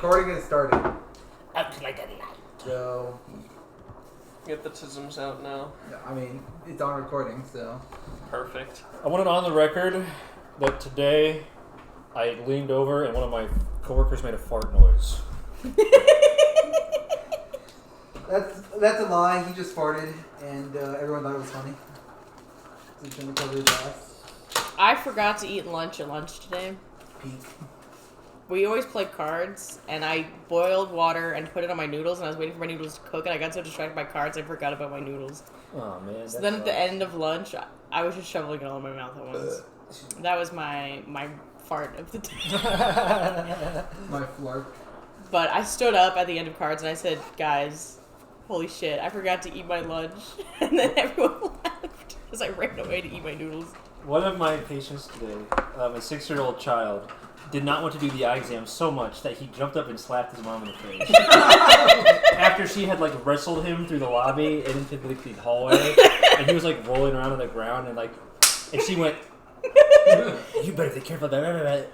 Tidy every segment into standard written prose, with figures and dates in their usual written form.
recording has started. Out like a light. So, Get the tisms out now. I mean, it's on recording, so. Perfect. I want it on the record that today I leaned over and one of my coworkers made a fart noise. That's a lie. He just farted, and everyone thought it was funny. So he's trying to cover his ass. I forgot to eat lunch at lunch today. Peak. We always play cards, and I boiled water and put it on my noodles, and I was waiting for my noodles to cook, and I got so distracted by cards I forgot about my noodles. Oh man. So then at the end of lunch, I was just shoveling it all in my mouth at once. That was my fart of the day. My flark. But I stood up at the end of cards, and I said, guys, holy shit, I forgot to eat my lunch. And then everyone laughed as I ran away to eat my noodles. One of my patients today, a 6-year-old child, did not want to do the eye exam so much that he jumped up and slapped his mom in the face. After she had wrestled him through the lobby and into the hallway, and he was rolling around on the ground and she went, "You better be careful." And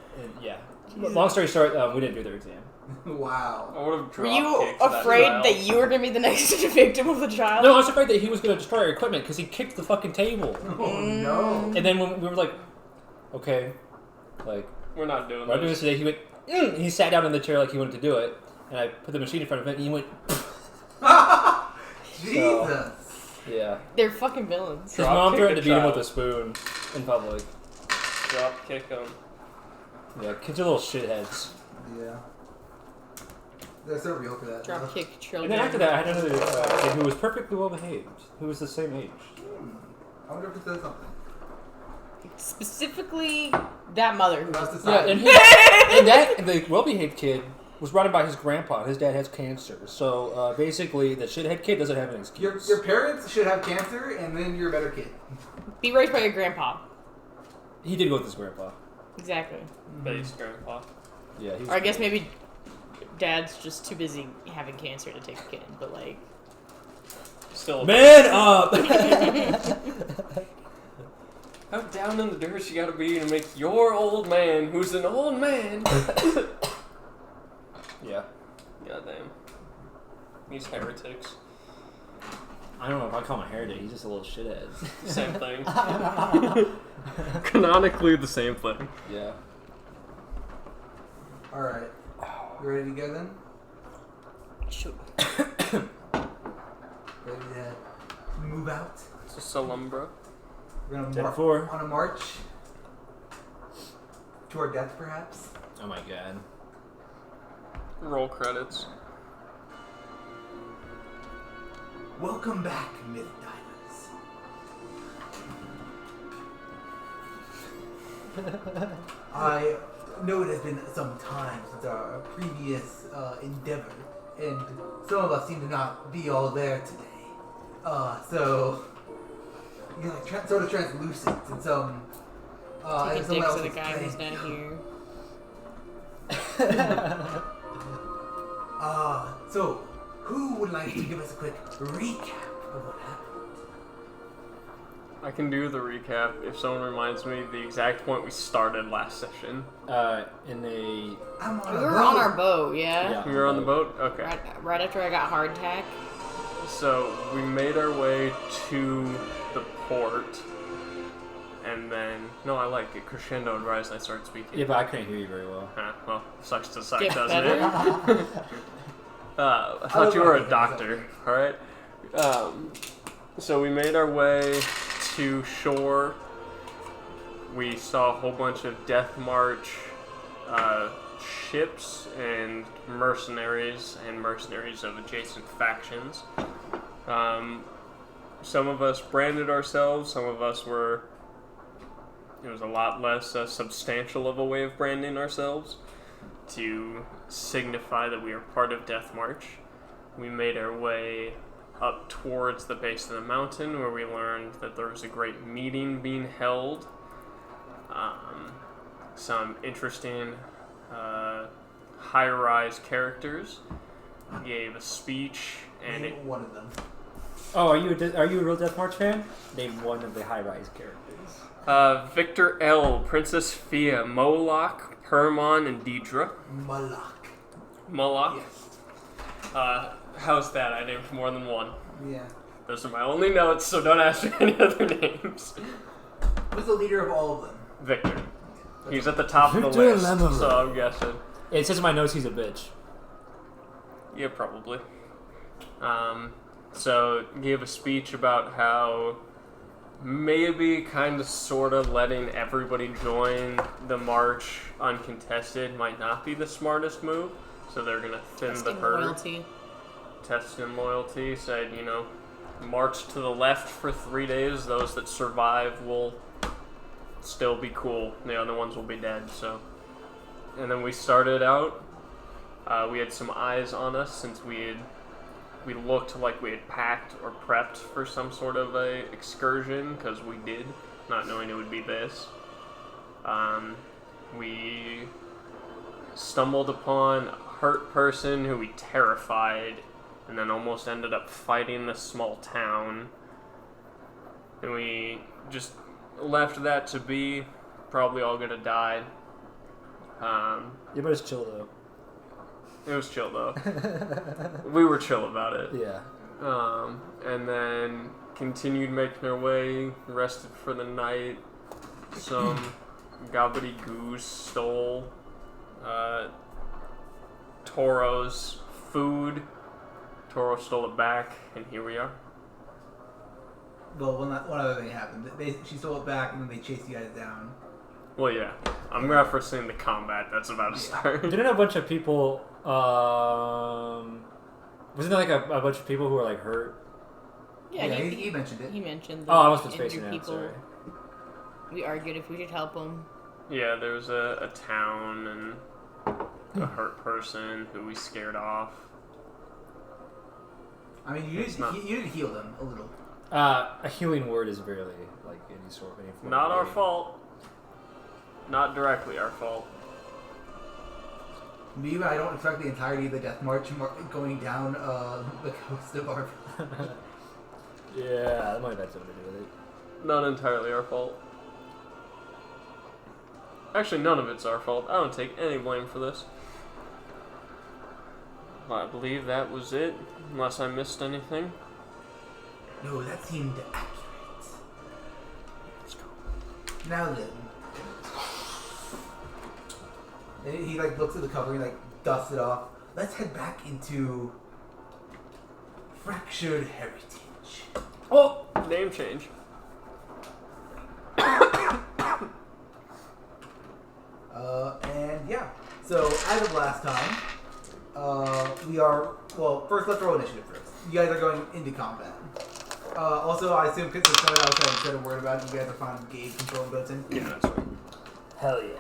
yeah. Long story short, we didn't do their exam. Wow. I would have Were you afraid that you were going to be the next victim of the child? No, I was afraid that he was going to destroy our equipment because he kicked the fucking table. Oh no. And then when we were like, okay, we're not doing we're not doing this today, he went, and he sat down in the chair like he wanted to do it, and I put the machine in front of him, and he went, Jesus. Yeah. They're fucking villains. His mom threatened to beat him with a spoon in public. Drop kick him. Yeah, kids are little shitheads. Yeah. They're so real for that. Drop kick children. And then after that, I had another kid who was perfectly well behaved, who was the same age. I wonder if it says something. Specifically, that mother who was the Yeah, and the well-behaved kid was brought in by his grandpa. His dad has cancer, so basically, the shithead kid doesn't have an excuse. Your parents should have cancer, and then you're a better kid. Be raised by your grandpa. He did go with his grandpa. Exactly. Base grandpa. Yeah, he was Or I guess maybe dad's just too busy having cancer to take a kid, but Still. Man up! How down in the dirt you gotta be to make your old man, who's an old man. Yeah. Goddamn. These heretics. I don't know if I call him a heretic. He's just a little shithead. Same thing. Canonically the same thing. Yeah. Alright. You ready to go then? shoot. Ready to move out? It's a Salumbra. We're gonna 10-4. on a march to our death, perhaps. Oh my god. Roll credits. Welcome back, Myth Divers. I know it has been some time since our previous endeavor, and some of us seem to not be all there today. So you're sort of translucent, and some. Taking and someone dicks else to the is guy who's playing. not here. So who would like to give us a quick recap of what happened? I can do the recap if someone reminds me the exact point we started last session. In a... I'm on We a were boat. on our boat, yeah? We were on the boat? Okay. Right after I got hardtack. So we made our way to the port, and then I like it crescendoed right as I started speaking. Yeah, but I couldn't hear you very well. Well, sucks to suck, Get doesn't better. it? I thought you were a doctor. All right. So we made our way to shore. We saw a whole bunch of Death March ships and mercenaries of adjacent factions. Some of us branded ourselves, some of us were... It was a lot less substantial of a way of branding ourselves to signify that we are part of Death March. We made our way up towards the base of the mountain where we learned that there was a great meeting being held. Some interesting high-rise characters gave a speech, and Name one of them. Oh, are you a real Death March fan? Name one of the high-rise characters. Victor L, Princess Fia, Moloch, Hermon, and Deidre. Moloch. Moloch. Yes. How's that? I named more than one. Yeah. Those are my only notes, so don't ask me any other names. Who's the leader of all of them? Victor. He's at the top of the Victor list, Lemon. so I'm guessing. It says in my notes he's a bitch. Yeah, probably. So gave a speech about how maybe kind of sort of letting everybody join the march uncontested might not be the smartest move. So they're going to thin the herd. Loyalty. Testing loyalty. Said, march to the left for 3 days. Those that survive will still be cool. The other ones will be dead. So, and then we started out. We had some eyes on us since we looked like we had packed or prepped for some sort of a excursion, because we did, not knowing it would be this. We stumbled upon a hurt person who we terrified, and then almost ended up fighting this small town. And we just left that to be. Probably all gonna die. Yeah, but it's chill though. It was chill though. We were chill about it. Yeah. And then continued making our way, rested for the night. Some gobbledygoose stole Toro's food. Toro stole it back, and here we are. Well, one other thing happened. She stole it back, and then they chased you guys down. Well, yeah. I'm referencing the combat that's about to start. Didn't a bunch of people... wasn't there like a bunch of people who were like hurt? Yeah, he mentioned it. He mentioned the Oh, I must have spaced it injured out, people. sorry. We argued if we should help them. Yeah, there was a town and a hurt person who we scared off. I mean, you did heal them a little. A healing word is barely like any form Not of our healing. fault. Not directly our fault. Maybe I don't expect the entirety of the Death March going down the coast of our... Yeah, that might have had something to do with it. Not entirely our fault. Actually, none of it's our fault. I don't take any blame for this. I believe that was it, unless I missed anything. No, that seemed accurate. Let's go. Now then. And he looks at the cover and dusts it off. Let's head back into Fractured Heritage. Oh! Name change. And yeah. So as of last time, we are first let's roll initiative first. You guys are going into combat. Also, I assume because someone else had said a word about it, you guys are fine with Gabe controlling boats in. Yeah, that's right. Hell yeah.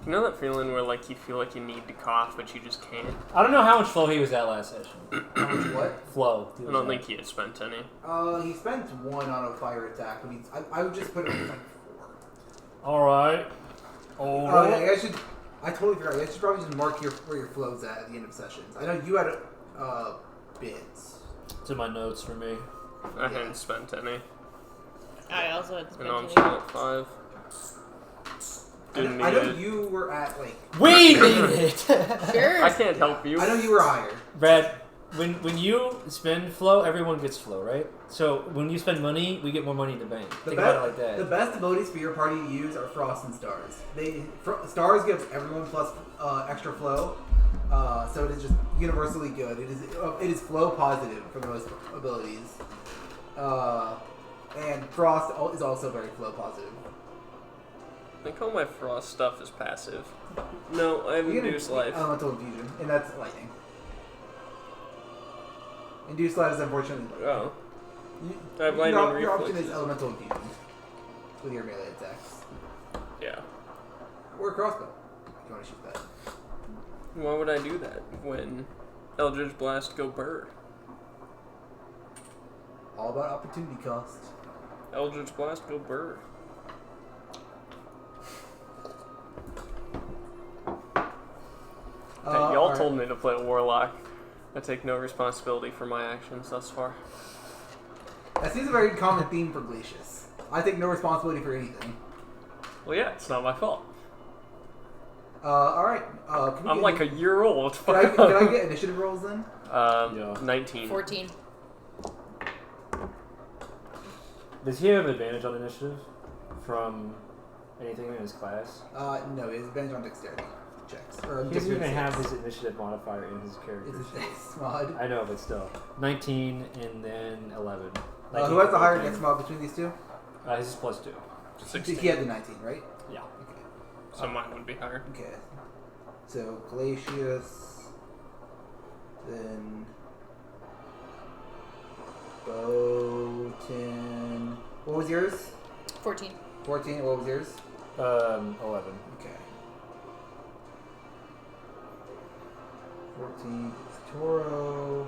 You know that feeling where you feel like you need to cough, but you just can't? I don't know how much flow he was at last session. How much what? Flow. I don't think he had spent any. He spent 1 on a fire attack, but I would just put it at 4. Alright. Oh yeah, I should. I totally forgot. I should probably just mark where your flow's at the end of sessions. I know you had bits. It's in my notes for me. I hadn't spent any. I also had to I spend know I'm it. still at 5. I know you were at We did it! Sure. I can't help you. I know you were higher. Brad, when you spend flow, everyone gets flow, right? So when you spend money, we get more money in the bank. Think about it like that. The best abilities for your party to use are Frost and Stars. Stars gives everyone plus extra flow, so it is just universally good. It is flow positive for most abilities, and Frost is also very flow positive. I think all my frost stuff is passive. No, I have You can induced life. Elemental infusion, and that's lightning. Induced life is unfortunately. Oh. I have Your lightning option reflexes. is elemental infusion with your melee attacks, Yeah. or a crossbow if you want to shoot that. Why would I do that when Eldritch Blast go burr? All about opportunity cost. Eldritch Blast go burr. Hey, y'all alright. told me to play a warlock. I take no responsibility for my actions thus far. That seems a very common theme for Glacius. I take no responsibility for anything. Well, yeah, it's not my fault. Alright. I'm like a year old. Can I get initiative rolls then? Yeah. 19. 14. Does he have advantage on initiative from anything in his class? No, his advantage on dexterity checks. Or He doesn't even dexterity have saves. his initiative modifier in his character. It's a dex mod. I know, but still. 19 and then 11. Who has the higher dex mod between these two? His is +2. 16. He had the 19, right? Yeah. Okay. So mine would be higher. Okay. So Glacius, then Botan. What was yours? 14. 14. What was yours? 11. Okay. 14 is Toro.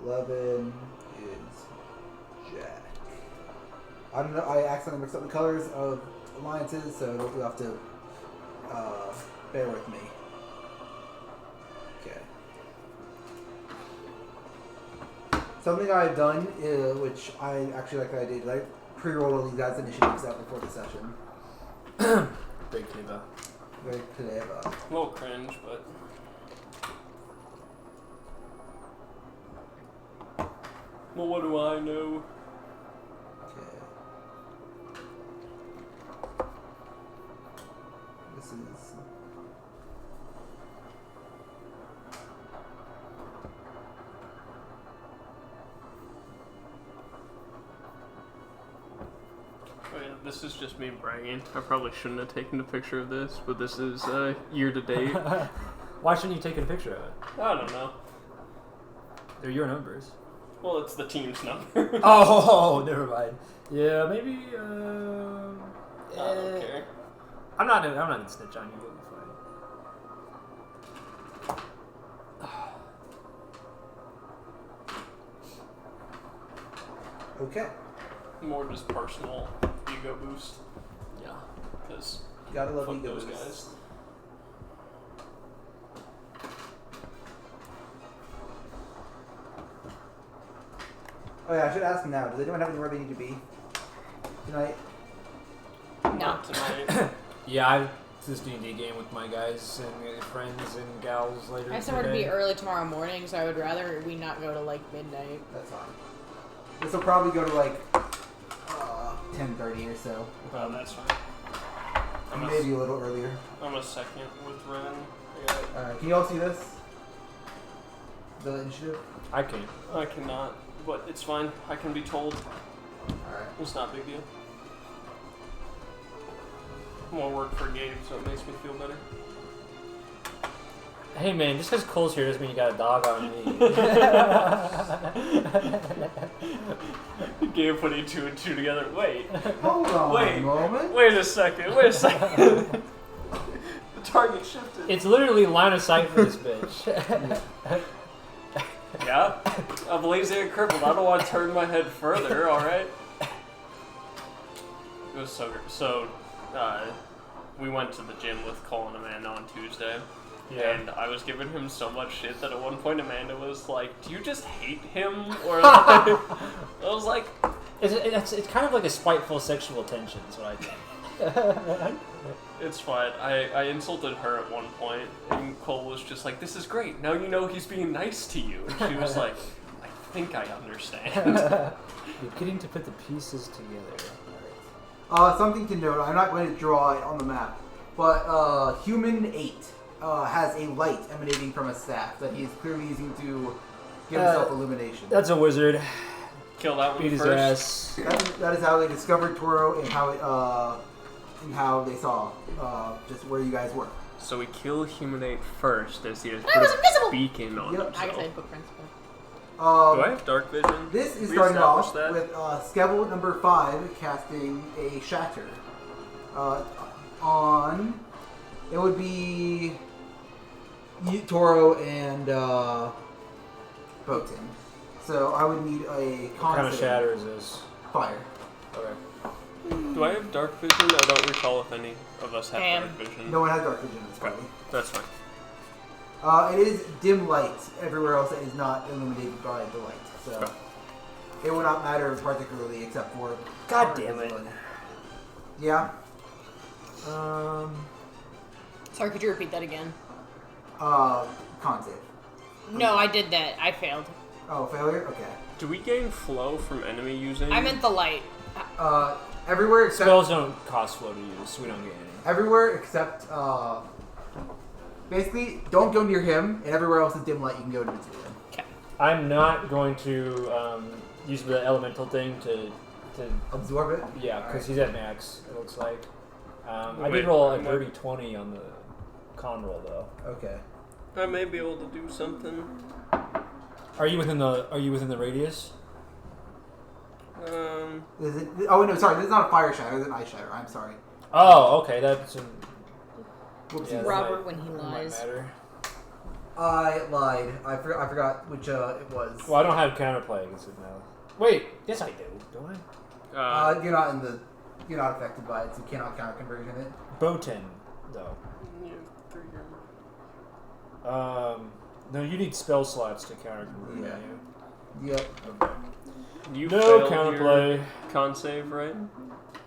11 is Jack. I don't know. I accidentally mixed up the colors of alliances, so you'll have to bear with me. Okay. Something I've done, which I actually like that I did, I pre-rolled all these guys' initiatives out before the session. Great clever. Very clever. A little cringe, but. Well, what do I know? Okay. This is. Oh yeah, this is just me bragging. I probably shouldn't have taken a picture of this, but this is year to date. Why shouldn't you take a picture of it? I don't know. They're your numbers. Well, it's the team's number. Oh, never mind. Yeah, maybe. I don't care. I'm not gonna snitch on you. You'll be fine. Okay. More just personal ego boost. Yeah. Because Gotta love fuck ego those boosts. guys. Oh yeah, I should ask now. Does anyone have anywhere they need to be tonight? No. Not tonight. Yeah, I this D&D game with my guys and friends and gals later. I have somewhere to be today. early tomorrow morning, so I would rather we not go to like midnight. That's fine. This will probably go to like 10:30 or so. Well, that's fine. Maybe a little earlier. I'm a second with Ren. Can you all see this? The initiative? I can't. I cannot, but it's fine. I can be told. Alright. It's not a big deal. More work for Gabe, so it makes me feel better. Hey man, just because Cole's here doesn't mean you got a dog on me. Gabe putting 2 and 2 together. Wait. Hold on Wait. a moment. Wait a second. The target shifted. It's literally line of sight for this bitch. Yeah. I'm lazy and crippled. I don't want to turn my head further, alright? It was so good. So, we went to the gym with Cole and Amanda on Tuesday. Yeah. And I was giving him so much shit that at one point Amanda was like, "Do you just hate him?" Or like, I was like, It's kind of like a spiteful sexual tension, is what I think. "It's fine." I insulted her at one point, and Cole was just like, "This is great. Now you know he's being nice to you." And she was like, "I think I understand." You're getting to put the pieces together. Something to note. I'm not going to draw it on the map, but Human 8 has a light emanating from a staff that he is clearly using to give himself illumination. That's a wizard. Kill that one Beat his first. ass. That is how they discovered Toro and how they saw just where you guys were. So we kill Humanate first as he has I was put invisible! a beacon on Yep. himself. I guess I had footprints, but... Do I have dark vision? This is We starting off established that? with Skevhull number 5 casting a shatter on. It would be Toro and Botan. So I would need a What kind of constant shatter is this? fire. Okay. Do I have dark vision? I don't recall if any of us have Damn. dark vision. No one has dark vision in this Okay, party. that's fine. It is dim light everywhere else that is not illuminated by the light. So Okay. it will not matter particularly except for. God damn it. Yeah. Sorry, could you repeat that again? Con save. No, I did that. I failed. Oh, failure? Okay. Do we gain flow from enemy using? I meant the light. Everywhere except... Spells don't cost flow to use, so we don't get any. Everywhere except, basically, don't go near him, and everywhere else is dim light, you can go to his room. Okay. I'm not going to use the elemental thing to Absorb it? yeah, because Alright. he's at max, it looks like. I Wait, did roll a what? dirty 20 on the con roll, though. Okay. I may be able to do something. Are you within the radius? Is it, oh, no, sorry, this is not a fire shatter, it's an ice shatter. I'm sorry. Oh, okay, that's Whoopsie. yeah, that Robert might- when he that might lies. matter. I lied. I forgot which it was. Well, I don't have counterplay against it now. Wait, yes I do, don't I? You're not affected by it, so you cannot counter conversion it. Boten, though. yeah, 3 No, you need spell slots to counter convert, Yeah. don't you? Yep. Okay. You No failed counterplay. your con save, right?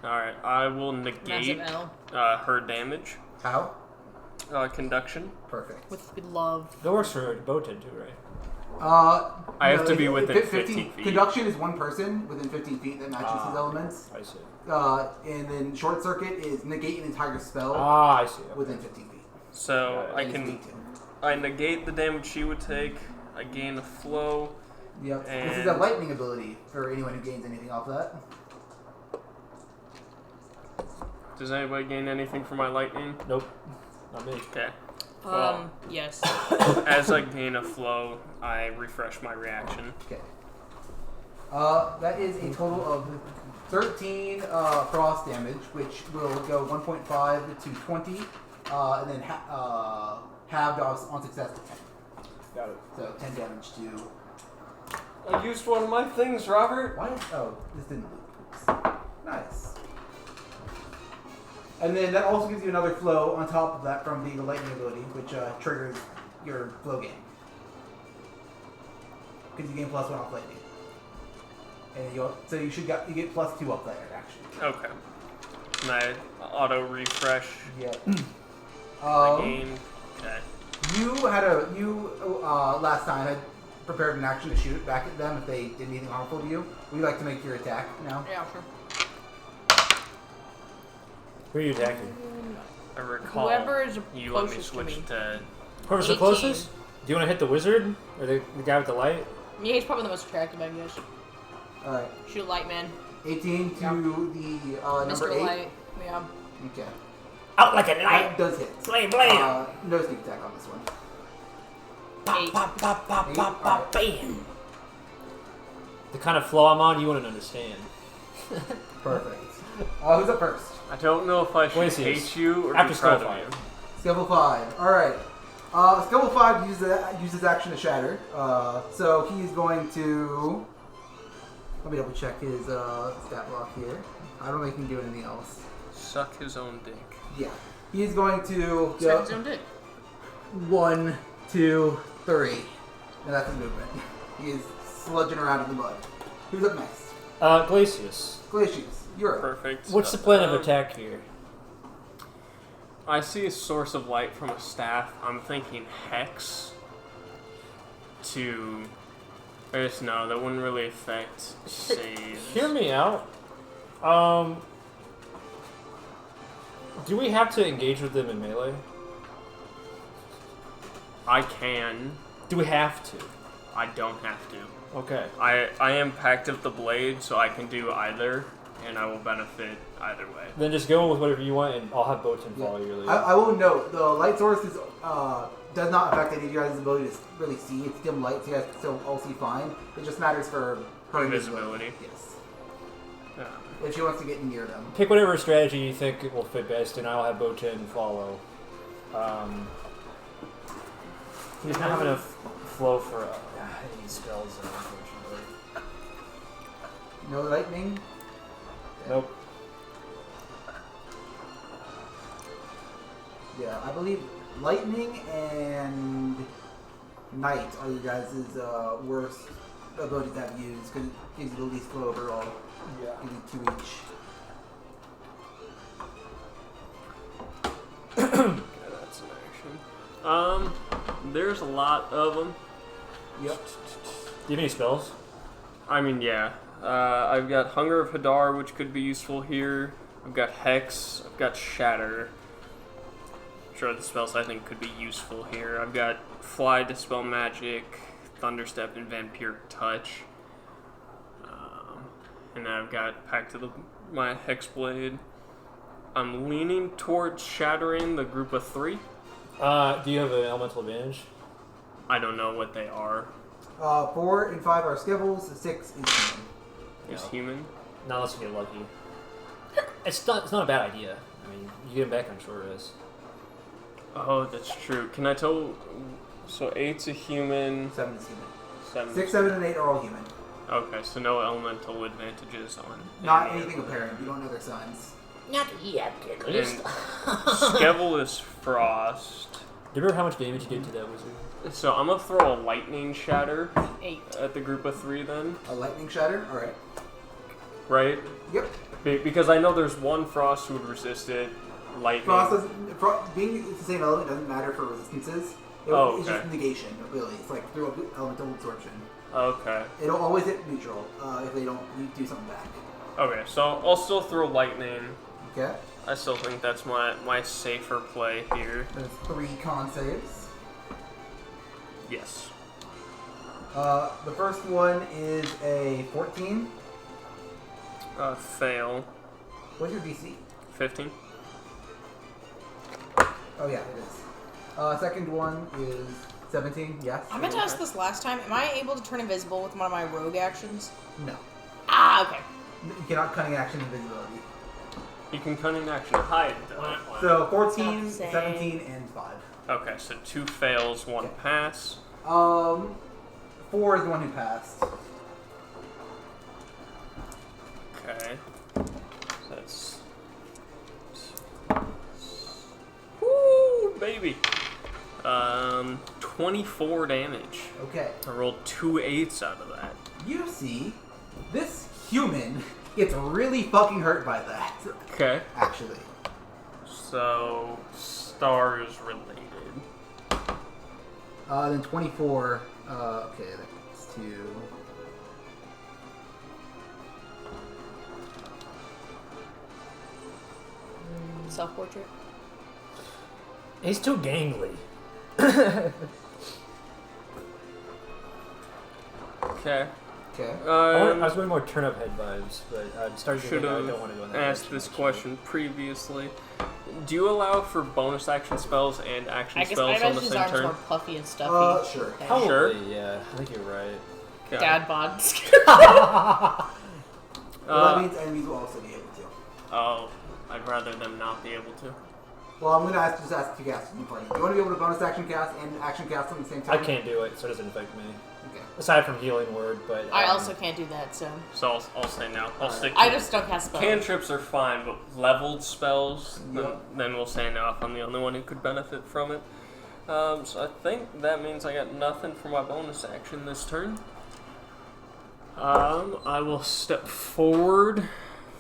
Alright, I will negate Massive L. her damage. How? Conduction. Perfect. With love. That works for Boten too, right? I have to be within 15 feet. Conduction is one person within 15 feet that matches his elements. I see. And then short circuit is negate an entire spell I see. Okay. within 15 feet. So Yeah, I That is can weak to him. I negate the damage she would take. I gain a flow. Yep. And This is a lightning ability for anyone who gains anything off that. Does anybody gain anything from my lightning? Nope. Not me. Okay. Well, Yes. as I gain a flow, I refresh my reaction. Okay. That is a total of 13 frost damage, which will go 1.5 to 20, and then halved on success to 10. Got it. So 10 damage to... I used one of my things, Robert. Why? Oh, this didn't loop. Oops. Nice. And then that also gives you another flow on top of that from the lightning ability, which triggers your flow gain. Because you gain +1 off lightning. And so you get +2 off that action. Okay. And I auto refresh. Yeah. I gain. Okay. You last time had prepared an action to shoot it back at them if they did anything harmful to you. Would you like to make your attack now? Yeah, sure. Who are you attacking? I recall Whoever is you let me closest to switch me. to. Whoever's the 18. closest? Do you want to hit the wizard? Or the guy with the light? Yeah, he's probably the most attractive, I guess. Alright. Shoot a light man. 18 to Yep. the number Mr. 8. Light. Yeah. Okay. Out like a That does hit. Blam, No sneak attack on this one. Eight. Alright. bam. The kind of flow I'm on, you wouldn't understand. Perfect. Who's up first? I don't know if I should Glacius. hate you or After be proud Skevhull. of you. Skevhull 5. Alright. Skevhull 5 uses action to shatter. So he's going to... Let me double check his stat block here. I don't think he can do anything else. Suck his own dick. Yeah. He's going to Suck go his own dick. 1, 2, 3. And that's his movement. He is sludging around in the mud. Who's up next? Glacius. Glacius. You're up. Perfect. What's the plan of Um, attack here? I see a source of light from a staff. I'm thinking hex to. I just no, that wouldn't really affect saves. Hear me out. Do we have to engage with them in melee? I can. Do we have to? I don't have to. Okay. I am Pact of the Blade, so I can do either, and I will benefit either way. Then just go with whatever you want, and I'll have Boten follow your lead. I will note, the light source is, does not affect any of your guys' ability to really see. It's dim light, so you guys can still all see fine. It just matters for her Invisibility. Yes. Yeah. If she wants to get near them. Pick whatever strategy you think will fit best, and I'll have Boten follow. He does not have enough flow for any spells, unfortunately. No lightning? Nope. Yeah, I believe lightning and night are your guys' worst abilities to have used, because it gives you the least flow overall. Yeah. Give you 2 each. Okay, that's There's a lot of them. Yep. Do you have any spells? I mean, yeah. I've got Hunger of Hadar, which could be useful here. I've got Hex. I've got Shatter. Sure, the spells I think could be useful here. I've got Fly, Dispel Magic, Thunderstep, and Vampiric Touch. And then I've got Pact of my Hexblade. I'm leaning towards shattering the group of 3. Do you have an elemental advantage? I don't know what they are. 4 and 5 are Skevhulls, 6 is human. Is human? Not unless you get lucky. It's not a bad idea. I mean, you get him back on short rest. Oh, that's true. Can I tell? So 8's a human. 7 is human. 7. 6, 7, and 8 are all human. Okay, so no elemental advantages on. Not any of anything them. apparent. You don't know their signs. Not yet, at And least. Skevhull is frost. Do you remember how much damage you did to that wizard? So I'm gonna throw a lightning shatter 8. at the group of 3 then, A lightning shatter? Alright. right? Yep. Because I know there's one frost who would resist it. Lightning. Being the same element doesn't matter for resistances. Oh, It's okay. just negation, really. It's like through elemental absorption. Okay. It'll always hit neutral if they don't do something back. Okay, so I'll still throw lightning. Okay? I still think that's my safer play here. There's 3 con saves. Yes. The first one is a 14. Fail. What's your DC? 15. Oh yeah, it is. Second one is 17. Yes. I meant to ask this last time. Am I able to turn invisible with one of my rogue actions? No. Ah, okay. You cannot cunning action invisibility. You can cunning action hide though. So 14, Stop saying. 17, and 5. Okay, so 2 fails, 1 Okay. pass. 4 is the one who passed. Okay. That's. Woo, baby. 24 damage. Okay. I rolled 2 8s out of that. You see, this human gets really fucking hurt by that. Okay. Actually. So, stars related. Then 24. Okay, that's 2. Self-portrait. He's too gangly. Okay. Okay. I was going more turnip head vibes, but I'm starting to Should think I have don't want to go in that asked direction, this actually. question previously. Do you allow for bonus action spells and action I guess I spells on imagine the his same arms turn? more puffy and stuffy. Sure. Okay. Probably, Sure. yeah. I think you're right. Okay. Dad bods. Well, that means enemies will also be able to. Oh, I'd rather them not be able to. Well, I'm gonna just ask if you cast in play. You want to be able to bonus action cast and action cast at the same I time? can't do it, so it doesn't affect me. Okay. Aside from healing word, but I also can't do that, so. So I'll say no. I'll stick to I just don't cast spells. cantrips are fine, but leveled spells, Yep. then we'll say no if I'm the only one who could benefit from it. So I think that means I got nothing for my bonus action this turn. I will step forward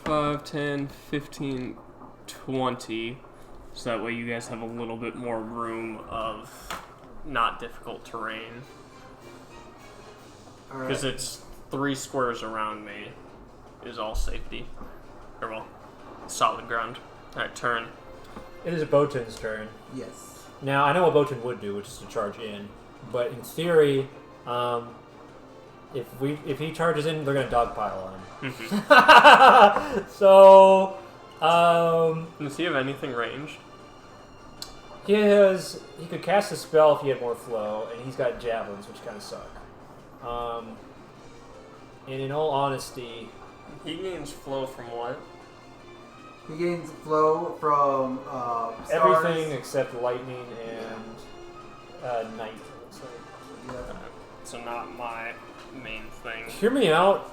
5, 10, 15, 20. So that way you guys have a little bit more room of not difficult terrain. Alright. Because it's 3 squares around me is all safety. Or, well, solid ground. Alright, turn. it is Botan's turn. Yes. Now, I know what Botan would do, which is to charge in, but in theory, if he charges in, they're gonna dogpile on him. So, Does he have anything ranged? he could cast a spell if he had more flow, and he's got javelins, which kind of suck. And in all honesty, He gains flow from what? He gains flow from stars. everything except lightning and night. it looks like. Yeah. So not my main thing. Hear me out.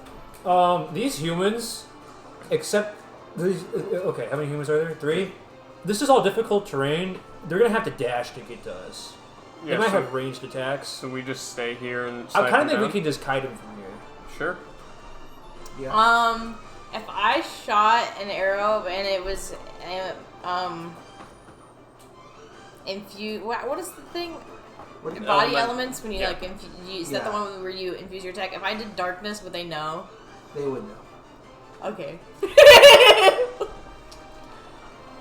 These humans, except these. Okay, how many humans are there? 3. This is all difficult terrain. They're gonna have to dash to get to us. They Yeah, might so, have ranged attacks. so we just stay here and I snipe kind of him think we down? can just kite him from here. Sure. Yeah. If I shot an arrow and it was, infuse. What is the thing? What Body elements when you Yeah. like infuse. Is that the one where you infuse your attack? If I did darkness, would they know? They would know. Okay.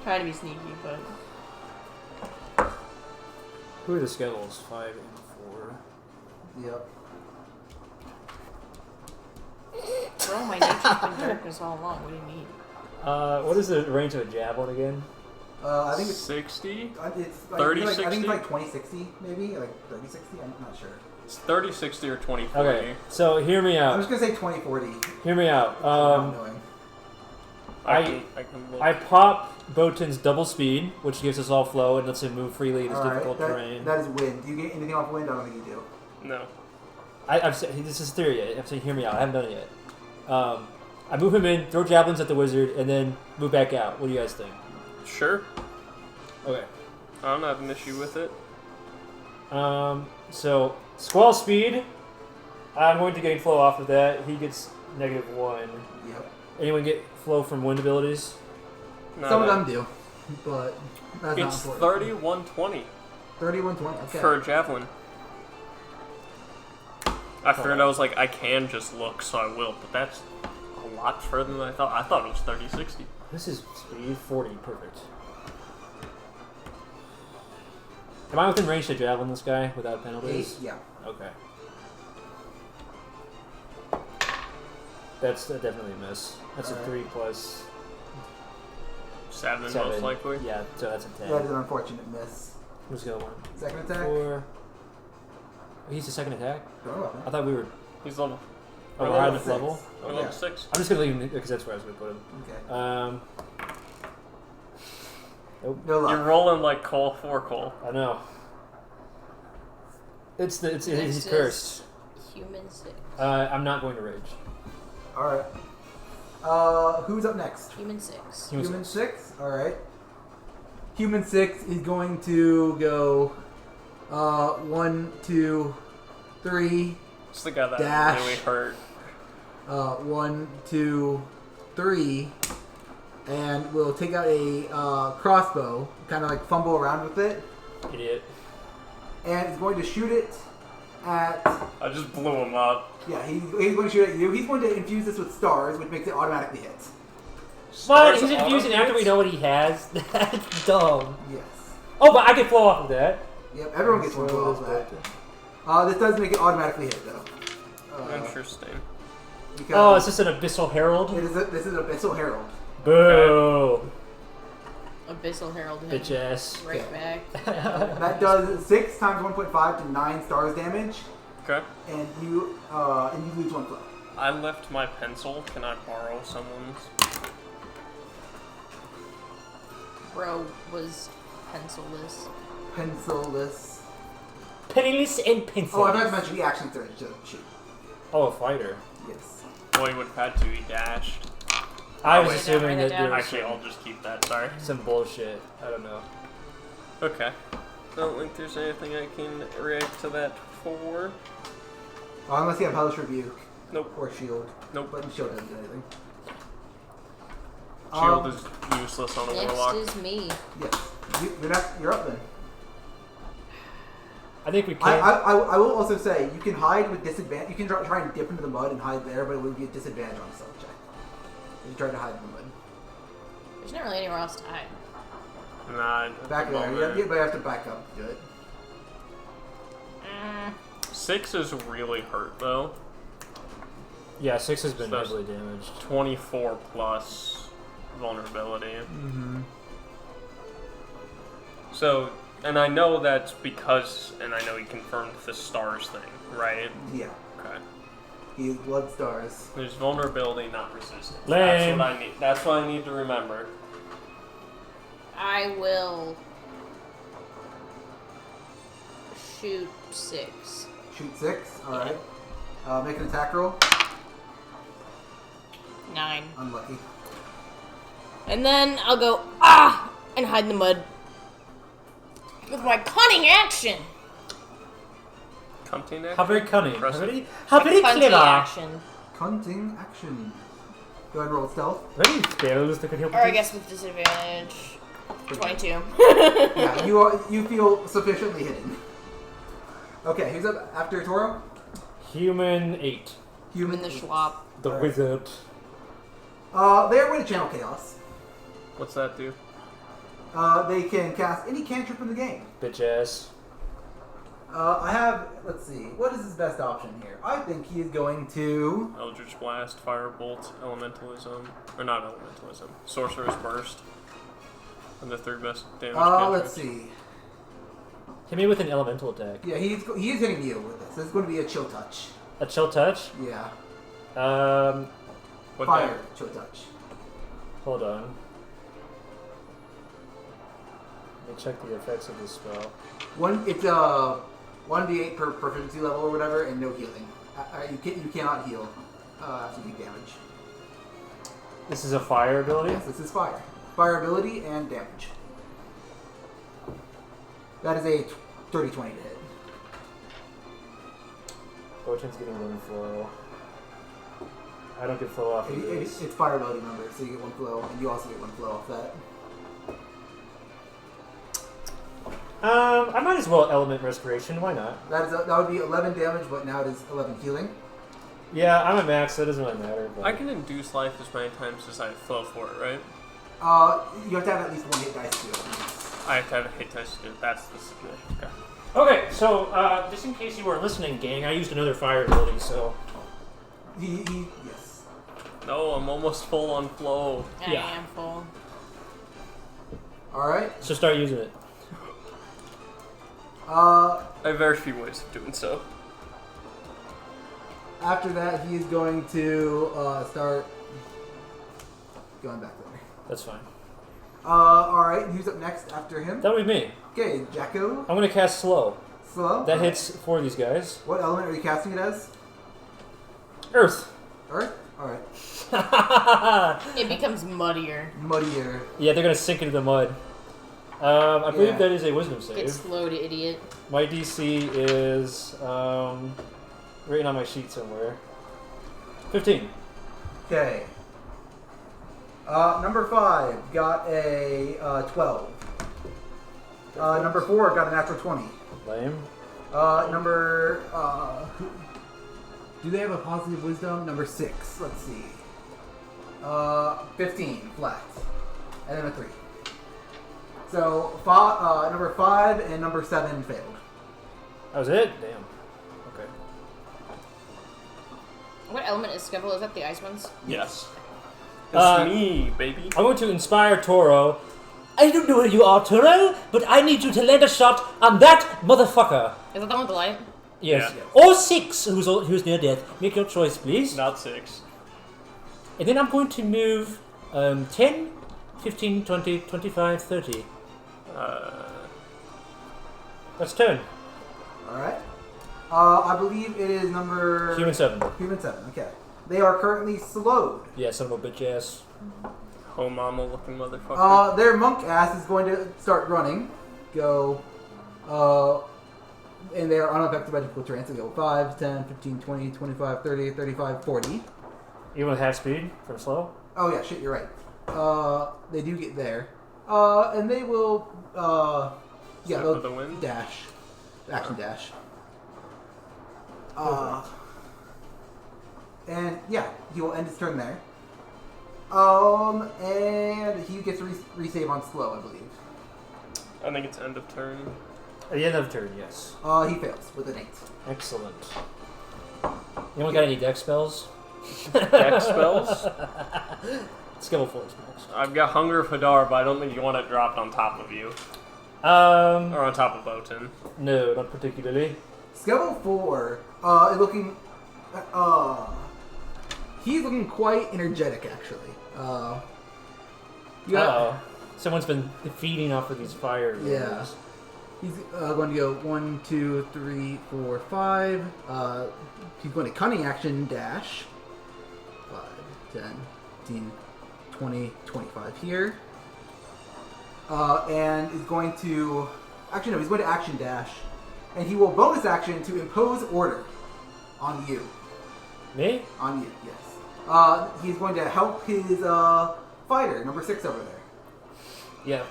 Trying to be sneaky, but Who are the Skevhulls? 5 and 4. Yep. bro, my nature's been darkness all along. What do you mean? What is the range of a javelin again? I think it's 60? it's like, 30, I think 60? it's like 2060 maybe, like 3060. I'm not sure. It's 30, 60, or 20, 40. Okay, so hear me I'm out. just gonna say 2040. Hear me out. Not knowing. I can look. I pop Botan's double speed, which gives us all flow and lets him move freely in this All right, difficult that, terrain. that is wind. Do you get anything off wind? I don't think you do. No. I've said, this is theory. I'm saying, hear me out. I haven't done it yet. I move him in, throw javelins at the wizard, and then move back out. What do you guys think? Sure. Okay. I don't have an issue with it. So squall speed. I'm going to gain flow off of that. He gets -1. Yep. Anyone get flow from wind abilities? No, Some of them do, but that's not It's important. 3120 3120. Okay. for a javelin. I figured I was like, I can just look, so I will, but that's a lot further than I thought. I thought it was 3060. This is speed 40. Perfect. Am I within range to javelin this guy without penalties? 8. Yeah. Okay. That's definitely a miss. That's a 3 plus 7, most 7. likely. Yeah, so that's a 10. That is an unfortunate miss. Let's go 1. Second attack. 4. He's the second attack? Oh, I thought we were... He's level, Oh, we're level high enough 6. level? we're Okay. level 6. I'm just going to leave him because that's where I was going to put him. Okay. Nope. No luck. You're rolling like coal for coal. I know. He's Next cursed. is Human 6. I'm not going to rage. All right. Who's up next? Human 6. Human 6. All right. Human 6 is going to go 1, 2, 3. It's the guy that Dash. really hurt. 1, 2, 3. And we'll take out a crossbow, kind of like fumble around with it, Idiot. and it's going to shoot it at. I just blew him up. Yeah, he's going to shoot at you. He's going to infuse this with stars, which makes it automatically hit. But Stars he's infusing auto after we hits? know what he has? That's dumb. Yes. Oh, but I can flow off of that. Yep, everyone gets one blow off that. This does make it automatically hit, though. Interesting. Because Oh, is this an Abyssal Herald? this is Abyssal Herald. Boo! Abyssal Herald him Bitch ass. right Yeah. back. That does 6 times 1.5 to 9 stars damage, Okay. and you lose 1 flow. I left my pencil. Can I borrow someone's? Bro was pencilless. Pencilless. Penniless and pencil. Oh, I forgot to mention the action surge to shoot. Oh, a fighter. Yes. Well, he would have had to. He dashed. I was wait, assuming write that that there down. was Actually, I'll just keep that. Sorry. some bullshit. I don't know. Okay. I don't think there's anything I can react to that for. Oh, unless you have Hellish Rebuke. Nope. Or Shield. Nope. But Shield doesn't do anything. Shield is useless on a Next warlock. is me. Yes. You're up then. I think we I can. will also say, you can hide with disadvantage. You can try and dip into the mud and hide there, but it would be a disadvantage on a stealth check. If you try to hide in the mud. There's not really anywhere else to hide. Nah. at Back the there. moment. Yeah, but you have to back up to do it. 6 is really hurt though. Yeah, 6 has been So- heavily damaged. 24 plus vulnerability. Mm-hmm. So, and I know that's because, and I know he confirmed the stars thing, right? Yeah. Okay. He's blood stars. There's vulnerability, not resistance. Lame. That's what I need. That's what I need to remember. I will shoot 6. Shoot 6. Alright. Make an attack roll. 9. Unlucky. And then I'll go, and hide in the mud. With my cunning action. Cunting action? How very cunning. Impressive. How very Cunty clever. action. Cunting action. Go ahead and roll stealth. Very spells that could help Or I with guess with disadvantage. 22. Yeah, you feel sufficiently hidden. Okay, who's up after Toro? Human 8. Human the eight. Schwab. The wizard. They're going to channel chaos. What's that do? They can cast any cantrip in the game. Bitch ass. I have, let's see, what is his best option here? I think he is going to... Eldritch Blast, Firebolt, Elementalism. Or not Elementalism. Sorcerer's Burst. And the 3 best damage let's cantrips. see. Hit me with an elemental attack. Yeah, he is hitting you with this. This is going to be a chill touch. A chill touch? Yeah. What Fire chill touch. Hold on. Let me check the effects of this spell. It's 1d8 per proficiency level or whatever, and no healing. You cannot heal after you take damage. This is a fire ability? Yes, this is fire. Fire ability and damage. That is a 30-20 to hit. Botan's getting one flow. I don't get flow off of this. It's fire ability, remember, so you get 1 flow, and you also get 1 flow off that. I might as well element restoration. Why not? That would be 11 damage, but now it is 11 healing. Yeah, I'm a max, so it doesn't really matter. But... I can induce life as many times as I flow for it, right? You have to have at least 1 hit dice to do it. I have to have a hit dice to do it. That's the situation. Okay. Okay, so just in case you weren't listening, gang, I used another fire ability, so... Yes. No, I'm almost full on flow. I am full. Alright. So start using it. I have very few ways of doing so. After that, he is going to start going back there. That's fine. Alright, who's up next after him? That would be me. Okay, Jacko. I'm going to cast Slow. Slow. That hits 4 of these guys. What element are you casting it as? Earth. Earth? Alright. It becomes muddier. Muddier. Yeah, they're going to sink into the mud. I believe Yeah. that is a wisdom Get save. slowed, idiot. My DC is written on my sheet somewhere. 15. Okay. Number 5 got a 12. Number 4 got a natural 20. Lame. Do they have a positive wisdom? Number 6. Let's see. 15 flat, and then a 3. So number 5 and number 7 failed. That was it? Damn. Okay. What element is Skevhull? Is that the ice ones? Yes. It's me, baby. I'm going to inspire Toro. I don't know where you are, Toro, but I need you to land a shot on that motherfucker. Is that the one with the light? Yes. Yeah. Or 6, who's near death. Make your choice, please. Not 6. And then I'm going to move 10, 15, 20, 25, 30. That's turn. Alright. I believe it is number... Human 7. Human 7, okay. They are currently slowed. Yeah, son of a bitch ass. Oh, mama looking motherfucker. Their monk ass is going to start running. Go. And they are unaffected by difficult terrain. So go 5, 10, 15, 20, 25, 30, 35, 40. Even with half speed from slow? Oh yeah, shit, you're right. They do get there. And they will, yeah, Step they'll of the wind? dash. Action dash. And yeah, he will end his turn there. And he gets a resave on slow, I believe. I think it's end of turn. At the end of turn, yes. He fails with an 8. Excellent. Anyone got any deck spells? Deck spells? Skevhull 4 spells. I've got Hunger of Hadar, but I don't think you want it dropped on top of you. Or on top of Botan. No, not particularly. Skevhull 4 is looking. He's looking quite energetic, actually. Someone's been feeding off of these fires. Yeah. He's going to go 1, 2, 3, 4, 5. He's going to cunning action dash. 5, 10, 15, 20, 25 here. And is going to. Actually, no, he's going to action dash. And he will bonus action to impose order on you. Me? On you, yes. He's going to help his fighter, number 6 over there. Yeah.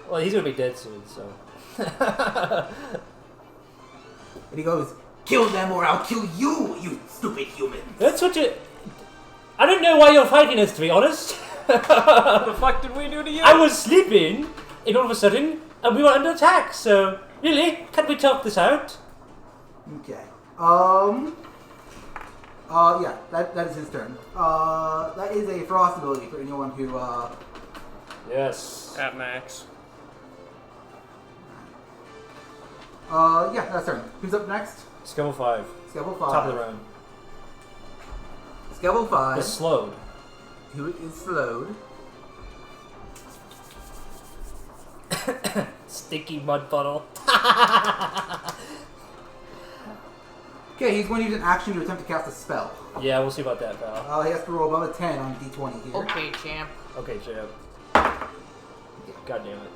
Well, he's gonna be dead soon, so. And he goes, "Kill them or I'll kill you, you stupid humans." That's what you. I don't know why you're fighting us, to be honest. What the fuck did we do to you? I was sleeping, and all of a sudden, we were under attack. So, really, can't we talk this out? Okay. Yeah, that is his turn. That is a frost ability for anyone who, Yes. At max. yeah, that's turn. Who's up next? Skevhull 5. Skevhull 5. Top of the round. Skevhull 5. It's slowed. Who is slowed. Stinky mud puddle. Okay, he's going to use an action to attempt to cast a spell. Yeah, we'll see about that, pal. He has to roll above a 10 on D20 here. Okay, champ. Okay, champ. God damn it.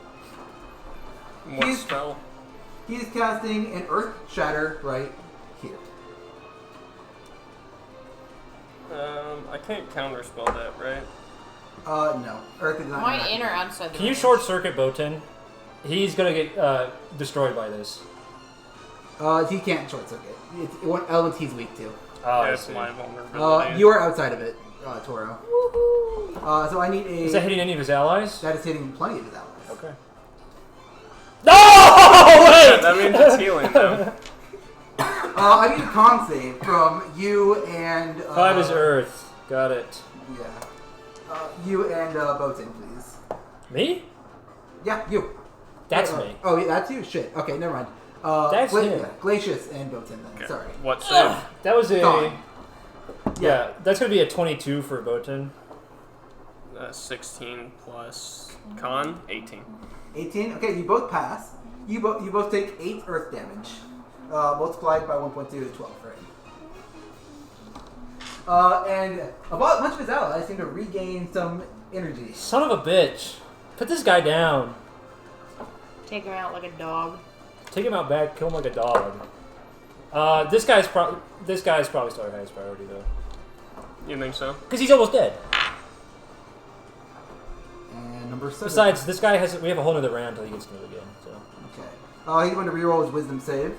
What He's- spell? He is casting an Earth Shatter right here. I can't counterspell that, right? No. Earth is not. Am I in or outside the Can you range? short circuit Botan? He's gonna get destroyed by this. He can't short circuit. It's what elements he's weak to. Oh, I That's see. my vulnerability. You are outside of it, Toro. Woohoo! So I need a. Is that hitting any of his allies? That is hitting plenty of his allies. Okay. No! Yeah, Wait! that means it's healing them. I need a con save from you and. 5 is Earth. Got it. Yeah. You and Botan, please. Me? Yeah, you. That's me. Oh, yeah, that's you? Shit. Okay, never mind. That's him. Yeah, Glacius and Botan then. Okay. Sorry. What save? That was a. Gone. Yeah, that's gonna be a 22 for Botan. 16 plus con, 18. 18. Okay, you both pass. You both take 8 Earth damage, multiplied by 1.2 to 12, right? And a bunch of his allies seem to regain some energy. Son of a bitch. Put this guy down. Take him out like a dog. Take him out back, kill him like a dog. This guy's probably still our highest priority though. You think so? Because he's almost dead. And number 7. Besides, this guy we have a whole nother round till he gets to move again, so. Okay. He's going to reroll his Wisdom save.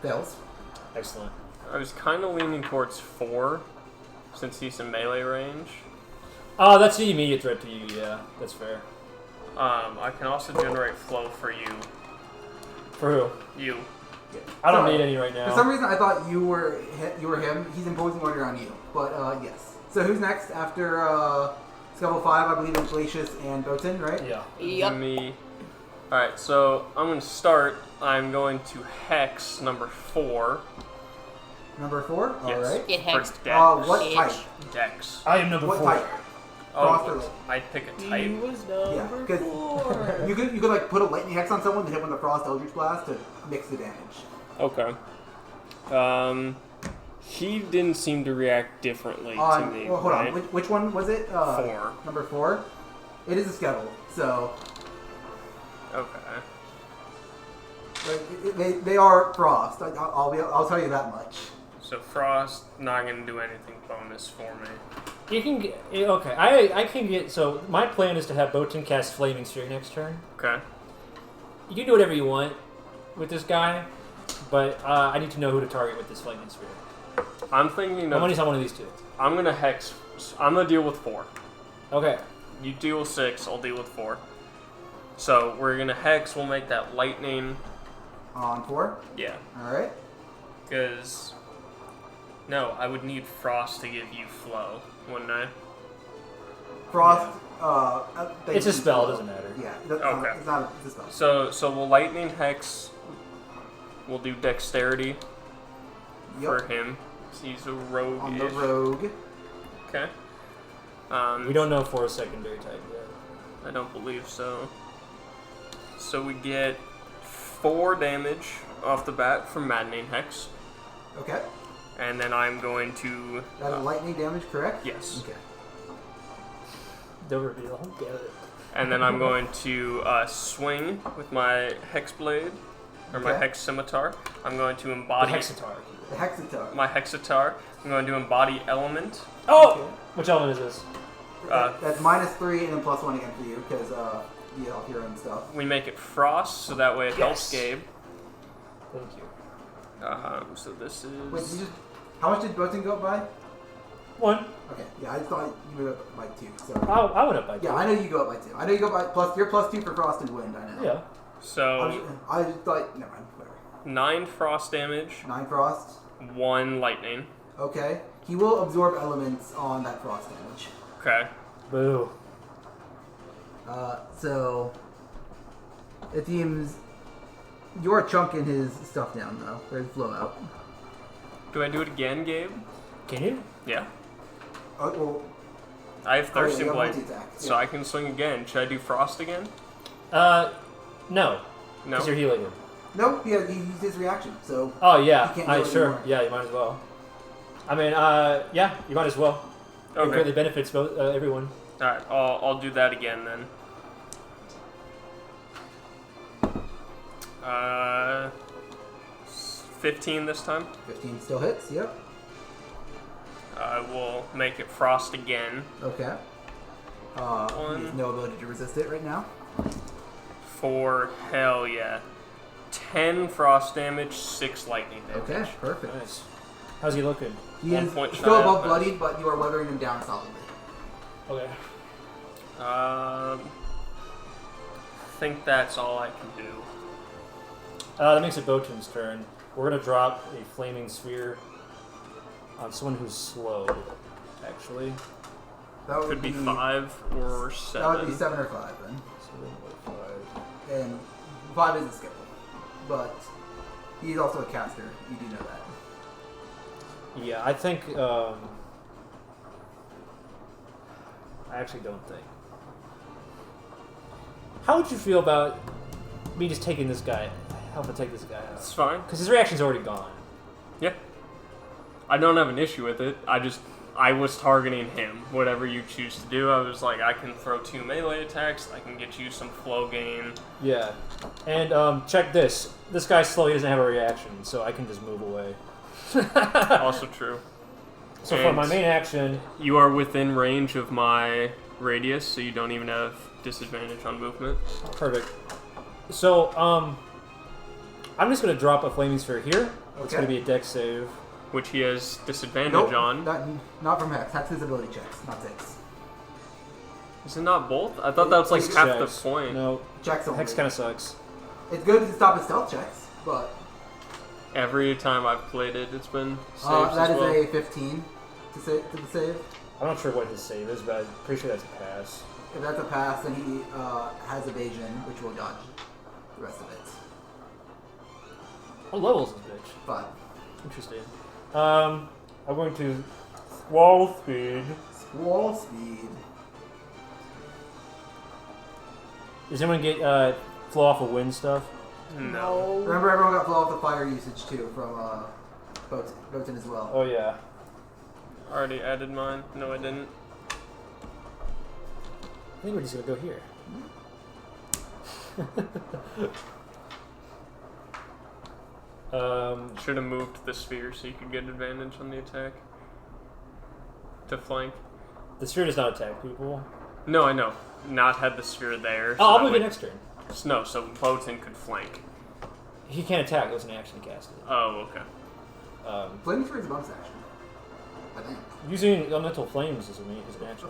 Fails. Excellent. I was kind of leaning towards 4, since he's in melee range. Oh, that's the immediate threat to you, yeah. That's fair. I can also generate flow for you. For who? You. I don't Sorry. need any right now. For some reason, I thought you were him. He's imposing order on you. But, yes. So who's next after Skevhull 5? I believe it's Glacius and Botan, right? Yeah. Yep. Me. Alright, so I'm going to start. I'm going to hex number 4. Number 4? Yes. Alright. Get For hexed. Dex. What Bitch. type? Dex. I am number What 4. type? Frost or Oh, light? I pick a He type. was Yeah, number 'cause 4. you could like put a lightning hex on someone, then hit with a frost eldritch blast to mix the damage. Okay. He didn't seem to react differently to me. Well, hold right? on. Which one was it? 4. Number 4. It is a Skevhull, so Okay. like, they are frost. I'll tell you that much. So Frost not gonna do anything bonus for me. You can get... Okay, I can get... So, my plan is to have Botan cast Flaming Sphere next turn. Okay. You can do whatever you want with this guy, but I need to know who to target with this Flaming Sphere. I'm thinking My of. money's on one of these two. I'm gonna hex. I'm gonna deal with 4. Okay. You deal with 6. I'll deal with 4. So we're gonna hex. We'll make that lightning. On 4. Yeah. All right. Because. No, I would need Frost to give you flow, wouldn't I? Frost. It's a spell, it doesn't matter. Yeah. Okay. It's not a spell. So we'll lightning hex. We'll do dexterity for him. He's a rogue. On the rogue. Okay. We don't know for a secondary type yet. I don't believe so. So we get 4 damage off the bat from Maddening Hex. Okay. And then I'm going to... That's lightning damage, correct? Yes. Okay. No reveal. Get it. And then I'm going to swing with my Hex Blade, or my Okay. Hex Scimitar. I'm going to The embody... Hexitar. The Hexitar. My Hexitar. I'm going to embody Element. Oh! Okay. Which element is this? That's -3 and then +1 again for you, because off your own stuff. We make it frost, so that way it helps Gabe. Thank you. So this is... Wait, how much did Boating go up by? 1. Okay, yeah, I thought you went up by 2. So. I went up by 2. Yeah, I know you go up by 2. I know you go by plus. You're +2 for frost and wind. I know. Yeah. So... I just thought. Never mind. Whatever. 9 frost damage. 9 frost. 1 lightning. Okay. He will absorb elements on that frost damage. Okay. Boo. So it seems you're chunking his stuff down though. There's blowout. Do I do it again, Gabe? Can you? Yeah. Oh, well, I have Thirsting you have Blade, multi-attack, so I can swing again. Should I do frost again? No. No. Because you're healing him. No, he used his reaction. So. Oh yeah. He can't do it Sure. anymore. Yeah, you might as well. I mean, yeah, you might as well. It Okay. greatly benefits both everyone. All right. I'll do that again then. 15 this time. 15 still hits. Yep. I will make it frost again. Okay. He has no ability to resist it right now. For hell yeah. 10 frost damage, 6 lightning damage. Okay, perfect. Nice. How's he looking? He 1 is point still shy above of bloodied, but you are weathering him down solidly. Okay. I think that's all I can do. That makes it Botun's turn. We're gonna drop a flaming sphere on someone who's slow. Actually. That would Could be 5 or 7. That would be 7 or 5 then. 7 or 5. And 5 is a skill, but he's also a caster. You do know that. Yeah, I think. I actually don't think. How would you feel about me just taking this guy, helping take this guy out? It's fine. Because his reaction's already gone. Yeah. I don't have an issue with it. I was targeting him. Whatever you choose to do, I was like, I can throw 2 melee attacks. I can get you some flow gain. Yeah. And check this. This guy's slow. He doesn't have a reaction, so I can just move away. Also true. So for my main action, You are within range of my radius, so you don't even have disadvantage on movement. perfect. So I'm just gonna drop a flaming sphere here. It's Okay. gonna be a dex save. Which he has disadvantage Nope, on. not from Hex. Hex is ability checks, not saves. Is it not both? I thought that was like It's half checks. the point. No, Checks only. Hex kind of sucks. It's good to stop his stealth checks, but Every time I've played it, it's been saves that as is well. a 15 to the save. I'm not sure what his save is, but I'm pretty sure that's a pass. If that's a pass, then he has evasion, which will dodge the rest of it. What level is this bitch? 5. Interesting. I'm going to wall speed. Wall speed. Does anyone get flow off of wind stuff? No. Remember, everyone got blow off the fire usage too from Boatin as well. Oh yeah. Already added mine. No, I didn't. I think we're just gonna go here. Should have moved the sphere so you could get advantage on the attack. To flank. The sphere does not attack people. No, I know. Not had the sphere there. Oh, I'll that move way- it next turn. No, so Boatin could flank. He can't attack. It was an action to cast it. Oh, okay. Flaming Sphere is a bonus action, I think. Using elemental flames is an action.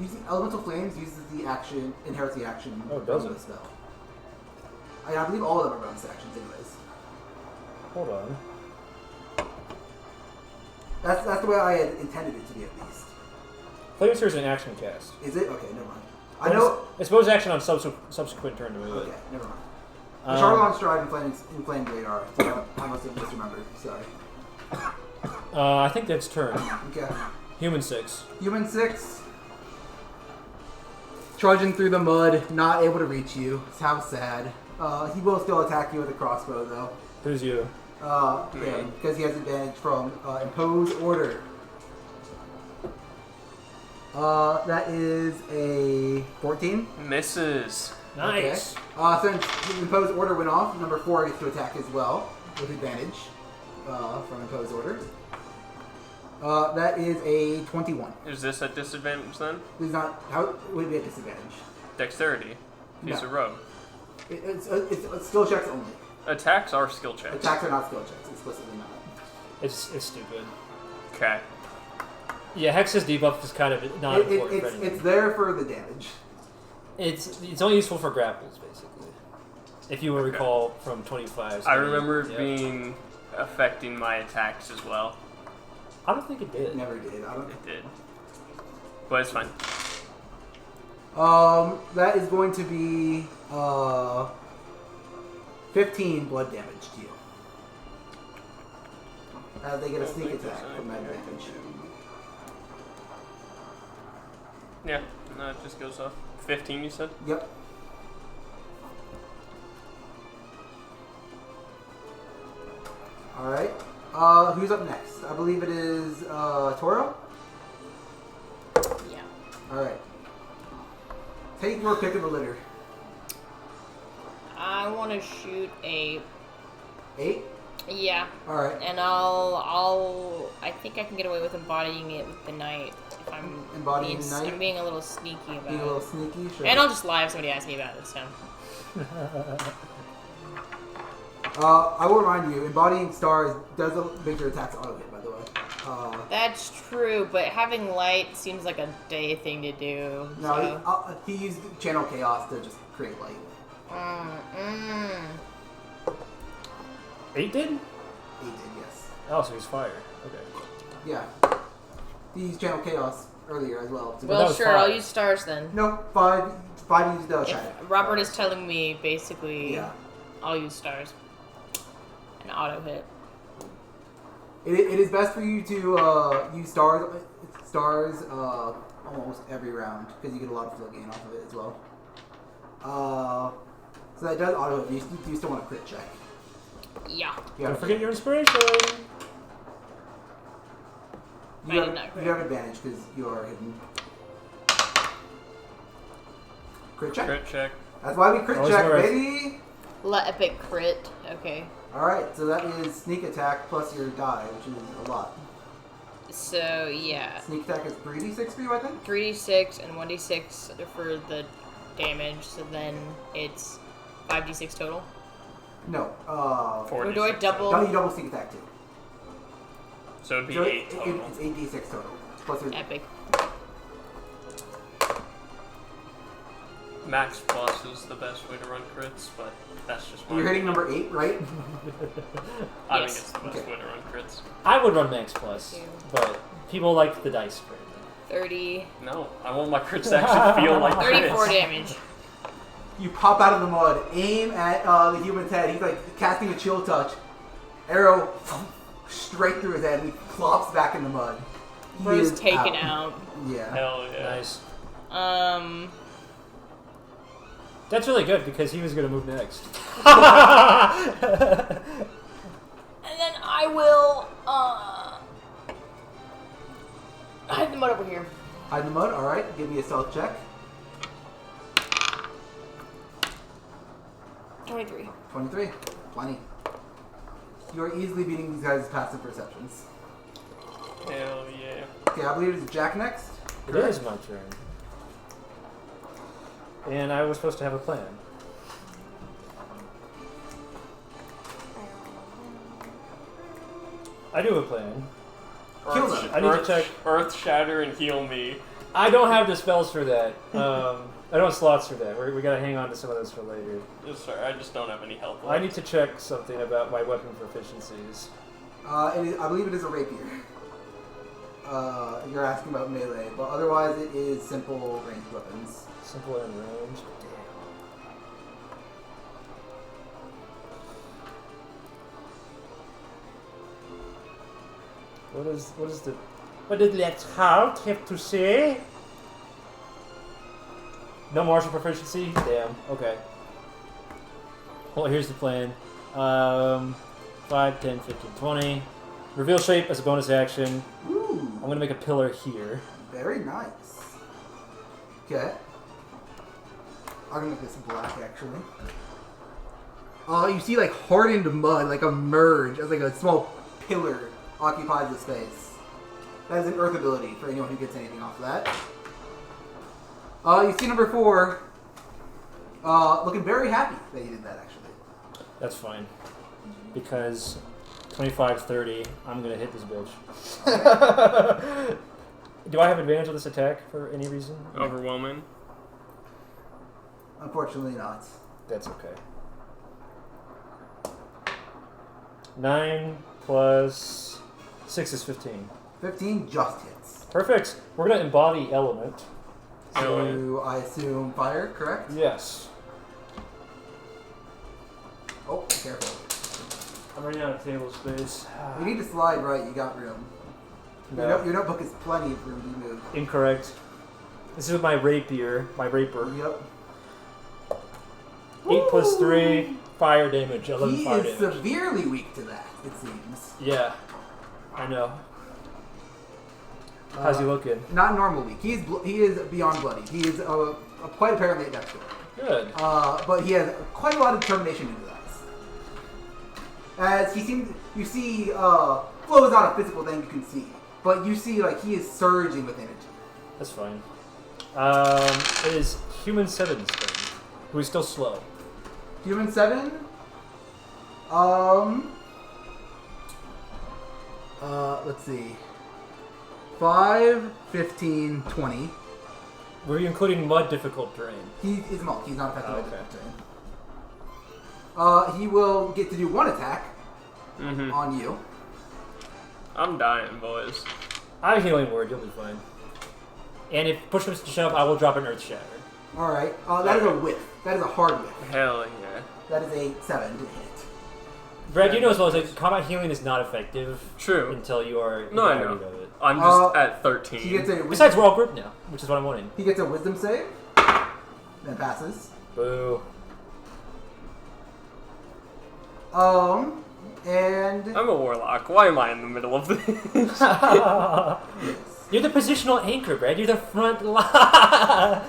Using elemental flames uses the action, inherits the action. Oh, does from it? the spell. I believe all of them are bonus actions, anyways. Hold on. That's the way I had intended it to be, at least. Flame sphere is an action cast. Is it? Okay, never mind. I know. It's bonus action on subsequent turn to move Okay, it. never mind. The Charlon Stride and Flame Blade are. So I must have misremembered. Sorry. I think that's turn. Okay. Human 6. Human 6. Trudging through the mud, not able to reach you. How sad. He will still attack you with a crossbow, though. Who's you? Him, because he has advantage from Impose Order. That is a 14. Misses. Nice. Okay. Since his Impose Order went off, number 4 gets to attack as well, with advantage from Impose Order. That is a 21. Is this at disadvantage then? This is not. How would it be a disadvantage? Dexterity. He's No. a rogue. It's skill checks only. Attacks are skill checks. Attacks are not skill checks, explicitly not. It's stupid. Okay. Yeah, Hex's debuff is kind of not important for anything. It's there for the damage. It's only useful for grapples, basically. If you will recall from 25. I remember it being affecting my attacks as well. I don't think it did. It never did. It did. But it's fine. That is going to be 15 blood damage to you. As they get a sneak attack from that damage. Yeah, no, it just goes off. 15, you said? Yep. Alright. Who's up next? I believe it is Toro? Yeah. Alright. Take your pick of the litter. I want to shoot a... 8? Yeah. Alright. And I think I can get away with embodying it with the night. If I'm Embodying being, night? I'm being a little sneaky about Being a it. little sneaky? Sure. And I'll just lie if somebody asks me about it, so. I will remind you, embodying stars does make your attacks auto hit, by the way. That's true, but having light seems like a day thing to do. No, So. he used channel chaos to just create light. 8 did? 8 did, yes. Oh, so he's fire. Okay. Yeah. He used channel chaos earlier as well. that Well, was sure, 5. I'll use stars then. No, 5 used If Shine. Robert is telling me, basically, Yeah. I'll use stars. An auto hit. It is best for you to use stars almost every round because you get a lot of flow gain off of it as well. So that does auto hit. You still want a crit check. Yeah. Don't forget your inspiration. You I did not crit. have advantage because you are hidden. Crit check. Crit check. That's why we crit Always check, worth. baby. Epic crit. Okay. Alright, so that is sneak attack plus your die, which is a lot. So, yeah. Sneak attack is 3d6 for you, I think? 3d6 and 1d6 for the damage, so then it's 5d6 total. No. 4d6 Or do I double? No, you double sneak attack too. So it'd be So 8 total. It's 8d6 total. Plus your... Epic. Max plus is the best way to run crits, but that's just my You're hitting number 8, right? I Yes. think it's the best Okay. way to run crits. I would run max plus, Two. but people like the dice spread. 30. No, I want my crits to actually feel like 34 crits. damage. You pop out of the mud, aim at the human's head. He's like casting a chill touch. Arrow straight through his head, and he plops back in the mud. He Bro's is taken out. Yeah. Hell yeah. Nice. And That's really good because he was going to move next. then I will, hide the mud over here. Hide in the mud, alright. Give me a stealth check. 23. 23. Plenty. You are easily beating these guys' passive perceptions. Hell yeah. Okay, I believe it's Jack next. It is my turn. And I was supposed to have a plan. I do have a plan. Kill them. I need to check. Earth shatter and heal me. I don't have the spells for that. I don't have slots for that. We gotta hang on to some of those for later. Sorry, I just don't have any help. I need to check something about my weapon proficiencies. I believe it is a rapier. You're asking about melee, but otherwise it is simple ranged weapons. Simple and ranged. Damn. What did that heart have to say? No martial proficiency? Damn. Okay. Well, here's the plan. 5, 10, 15, 20. Reveal shape as a bonus action. Ooh, I'm gonna make a pillar here. very nice. Okay. I'm gonna make this black actually. You see like hardened mud, like a merge, as like a small pillar occupies the space. That is an earth ability for anyone who gets anything off of that. You see number 4. looking very happy that he did that, actually. That's fine. Because 25-30, I'm going to hit this bitch. Do I have advantage on this attack for any reason? Overwhelming. Unfortunately not. That's okay. 9 plus 6 is 15. 15 just hits. Perfect. We're going to embody element. So I assume fire, correct? Yes. Oh, careful. I'm running out of table space. You need to slide right, you got room. No. Your notebook is plenty of room to move. Incorrect. This is with my rapier, my raper. Yep. 8 plus 3, fire damage, 11 He fire is damage. severely weak to that, it seems. Yeah, I know. How's he looking? Not normal weak. He is beyond bloody. He is quite apparently a death door. Good. But he has quite a lot of determination in his eyes. As he seems, you see, flow is not a physical thing you can see, but you see like he is surging with energy. That's fine. It is Human 7's turn, who is still slow. Human 7. Let's see. 5, 15, 20. Were you including mud difficult terrain? He is monk. He's not affected by Okay. the terrain. He will get to do one attack on you. I'm dying, boys. I have a healing word, you'll be fine. And if push comes to shove, I will drop an Earth Shatter. All right. That is a whiff. That is a hard whiff. Hell yeah. That is a 7 to hit. Brad, you know as well as like, combat healing is not effective True. until you are No, I entirety know. of it. I'm just at 13. He gets a Besides, we're all grouped now, which is what I'm wanting. He gets a wisdom save. Then passes. Boo. And I'm a warlock. Why am I in the middle of this? You're the positional anchor, Brad. You're the front line.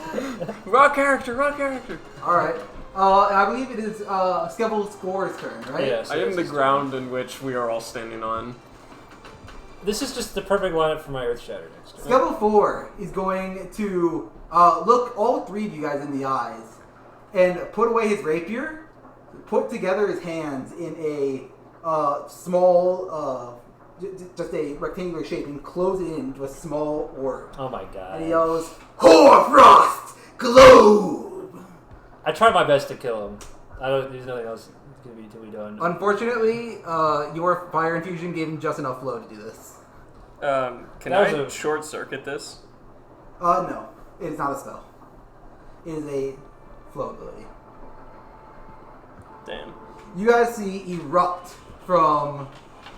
Raw character, raw character. all right. I believe it is Skevhull's score's turn, right? Yes. I am the ground in which we are all standing on. This is just the perfect lineup for my Earth Shatter next turn. Skevhull 4 is going to look all three of you guys in the eyes and put away his rapier, put together his hands in a small, just a rectangular shape, and close it into a small orb. Oh my god. And he yells, "Hoarfrost Globe!" I tried my best to kill him. There's nothing else to be done. Unfortunately, your fire infusion gave him just enough flow to do this. Can That I was a- short circuit this? No, it is not a spell. It is a flow ability. Damn. You guys see erupt from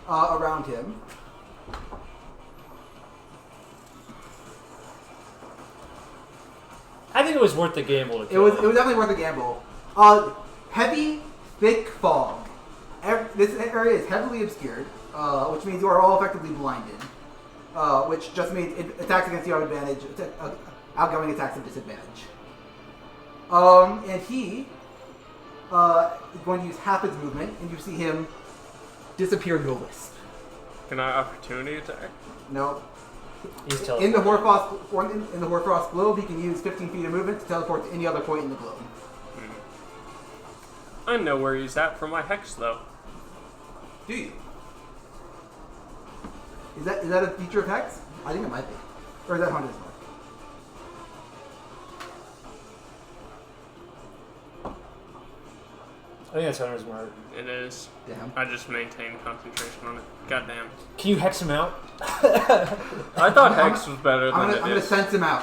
around him. I think it was worth the gamble to It kill was him. definitely worth a gamble. Heavy, thick fog. This area is heavily obscured, which means you are all effectively blinded. Which just means attacks against you have advantage, outgoing attacks have disadvantage. And he is going to use half his movement, and you see him disappear into a wisp. Can I opportunity attack? No. He's In the teleporting. Hoarfrost globe, he can use 15 feet of movement to teleport to any other point in the globe. I know where he's at for my hex, though. Do you? Is that a feature of Hex? I think it might be. Or is that Hunter's Mark? I think that's Hunter's Mark. It is. Damn. I just maintain concentration on it. Goddamn. Can you hex him out? I thought hex was better I'm than gonna it is. sense him out.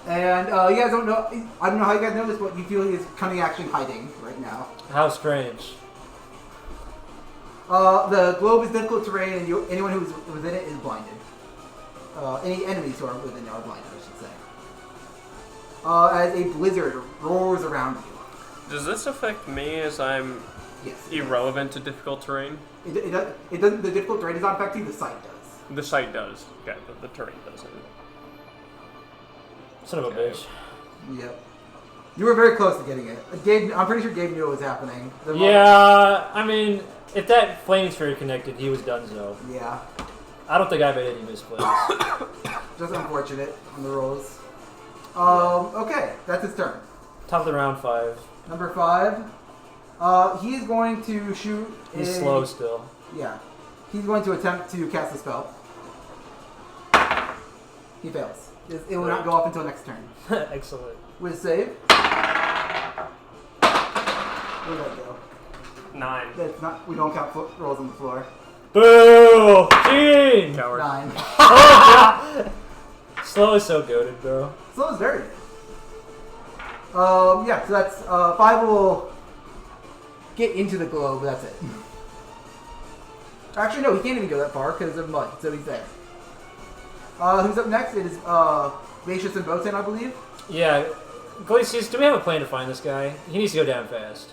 And you guys don't know. I don't know how you guys know this, but you feel he is cunning action hiding right now. How strange. The globe is difficult terrain, and anyone who's within it is blinded. Any enemies who are within it are blinded, I should say. As a blizzard roars around you. Does this affect me as I'm Yes. irrelevant to difficult terrain? It doesn't. The difficult terrain is not affecting. The sight does. The site does. Okay, but the terrain doesn't. Son of a bitch. Yep. You were very close to getting it. Gabe, I'm pretty sure Gabe knew what was happening. Yeah, I mean, if that flame sphere connected, he was done so. Yeah. I don't think I made any misplays. Just unfortunate on the rolls. Okay, that's his turn. Top of the round 5. Number 5. He is going to shoot. He's slow still. Yeah. He's going to attempt to cast a spell. He fails. It will not go off until next turn. Excellent. With save. Where'd that go? 9. That's not. We don't count rolls on the floor. Boo! Cheating! Coward. 9. Slow is so goated, bro. So it's very good. Yeah, so that's 5 will get into the globe, that's it. Actually, no, he can't even go that far because of mud, so he's there. Who's up next? It is Glacius and Botan, I believe. Yeah. Glacius, do we have a plan to find this guy? He needs to go down fast.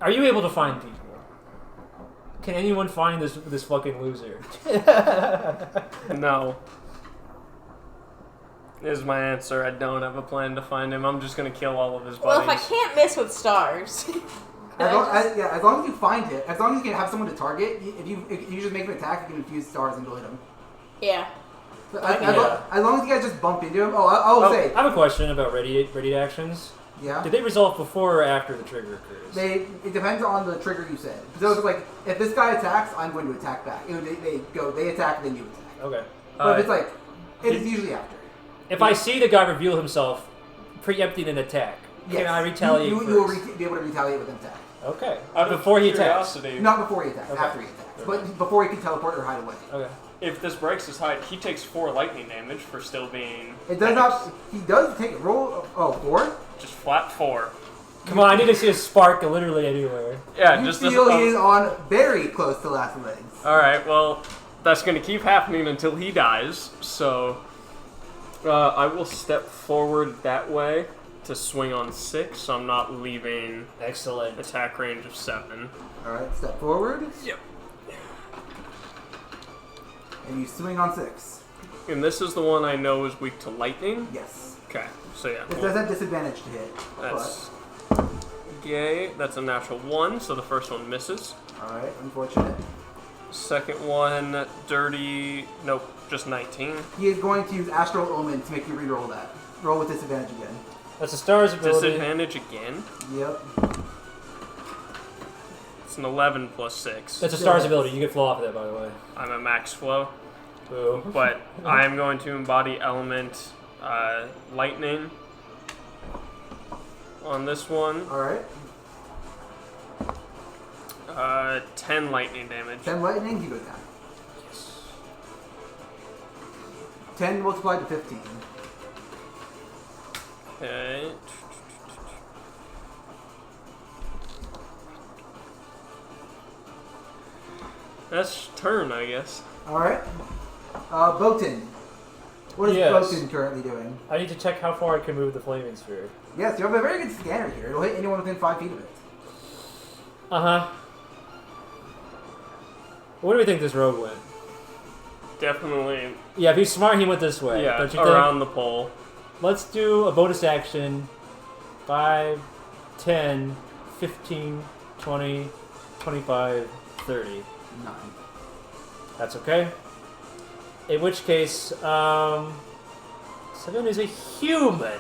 Are you able to find people? Can anyone find this fucking loser? No. Is my answer. I don't have a plan to find him. I'm just gonna kill all of his buddies. Well, if I can't miss with stars. As long as you find it, as long as you can have someone to target, if you just make an attack, you can infuse stars and go hit him. Yeah. So as long as you guys just bump into him. I'll say. I have a question about ready actions. Yeah. Did they resolve before or after the trigger occurs? It depends on the trigger you said. So it's like, if this guy attacks, I'm going to attack back. They attack, then you attack. Okay. But if it's like, it's usually after. If I see the guy reveal himself preempting an attack, can I retaliate You first? will be able to retaliate with an attack. Okay. Out of Before he attacks. curiosity, Not before he attacks, Okay. after he attacks. But before he can teleport or hide away. Okay. if this breaks his hide, he takes 4 lightning damage for still being. It does not. He does take a roll. 4? Just flat 4. Come on, I need to see a spark literally anywhere. Yeah, You just feel he is on very close to last legs. Alright, well, that's going to keep happening until he dies, so I will step forward that way to swing on 6, so I'm not leaving Excellent. attack range of 7. Alright, step forward. Yep. And you swing on 6. And this is the one I know is weak to lightning? Yes. Okay, so yeah. It does have disadvantage to hit. That's yay. That's a natural 1, so the first one misses. Alright, unfortunate. Second one, dirty. Nope, just 19. He is going to use Astral Omen to make you reroll that. Roll with disadvantage again. That's a star's ability. Disadvantage again. Yep. It's an 11 plus 6. That's a star's ability. You get flow off of that, by the way. I'm a max flow, Boo. but I am going to embody element lightning on this one. Alright. 10 lightning damage. 10 lightning, he goes down. Yes. 10 multiplied to 15. Okay. That's turn, I guess. Alright. Botan. What is Yes. Botan currently doing? I need to check how far I can move the flaming sphere. Yes, you have a very good scanner here. It'll hit anyone within 5 feet of it. Uh-huh. Where do we think this road went? Definitely, Yeah, if he's smart, he went this way. yeah, Don't you around the pole. Let's do a bonus action. 5, 10, 15, 20, 25, 30. 9. That's okay. In which case, 7 is a human.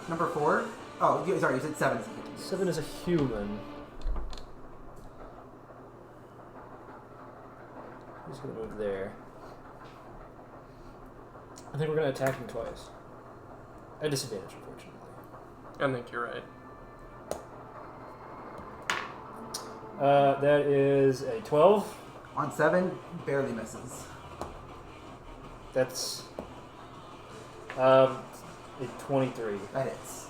Number 4? Oh, sorry, you said 7 is a 7 is a human. He's gonna move there. I think we're gonna attack him twice. At disadvantage, unfortunately. I think you're right. That is a 12. On 7, barely misses. That's a 23. That hits.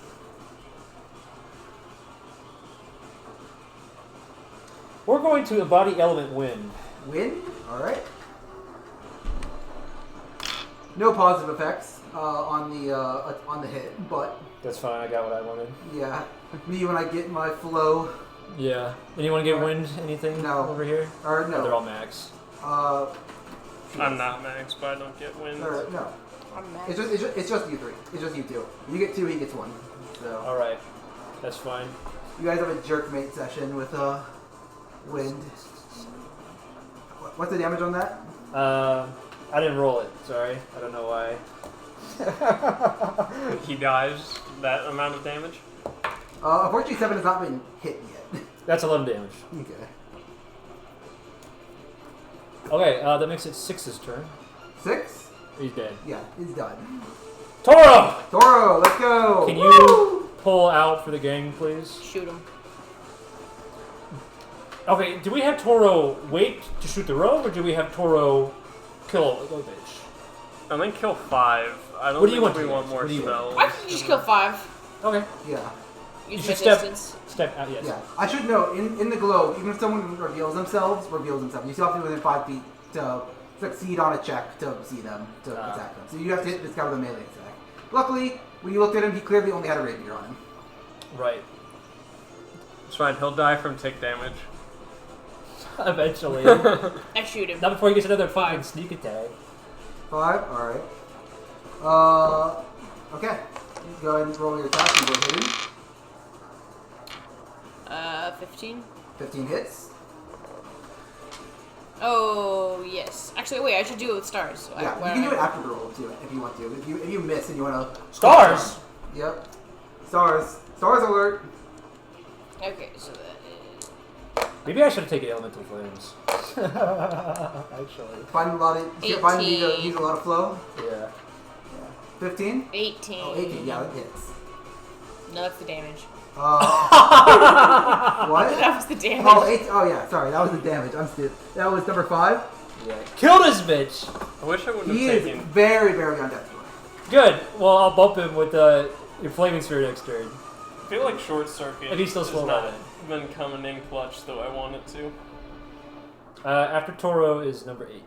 We're going to embody element wind. Wind? Alright. No positive effects on the hit, but That's fine. I got what I wanted. yeah. Me when I get my flow. Yeah. Anyone get wind? Anything No. over here? Or Oh, they're no. all max. I'm not max, but I don't get wind. No. I'm mad. It's just you 3. It's just you 2. You get 2, he gets 1. So All right. That's fine. you guys have a jerk mate session with wind. What's the damage on that? I didn't roll it. Sorry, I don't know why. He dies that amount of damage. Unfortunately, 7 has not been hit yet. That's 11 damage. Okay. Okay, that makes it 6's turn. 6? He's dead. Yeah, he's done. Toro! Toro, let's go! Can Woo! you pull out for the gang, please? Shoot him. Okay, do we have Toro wait to shoot the rogue, or do we have Toro kill the bitch? I think kill 5. I don't What do you think want we to want do? more What do you want? spells. Why don't you just kill 5? Okay. Yeah. Use You my should step- distance. Step out, yes. Yeah. I should note, in the globe, even if someone reveals themselves, you still have to be within 5 feet to succeed on a check to see them, to attack them. So you have to hit this guy with a melee attack. Luckily, when you looked at him, he clearly only had a rapier on him. Right. It's fine, he'll die from tick damage. Eventually. I shoot him. Not before he gets another 5 sneak attack. 5? Alright. Okay. Go ahead and roll your attack and go hit him. 15. 15 hits. Oh, yes. Actually, wait, I should do it with stars. So Yeah, you can do it after the roll too, if you want to. If you miss and you want to. Stars! Yep. Stars. Stars alert. Okay, so that is... Maybe I should have taken Elemental Flames. Actually. Find a lot of. Find you use a lot of flow. Yeah. 15. 18. Oh, 18. Yeah, that hits. No, that's the damage. What? That was the damage. Oh, 8. Oh yeah. Sorry, that was the damage. I'm stupid. That was number 5. Yeah. Kill this bitch! I wish I wouldn't He have is taken. very, very on death door. Good. Well, I'll bump him with your Flaming Sphere next turn. I feel like Short Circuit If he's still slow has about not been coming in clutch though I want it to. After Toro is number 8.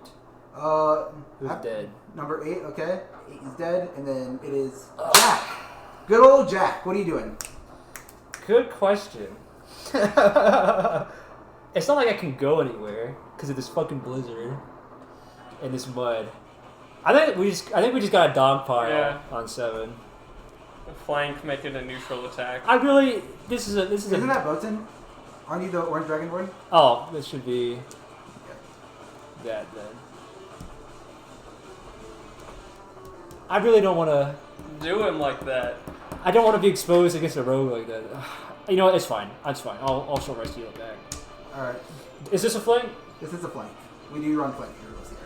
Who's dead? Number 8. Okay. 8 is dead, and then it is Jack. Good old Jack. What are you doing? Good question. It's not like I can go anywhere because of this fucking blizzard and this mud. I think we just got a dogpile on 7. Flank, make it a neutral attack. I really this is Isn't that Botan? Aren't you the Orange Dragonborn? Oh, this should be that then. I really don't want to. Do him like that. I don't want to be exposed against a rogue like that. You know what? It's fine. It's fine. I'll show my steal back. All right. Is this a flank? This is a flank. We do run flank heroes here.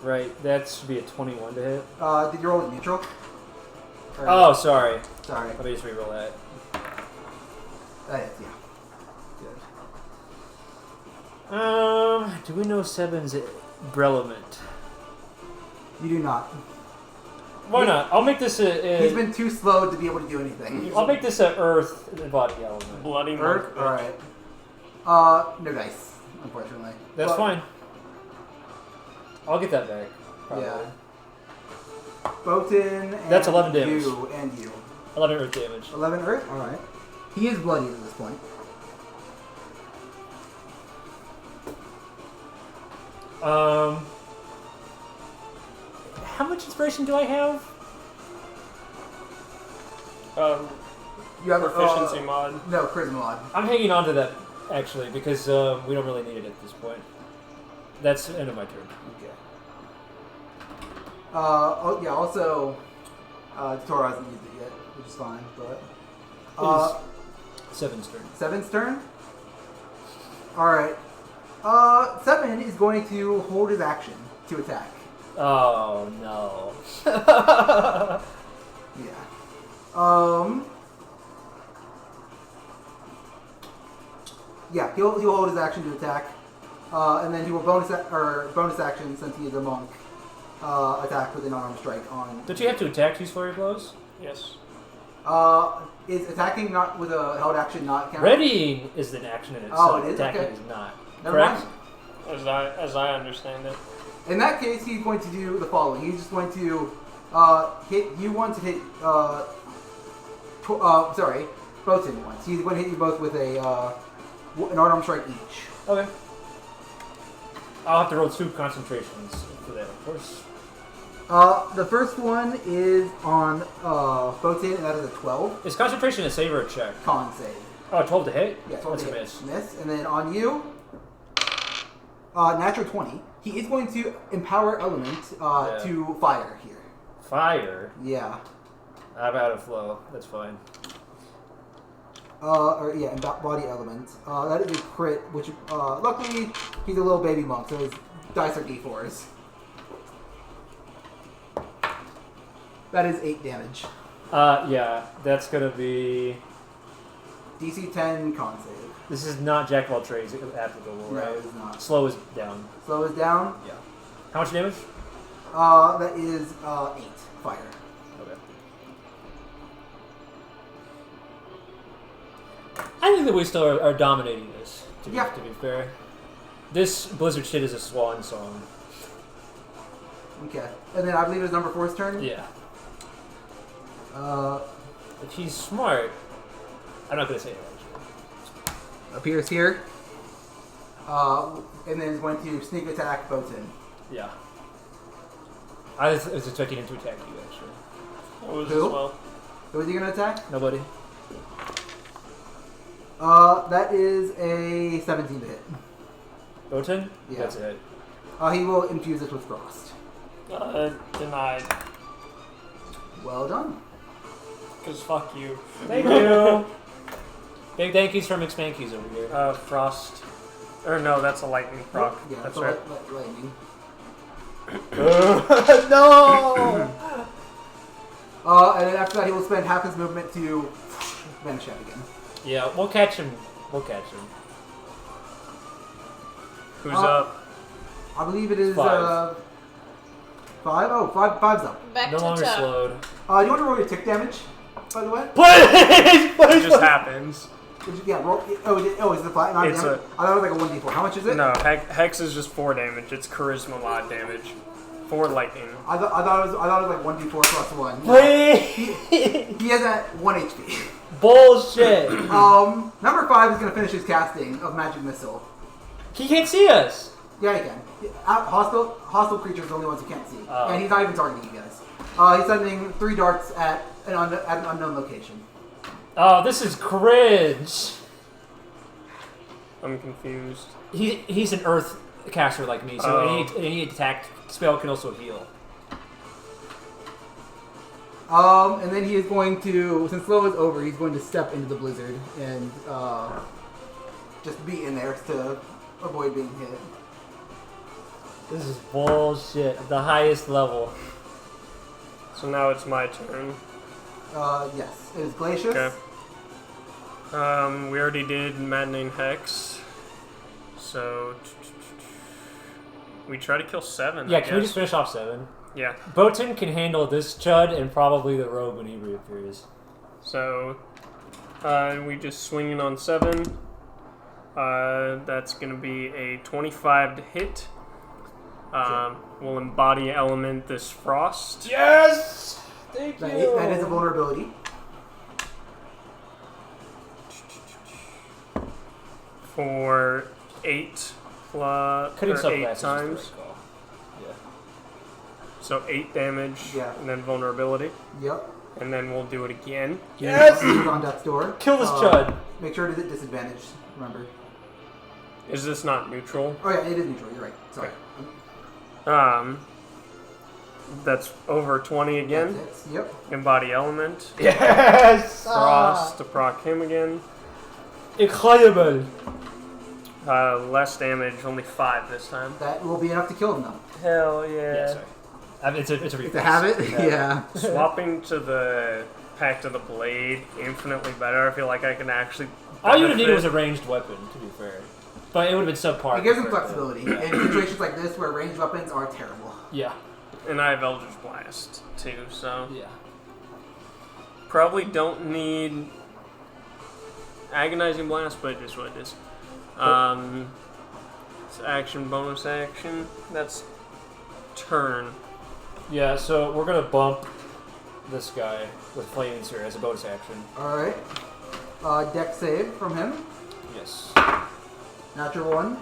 Right. That should be a 21 to hit. Did you roll it neutral? Or- Oh, sorry. Sorry. Let me just reroll that. That hits, yeah. Good. Do we know Seven's Brelement? You do not. Why not? I'll make this He's been too slow to be able to do anything. I'll make this a Earth body element. Bloody Earth? monk. Alright. No dice, unfortunately. That's But- fine. I'll get that back. Probably. Yeah. Botan and That's 11 damage. you and you. 11 Earth damage. 11 Earth? Alright. He is bloody at this point. How much inspiration do I have? You have Proficiency mod. No, charisma mod. I'm hanging on to that actually because we don't really need it at this point. That's the end of my turn. Okay. Oh yeah. Also, Toro hasn't used it yet, which is fine. But Seven's turn. 7's turn. All right. 7 is going to hold his action to attack. Oh no. Yeah. Yeah, he'll hold his action to attack, and then he will bonus action since he is a monk. Attack with an unarmed strike on. Don't you have to attack these flurry blows? Yes. Is attacking not with a held action not count? Readying is an action in itself. Oh, it is? Attacking Okay. is not. Never Correct? mind. As I understand it. In that case, he's going to do the following. He's just going to hit you once and hit Botan once. He's going to hit you both with an unarmed strike each. Okay. I'll have to roll 2 concentrations for that, of course. The first one is on Botan, and that is a 12 Is concentration a save or a check? con save. Oh, 12 to hit? Yeah, 12 That's to a hit. miss. Miss. And then on you, Natural 20. He is going to empower element to fire here. Fire? Yeah. I'm out of flow. That's fine. Body element. That is a crit, which luckily he's a little baby monk, so his dice are d4s. That is 8 damage. Yeah, that's gonna be... DC 10 con save. This is not Jack of all trades applicable, right? No, it is not. Slow is down. Slow is down. Yeah. How much damage? That is 8 fire. Okay. I think that we still are dominating this, to be fair. This Blizzard shit is a swan song. Okay. And then I believe it's number 4's turn? Yeah. If he's smart, I'm not going to say it actually. Appears here. And then is going to sneak attack Boatin. Yeah. I was expecting him to attack you actually. I was Who? as well. Who is he going to attack? Nobody. That is a 17 to hit. Boatin? Yeah. That's it. He will infuse it with frost. Denied. Well done. Because fuck you. Thank you. Big thank yous from McSpankies over here. Frost. Or no, that's a lightning proc. Yeah, That's a right. lightning. No! And then after that, he will spend half his movement to vanish out again. Yeah, we'll catch him. We'll catch him. Who's up? I believe it is 5. 5? Oh, five's up. Back No to longer top. slowed. Do you want to roll your tick damage, by the way? Please! It just happens. Roll. Is it flat? It's damage? I thought it was like a 1d4. How much is it? No, Hex is just 4 damage. It's charisma mod damage. 4 lightning. I thought it was like 1d4 plus 1. Please! He has at 1 HP. Bullshit! Number 5 is going to finish his casting of Magic Missile. He can't see us! Yeah, he can. Hostile creatures are the only ones who can't see. Oh. And he's not even targeting you guys. He's sending 3 darts at an unknown location. Oh, this is cringe! I'm confused. He's an earth caster like me, so any attack spell can also heal. And then he is going to, since slow is over, he's going to step into the blizzard and just be in there to avoid being hit. This is bullshit. The highest level. So now it's my turn. Yes, it is Glacius. Okay. We already did Maddening Hex. So we try to kill 7. Yeah, I can we guess. just finish off 7? Yeah. Boatin can handle this chud and probably the rogue when he reappears. So we just swinging on 7. That's gonna be a 25 to hit. We'll embody element this frost. Yes! Thank you! That is a vulnerability. For 8 plus Cutting or stuff 8 fast is just the times. right call. Yeah. So 8 damage, Yeah. and then vulnerability, Yep. and then we'll do it again. Yes! He's on death's door. Kill this chud! Make sure it is at disadvantage, remember. Is this not neutral? Oh yeah, it is neutral, you're right. Sorry. That's over 20 again. That's it. Yep. Embody element. Yes! Frost to proc him again. Incredible! Less damage, only 5 this time. That will be enough to kill him though. Hell yeah. Yeah, sorry. It's a reflex. To have it? Yeah. Swapping to the Pact of the Blade, infinitely better. I feel like I can actually. All you would have needed benefit. was a ranged weapon, to be fair. But it would have been subpar. It gives him compared to- flexibility. In situations like this where ranged weapons are terrible. Yeah. And I have Eldritch Blast too, so. Yeah. Probably don't need Agonizing Blast, but it is what it is. It's action, bonus action. That's turn. Yeah, so we're gonna bump this guy with Flaming Sphere as a bonus action. Alright. Dex save from him. Yes. Natural 1.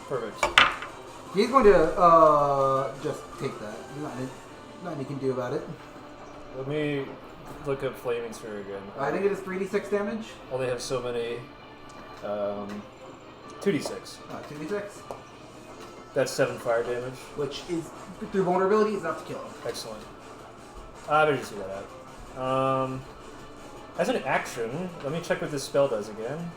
Perfect. He's going to just take that. Nothing he can do about it. Let me look up Flaming Sphere again. I think it is 3d6 damage. Oh, they have so many. 2d6. 2d6. That's 7 fire damage. which is through vulnerability is enough to kill him. Excellent. I better just see that out. As an action, let me check what this spell does again.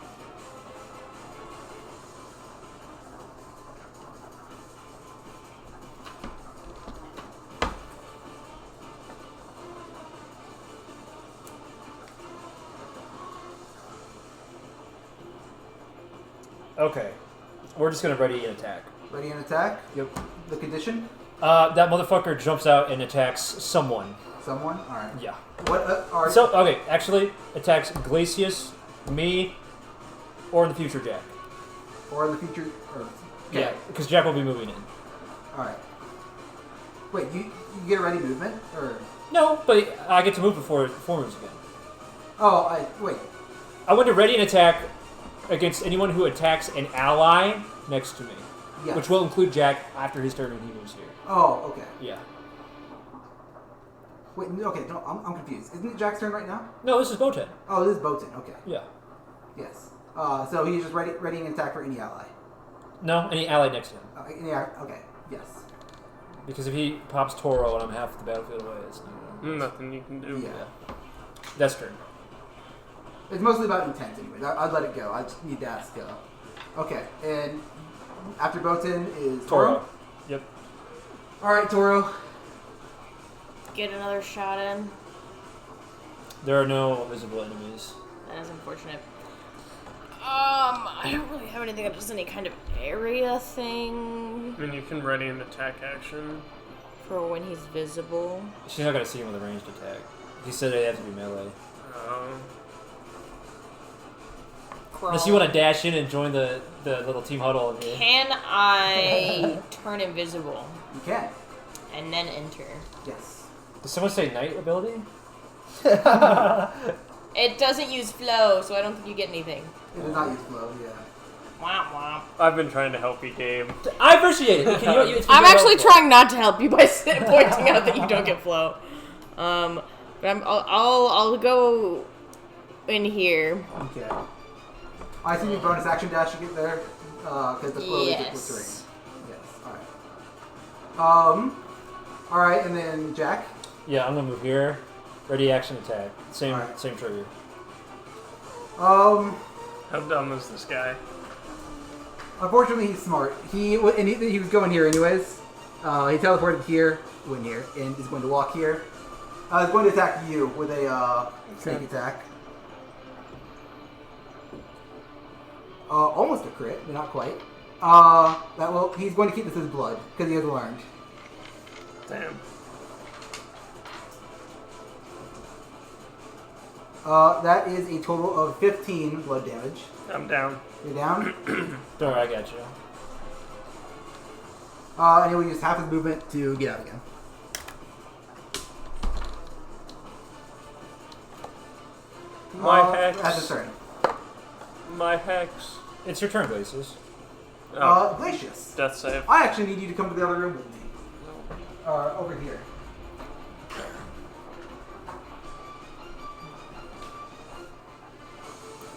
Okay. We're just gonna ready an attack. Ready an attack? Yep. The condition? That motherfucker jumps out and attacks someone. Someone? Alright. Yeah. What are So, okay, actually, attacks Glacius, me, or in the future, Jack. or in the future? Or, okay. Yeah, because Jack will be moving in. Alright. Wait, you get a ready movement? Or No, but I get to move before it moves again. wait. I want to ready an attack against anyone who attacks an ally next to me. Yes. Which will include Jack after his turn when he moves here. Oh, okay. Yeah. Wait, okay, no, I'm confused. Isn't it Jack's turn right now? No, this is Botan. Oh, this is Botan, okay. Yeah. Yes. So he's just readying an attack for any ally. No, any ally next to him. Okay, yes. Because if he pops Toro and I'm half the battlefield away, it's Nothing you can do. Yeah. That's turn. It's mostly about intent anyway. I'd let it go. I just need to ask. Okay, and after Botan is Toro. Yep. Alright, Toro. Get another shot in. There are no visible enemies. That is unfortunate. I don't really have anything that does any kind of area thing I mean, you can ready an attack action. for when he's visible. She's not going to see him with a ranged attack. He said it has to be melee. Unless you want to dash in and join the little team huddle in here. Can I turn invisible You can. and then enter? Yes. Did someone say night ability? It doesn't use flow, so I don't think you get anything. It does not use flow, yeah. Womp womp. I've been trying to help you, Gabe. I appreciate it. I'm actually trying not to help you by pointing out that you don't get flow. But I'll go in here. Okay. I see your bonus action dash to get there, because the flow is with terrain. Yes, alright. Alright, and then Jack. Yeah, I'm gonna move here. Ready action attack. Same Alright. same trigger. How dumb is this guy? Unfortunately, he's smart. He was going here anyways. He teleported here, went here, and is going to walk here. He's going to attack you with a sneak attack. Almost a crit, but not quite. He's going to keep this as blood because he has learned. Damn. That is a total of 15 blood damage. I'm down. You're down. Don't worry, I got you. And he'll use half his movement to get out again. My hex. That's his turn. My hex. It's your turn, Glacius. Glacius. Death save. I actually need you to come to the other room with me. Over here.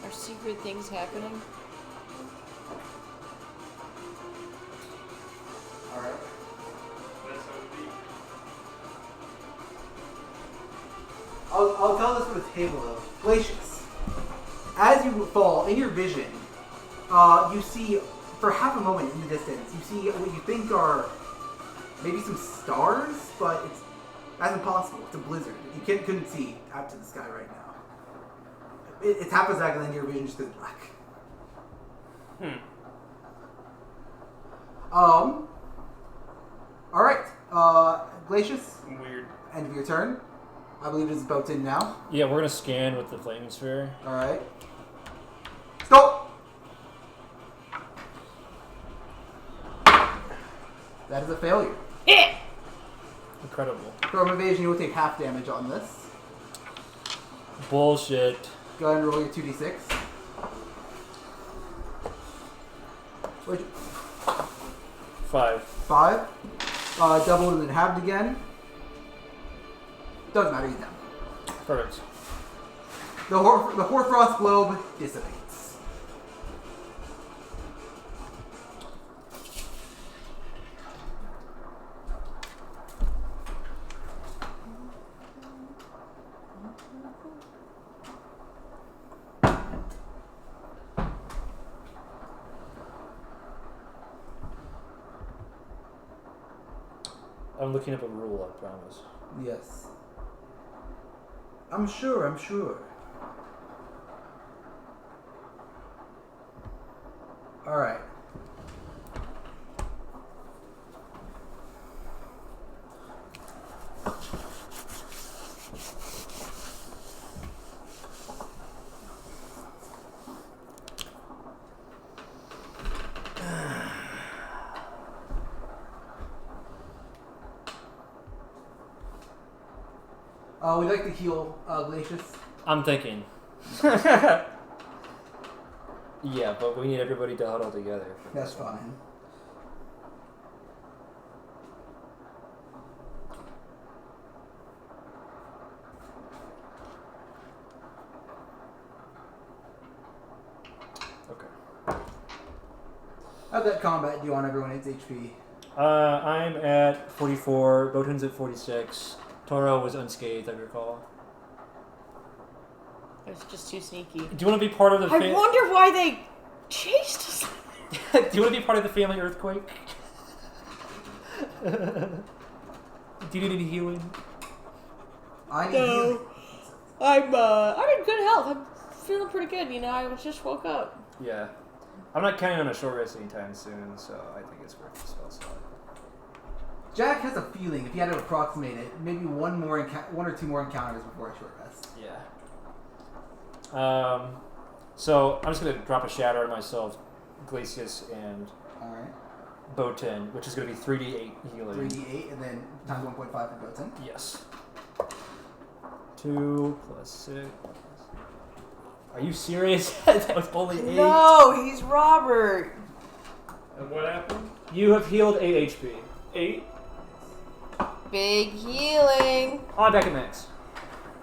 Are secret things happening? Alright. I'll tell this from the table though. Glacius. As you fall, in your vision, you see, for half a moment in the distance, you see what you think are maybe some stars, but that's impossible. It's a blizzard. You couldn't see out to the sky right now. It's half a second, then your vision just goes black. Alright. Glacius, Weird. end of your turn. I believe it is Botan now. Yeah, we're gonna scan with the flaming sphere. Alright. Stop! That is a failure. Incredible. From evasion, you will take half damage on this. Bullshit. Go ahead and roll your 2d6. What'd you- 5. 5. Doubled and then halved again. Doesn't matter, he's down. Perfect. The Hoarfrost globe dissipates. I'm looking up a rule, I promise. Yes. I'm sure. Alright. We'd like to heal Glacius. I'm thinking. Yeah, but we need everybody to huddle together. That's fine. Okay. How'd that combat do on everyone's HP? I'm at 44, Botan's at 46. Toro was unscathed, I recall. It's just too sneaky. Do you want to be part of the I wonder why they chased us. Do you want to be part of the family earthquake? Do you need any healing? I need healing. I'm in good health. I'm feeling pretty good, you know, I just woke up. Yeah. I'm not counting on a short rest anytime soon, so I think it's worth the spell slot. Jack has a feeling if he had to approximate it, maybe one or two more encounters before a short rest. Yeah. So I'm just gonna drop a shatter on myself, Glacius and Alright. Botan, which is gonna be 3d8 healing. 3d8 and then times 1.5 for Goten. Yes. 2 plus 6. Are you serious? That was only 8. No, he's Robert. And what happened? You have healed 8 HP. 8? Big healing. I'm back at max.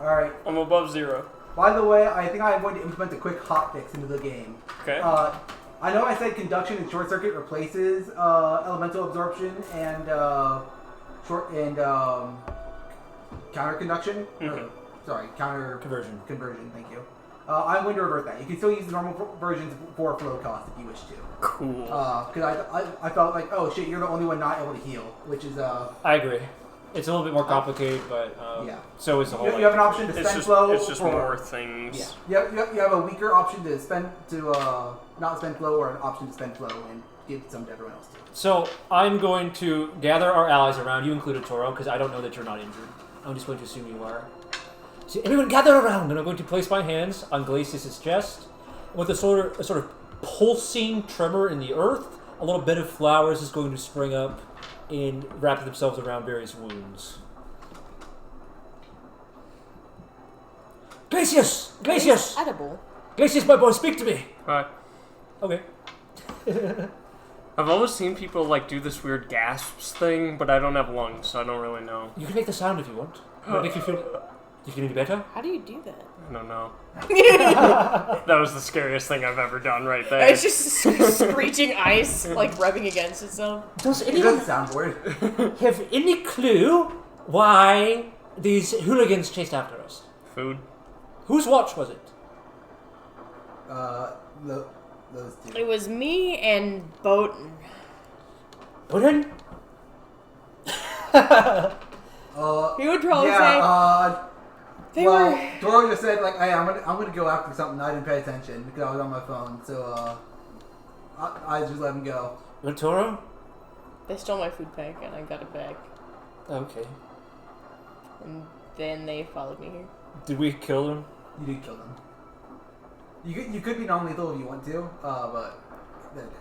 Alright. I'm above 0. By the way, I think I'm going to implement a quick hotfix into the game. Okay. I know I said conduction and short circuit replaces elemental absorption and counter conduction. Sorry, counter Conversion. Conversion. Thank you. I'm going to revert that. You can still use the normal versions for flow cost if you wish to. Cool. Because I felt like, oh shit, you're the only one not able to heal, which is I agree. It's a little bit more complicated, but yeah. So is the whole. You have an option to spend flow. It's just or, more things. Yeah. You have a weaker option to spend not spend flow, or an option to spend flow and give some to everyone else too. So I'm going to gather our allies around you, included Toro, because I don't know that you're not injured. I'm just going to assume you are. So everyone gather around, and I'm going to place my hands on Glacius' chest. With a sort of pulsing tremor in the earth, a little bed of flowers is going to spring up and wrap themselves around various wounds. Glacius! Glacius! Edible. Glacius, my boy, speak to me! Hi. Okay. I've always seen people like do this weird gasps thing, but I don't have lungs, so I don't really know. You can make the sound if you want. Will it make you feel... You feel any better? How do you do that? I don't know. That was the scariest thing I've ever done right there. It's just screeching ice, like rubbing against itself. Does It anyone doesn't sound weird. have any clue why these hooligans chased after us? Food. Whose watch was it? Those two. It was me and Botan. Puddin? He would probably say they well, were. Doro just said like, "Hey, I'm gonna go after something." I didn't pay attention because I was on my phone, so I just let him go. Toro? They stole my food pack and I got it back. Okay. And then they followed me here. Did we kill them? You did kill them. You could be non-lethal if you want to, but they're dead.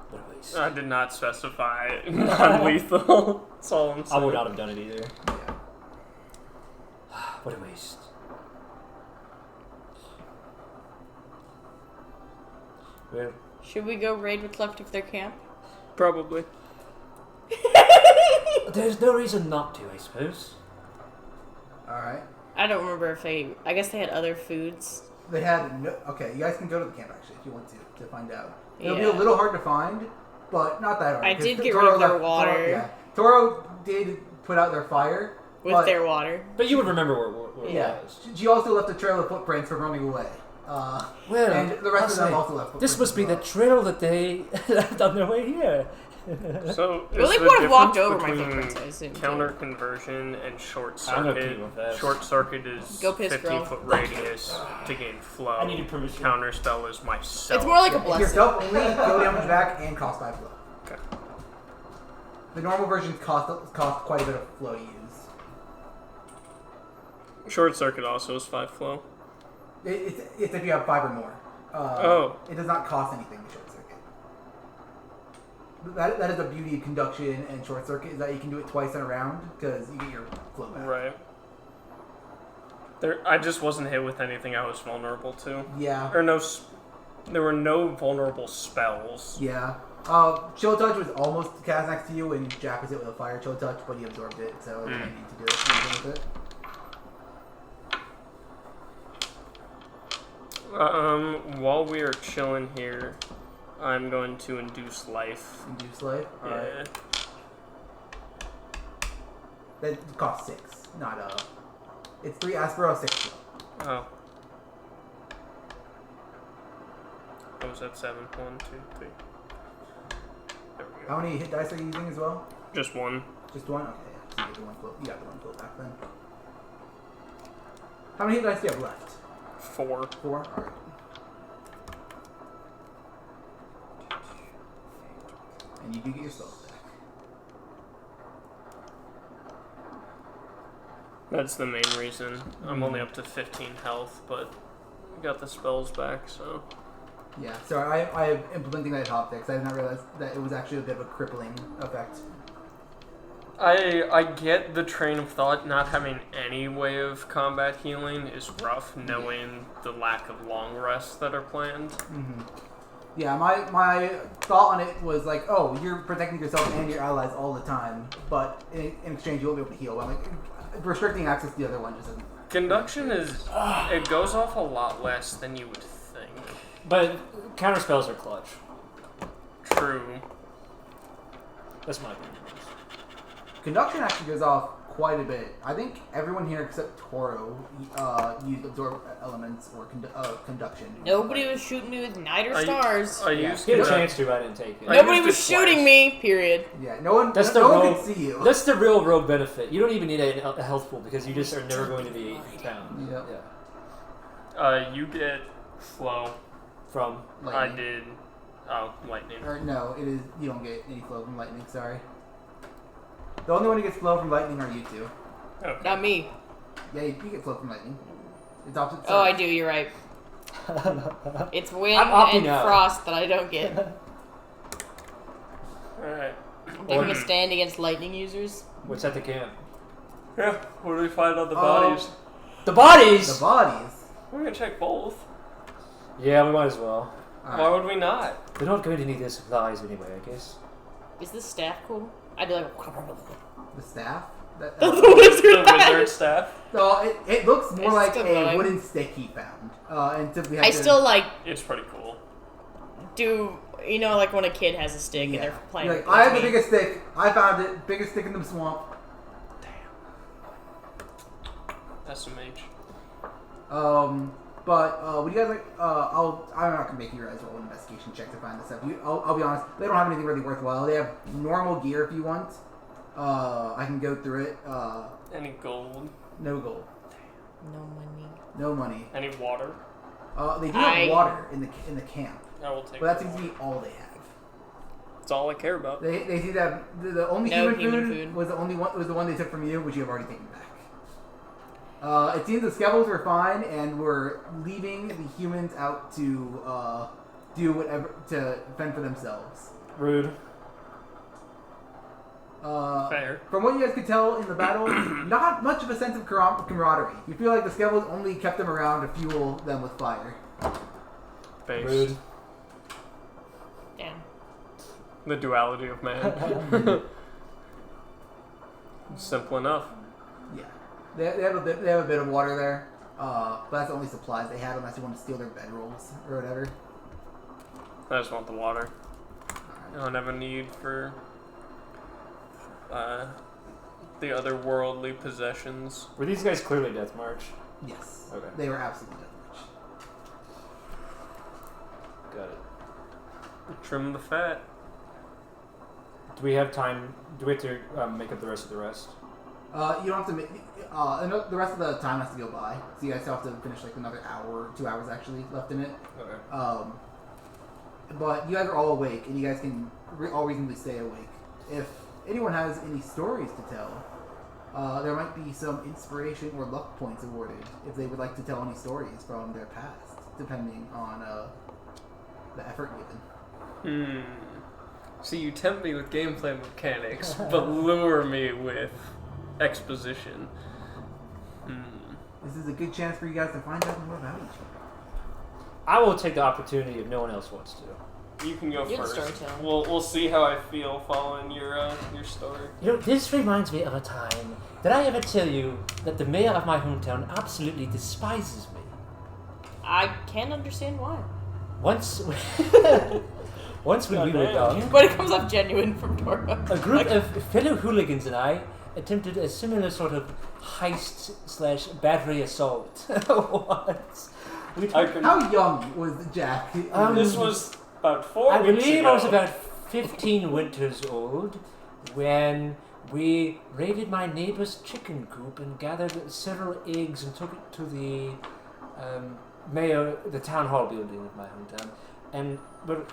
What a waste. I did not specify non-lethal. That's all I'm I saying. would not have done it either. Yeah. What a waste. Well, Should we go raid what's left of their camp? Probably. there's no reason not to, I suppose. All right. I don't remember if they. I guess they had other foods. They had no. Okay, you guys can go to the camp actually if you want to find out. It'll be a Yeah. little hard to find, but not that hard. I because did get Toro rid of their left- water. Toro did put out their fire. With but- their water. But you would remember where Yeah. it was. She also left a trail of footprints from running away. Well, and the rest I'll of them say, also left footprints. this must be as the well. trail that they left on their way here. So, Well, is they the would have walked difference over my between footprints, I assume. counter conversion and short I'm gonna pee circuit? real fast. Short circuit is Go piss, 15-foot radius to gain flow. I needed permission. Counter spell is myself. It's more like a If blessing. yourself only, go damage back and cost 5 flow. Okay. The normal versions cost quite a bit of flow to use. Short circuit also is 5 flow. It's if you have 5 or more. It does not cost anything to short circuit. That is the beauty of conduction and short circuit, is that you can do it twice in a round because you get your flow back. Right. I just wasn't hit with anything I was vulnerable to. Yeah. Or there were no vulnerable spells. Yeah. Chill touch was almost cast next to you, and Jack was hit with a fire chill touch, but he absorbed it, so he didn't need to do anything with it. While we are chilling here, I'm going to induce life. Induce life. Yeah. Alright. That costs 6, not It's 3 Aspero, 6 flow. Oh. I was at 7. 1, 2, 3. There we go. How many hit dice are you using as well? Just one. Just one? Okay, yeah. So you get the one flow. You got the one flow back then. How many hit dice do you have left? 4. 4? Alright. And you do get your spells back. That's the main reason. I'm only up to 15 health, but got the spells back, so. Yeah, so I am implementing that top fix. I did not realize that it was actually a bit of a crippling effect. I get the train of thought. Not having any way of combat healing is rough, knowing the lack of long rests that are planned. Mm-hmm. Yeah, my thought on it was like, oh, you're protecting yourself and your allies all the time, but in exchange you won't be able to heal. I'm like, restricting access to the other one just doesn't. Conduction is it goes off a lot less than you would think. But counter spells are clutch. True. That's my opinion. Conduction actually goes off quite a bit. I think everyone here except Toro used absorb elements or conduction. Nobody was shooting me with Niter Stars. I Yeah. used He had a conduct- chance to, but I didn't take it. I Nobody used was it shooting twice. me, period. Yeah, no one That's the no one rogue. can see you. That's the real rogue benefit. You don't even need a health pool because you just are never going to be found. Yep. Yeah. You get flow. From Lightning. I did. Oh, lightning. Or no, it is. You don't get any flow from lightning. Sorry. The only one who gets flow from lightning are you two. Okay. Not me. Yeah, you get flow from lightning. It's opposite. Oh, I do, you're right. It's wind I'm opting and out. frost that I don't get. Alright. I'm taking a stand against lightning users. What's at the camp? Yeah, what do we find on the bodies? The bodies. The bodies. We're gonna check both. Yeah, we might as well. Why would we not? They're not going to need their supplies anyway, I guess. Is this staff cool? I'd be like, The staff. That, the The wizard wizard staff? so it looks more It's like still a annoying. wooden stick he found. And simply had I to, still like It's pretty cool. do, you know, like when a kid has a stick and Yeah. they're playing You're like, with I have the me. biggest stick. I found it. Biggest stick in the swamp. SMH. But would you guys like? I'm not gonna make you guys roll an investigation check to find this stuff. I'll be honest. They don't have anything really worthwhile. They have normal gear if you want. I can go through it. Any gold? No gold. No money. No money. Any water? They do have water in the camp, I will take but that the seems to water. be all they have. That's all I care about. They seem to have the only No human human food food. was the only one they took from you, which you have already taken back. It seems the Skevhulls were fine and were leaving the humans out to do whatever to fend for themselves. Rude. Fair. From what you guys could tell in the battle, not much of a sense of camaraderie. You feel like the Skevhulls only kept them around to fuel them with fire. Base. Rude. Damn. The duality of man. Simple enough. Yeah, they have a bit of water there, but that's the only supplies they had unless you want to steal their bedrolls or whatever. I just want the water. I don't have a need for the otherworldly possessions. Were these guys clearly Death March? Yes. Okay. They were absolutely death march. Got it. Trim the fat. Do we have time? Do we have to make up the rest of the rest? You don't have to make. The rest of the time has to go by, so you guys still have to finish like another hour, 2 hours actually left in it. Okay. But you guys are all awake, and you guys can all reasonably stay awake. If anyone has any stories to tell, there might be some inspiration or luck points awarded if they would like to tell any stories from their past, depending on the effort given. So you tempt me with gameplay mechanics, but lure me with exposition. This is a good chance for you guys to find out more about each other. I will take the opportunity if no one else wants to. You can go You're the first. storyteller. We'll see how I feel following your story. You know, this reminds me of a time. Did I ever tell you that the mayor of my hometown absolutely despises me? I can't understand why. Once when we were Goddamn. young, But it comes off genuine from Dora. a group of fellow hooligans and I attempted a similar sort of heist/battery assault once. How young was Jack? This was about 4 I weeks believe ago. I was about 15 winters old when we raided my neighbor's chicken coop and gathered several eggs and took it to the the town hall building of my hometown. But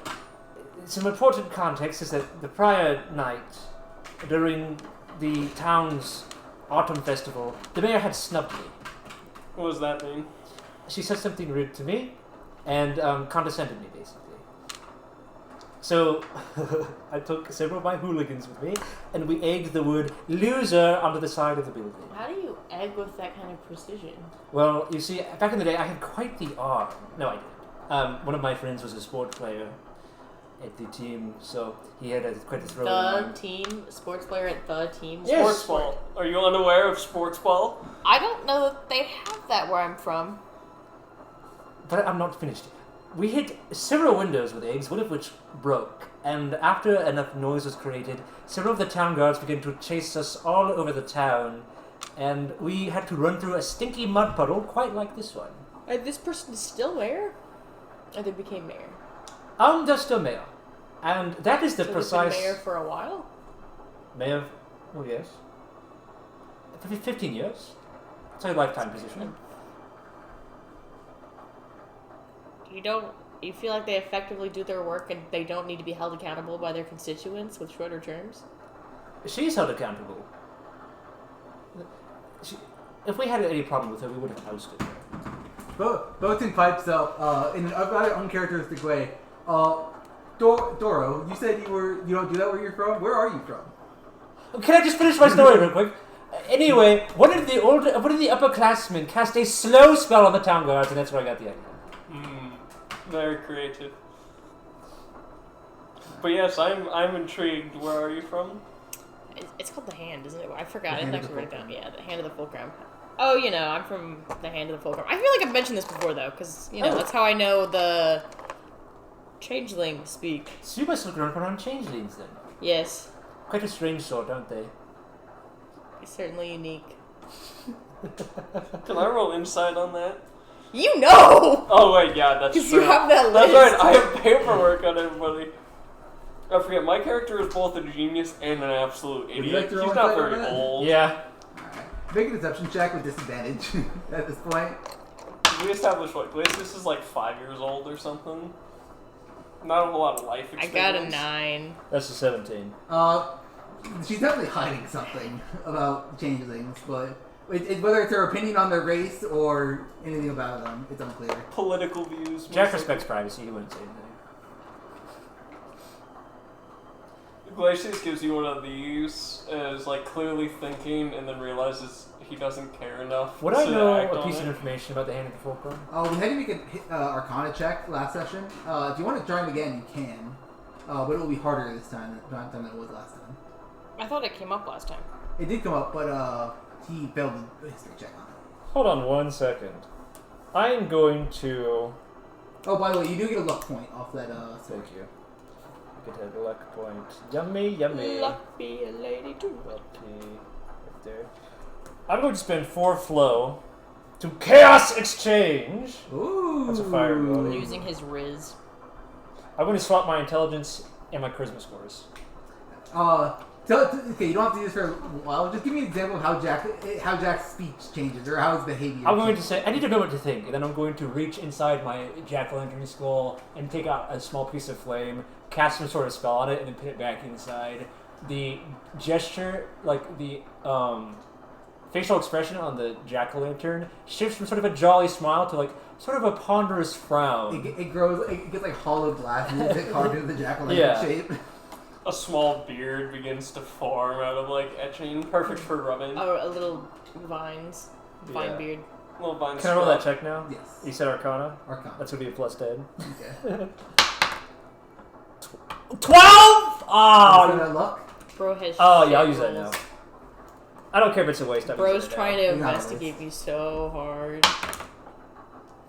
some important context is that the prior night, during the town's autumn festival, the mayor had snubbed me. What does that mean? She said something rude to me and condescended me, basically. So I took several of my hooligans with me and we egged the word loser onto the side of the building. How do you egg with that kind of precision? Well, you see, back in the day I had quite the arm. No, I didn't. One of my friends was a sport player at the team, so he had quite a throwing arm. The team, sports player at the team. Yes. Sports ball. Are you unaware of sports ball? I don't know that they have that where I'm from. But I'm not finished yet. We hit several windows with eggs, one of which broke, and after enough noise was created, several of the town guards began to chase us all over the town, and we had to run through a stinky mud puddle, quite like this one. This person is still mayor? Or they became mayor? They're still mayor. And that is the So precise... they've been mayor for a while? Mayor, oh yes. 15 years. It's a lifetime position. You feel like they effectively do their work and they don't need to be held accountable by their constituents with shorter terms? She's held accountable. If we had any problem with her, we would have ousted her. Boatin pipes up in a rather uncharacteristic way. Doro, you said you don't do that where you're from? Where are you from? Can I just finish my story real quick? Anyway, one of the upperclassmen cast a slow spell on the town guards, and that's where I got the idea. Very creative. But yes, I'm intrigued. Where are you from? It's called the Hand, isn't it? I forgot. I The didn't Hand actually of write it the down. Yeah, the Hand of the Fulcrum. Oh, I'm from the Hand of the Fulcrum. I feel like I've mentioned this before, though, because, that's how I know the changeling speak. So you must have grown up around changelings then. Yes. Quite a strange sort, aren't they? It's certainly unique. Can I roll insight on that? You know! Oh wait, yeah, that's true. Because you have that That's list. right, I have paperwork on everybody. I forget, my character is both a genius and an absolute you idiot. like to He's roll not insight on very that? old. Yeah. Alright. Make a deception check with disadvantage at this point. We established what, this is like 5 years old or something. Not a whole lot of life I experience. got a 9. That's a 17. She's definitely hiding something about changelings, but whether it's her opinion on their race or anything about them, it's unclear. Political views. Jack mostly. respects privacy, he wouldn't say anything. Glacius gives you one of these as like clearly thinking and then realizes he doesn't care enough Would to I know act a on piece it. of information about the Hand of the Fulcrum? We had to make an Arcana check last session. If you want to try it again, you can. But it will be harder this time than it was last time. I thought it came up last time. It did come up, but he failed the history check on it. Hold on 1 second. I am going to... Oh, by the way, you do get a luck point off that. Thank you. I get a luck point. Yummy, yummy. Luck be a lady too. Lucky. Right there. I'm going to spend 4 flow to Chaos Exchange. Ooh. That's a fireball. Using his Riz. I'm going to swap my intelligence and my charisma scores. Okay, you don't have to do this for a while. Just give me an example of how Jack's speech changes or how his behavior. I'm going to say, I need to know what to think, and then I'm going to reach inside my jack-o'-lantern skull and take out a small piece of flame, cast some sort of spell on it, and then put it back inside. The gesture, like the facial expression on the jack-o'-lantern, shifts from sort of a jolly smile to like sort of a ponderous frown. It grows. It gets like hollow glass and it's carved into the jack-o'-lantern shape. A small beard begins to form out of like etching, perfect for rubbing. Oh, a little vines. Vine beard. Little vines. Can I roll that check now? Yes. You said Arcana? Arcana. That's going to be a plus 10. Okay. 12! Is that luck? Bro has Oh, shit yeah, I'll use that rolls. now. I don't care if it's a waste. Bro's trying to You got investigate me so hard.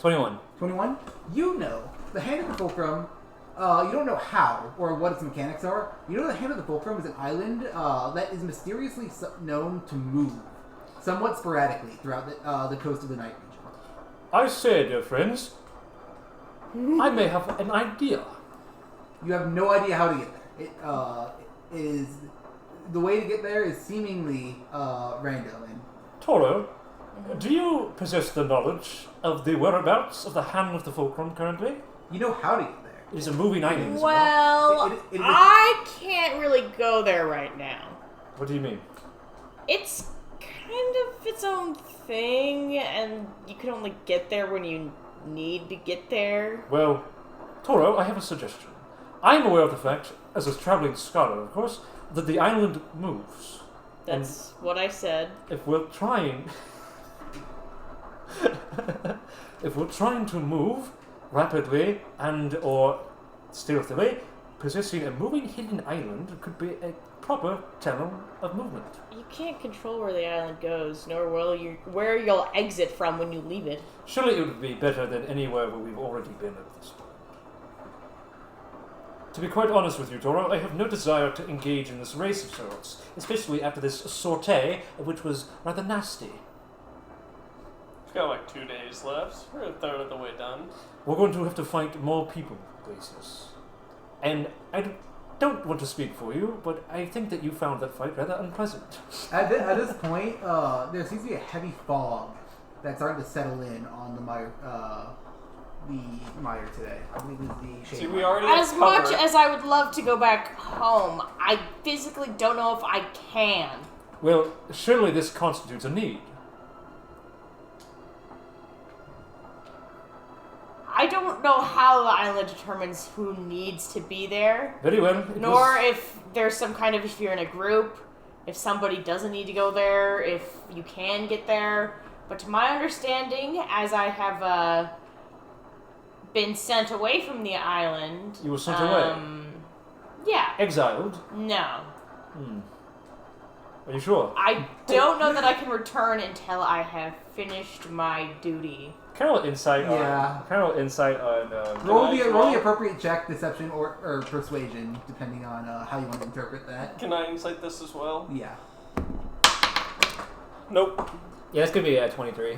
21. 21. You know the hand of the fulcrum. You don't know how or what its mechanics are. You know the hand of the fulcrum is an island that is mysteriously known to move, somewhat sporadically throughout the coast of the night region. I say, dear friends, I may have an idea. You have no idea how to get there. It is the way to get there is seemingly random. And Toro, do you possess the knowledge of the whereabouts of the hand of the fulcrum currently? you know how to get there. It is a moving item as well. Well, It is I can't really go there right now. What do you mean? It's kind of its own thing, and you can only get there when you need to get there. Well, Toro, I have a suggestion. I am aware of the fact, as a traveling scholar, of course, that the island moves. That's what I said. If we're trying... if we're trying to move rapidly and or stealthily, possessing a moving hidden island could be a proper channel of movement. You can't control where the island goes, nor will you where you'll exit from when you leave it. Surely it would be better than anywhere where we've already been at this point. To be quite honest with you, Toro, I have no desire to engage in this race of sorts, especially after this sortie, which was rather nasty. We've got like 2 days left. We're a third of the way done. We're going to have to fight more people, Glacius. And I don't want to speak for you, but I think that you found that fight rather unpleasant. At this point, there seems to be a heavy fog that's starting to settle in on the mire today. I believe it's the See, shade we mire. already As have much cover. as I would love to go back home, I physically don't know if I can. Well, surely this constitutes a need. I don't know how the island determines who needs to be there, Very well. It nor was- if there's some kind of, if you're in a group, if somebody doesn't need to go there, if you can get there. But to my understanding, as I have been sent away from the island. You were sent away? Yeah. Exiled? No. Are you sure? I don't know that I can return until I have finished my duty. Carol insight on... Yeah. Carol insight on... Roll the appropriate check, deception or persuasion, depending on how you want to interpret that. Can I insight this as well? Yeah. Nope. Yeah, it's going to be 23.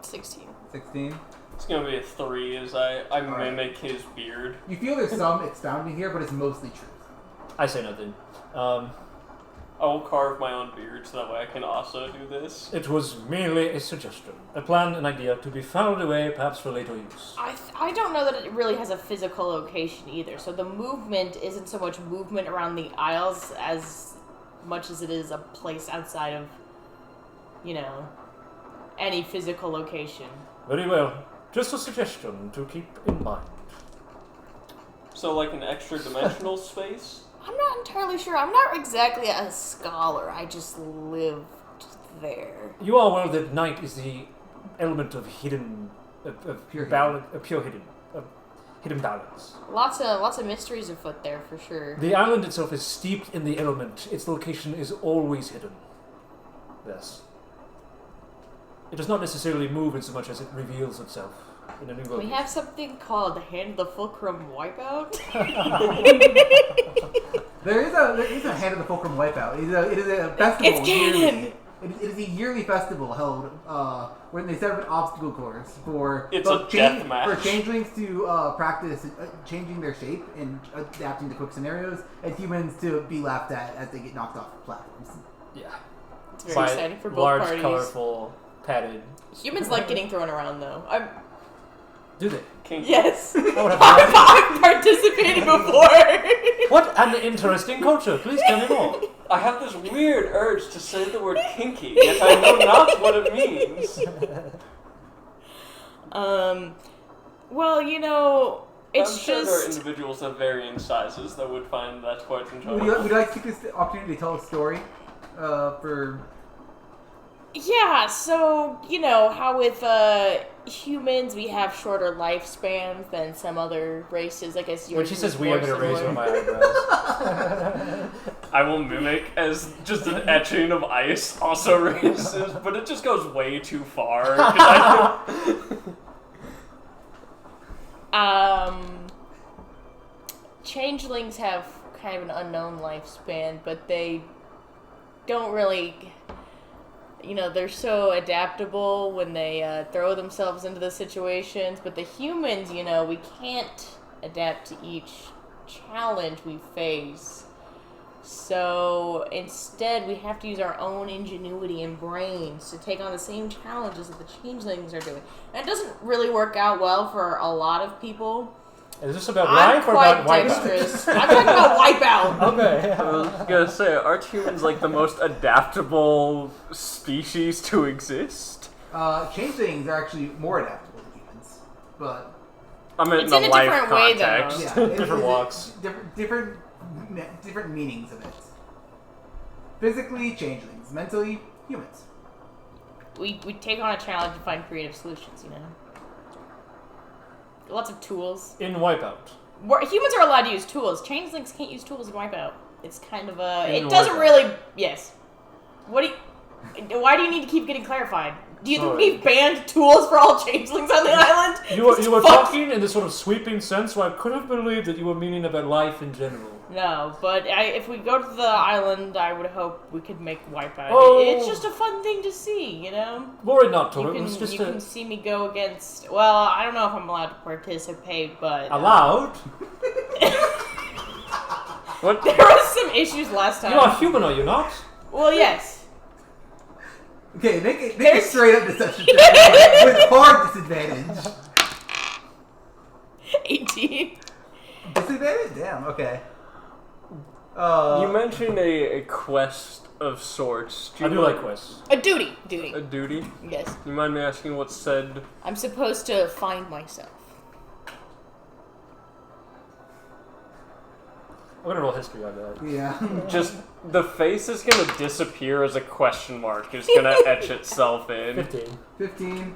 16. 16. It's gonna be a 3 as I Alright. mimic his beard. You feel there's some expounding here, but it's mostly truth. I say nothing. I will carve my own beard so that way I can also do this. It was merely a suggestion. A plan, an idea, to be filed away perhaps for later use. I don't know that it really has a physical location either. So the movement isn't so much movement around the aisles as much as it is a place outside of, any physical location. Very well. Just a suggestion to keep in mind. So like an extra dimensional space? I'm not entirely sure. I'm not exactly a scholar. I just lived there. You are aware that night is the element of hidden... of Pure balance, pure hidden. Hidden balance. Lots of mysteries afoot there for sure. The island itself is steeped in the element. Its location is always hidden. Yes. It does not necessarily move in so much as it reveals itself in a new location. We have something called the Hand of the Fulcrum Wipeout. There is a hand of the fulcrum wipeout. It is a festival. It's canon. yearly. It is a yearly festival held when they set up an obstacle course for It's a death match. for changelings to practice changing their shape and adapting to quick scenarios, and humans to be laughed at as they get knocked off platforms. Yeah. It's very By exciting for both large, parties. colorful, padded. Humans like getting thrown around, though. Do they? Kinky. Yes. I would have I've participated before. What an interesting culture. Please tell me more. I have this weird urge to say the word kinky, yet I know not what it means. Well, you know, it's I'm sure there are just... individuals of varying sizes that would find that quite Would enjoyable. you like to take this opportunity to tell a story for? Yeah, so, you know, how with humans we have shorter lifespans than some other races. I guess When she says we, I'm going to raise one of my eyebrows. I will mimic as just an etching of ice also raises, but it just goes way too far. 'Cause changelings have kind of an unknown lifespan, but they don't really, you know, they're so adaptable when they throw themselves into the situations, but the humans, you know, we can't adapt to each challenge we face. So instead, we have to use our own ingenuity and brains to take on the same challenges that the changelings are doing. And it doesn't really work out well for a lot of people. Is this about I'm life or quite about Wipeout? dexterous. I'm talking about Wipeout. Okay. I was gonna say, aren't humans like the most adaptable species to exist? Changelings are actually more adaptable than humans, but I mean, It's in in the a life different way, though. context. yeah, Different walks. Different meanings of it. Physically, changelings. Mentally, humans. We take on a challenge and find creative solutions, you know? Lots of tools. In Wipeout. Humans are allowed to use tools. Changelings can't use tools in Wipeout. It's kind of a... In It doesn't Wipeout. really... Yes. What do you... Why do you need to keep getting clarified? Do you think Sorry. we've banned tools for all changelings on the island? You were Fuck. talking in this sort of sweeping sense, so I could have believed that you were meaning about life in general. No, but if we go to the island, I would hope we could make Wipeout. Oh. It's just a fun thing to see, you know? Worry not, You Toro. It was can, just you can see me go against... Well, I don't know if I'm allowed to participate, but... allowed. What? There was some issues last time. You are human, are you not? Well, yes. Okay, make it straight up deception check with hard disadvantage. 18. Disadvantage? Damn. Okay. You mentioned a quest of sorts. I do like quests. A duty. A duty? Yes. You mind me asking what's said? I'm supposed to find myself. I'm gonna roll history on that. Yeah. Just the face is gonna disappear as a question mark. It's gonna etch itself in. 15. 15.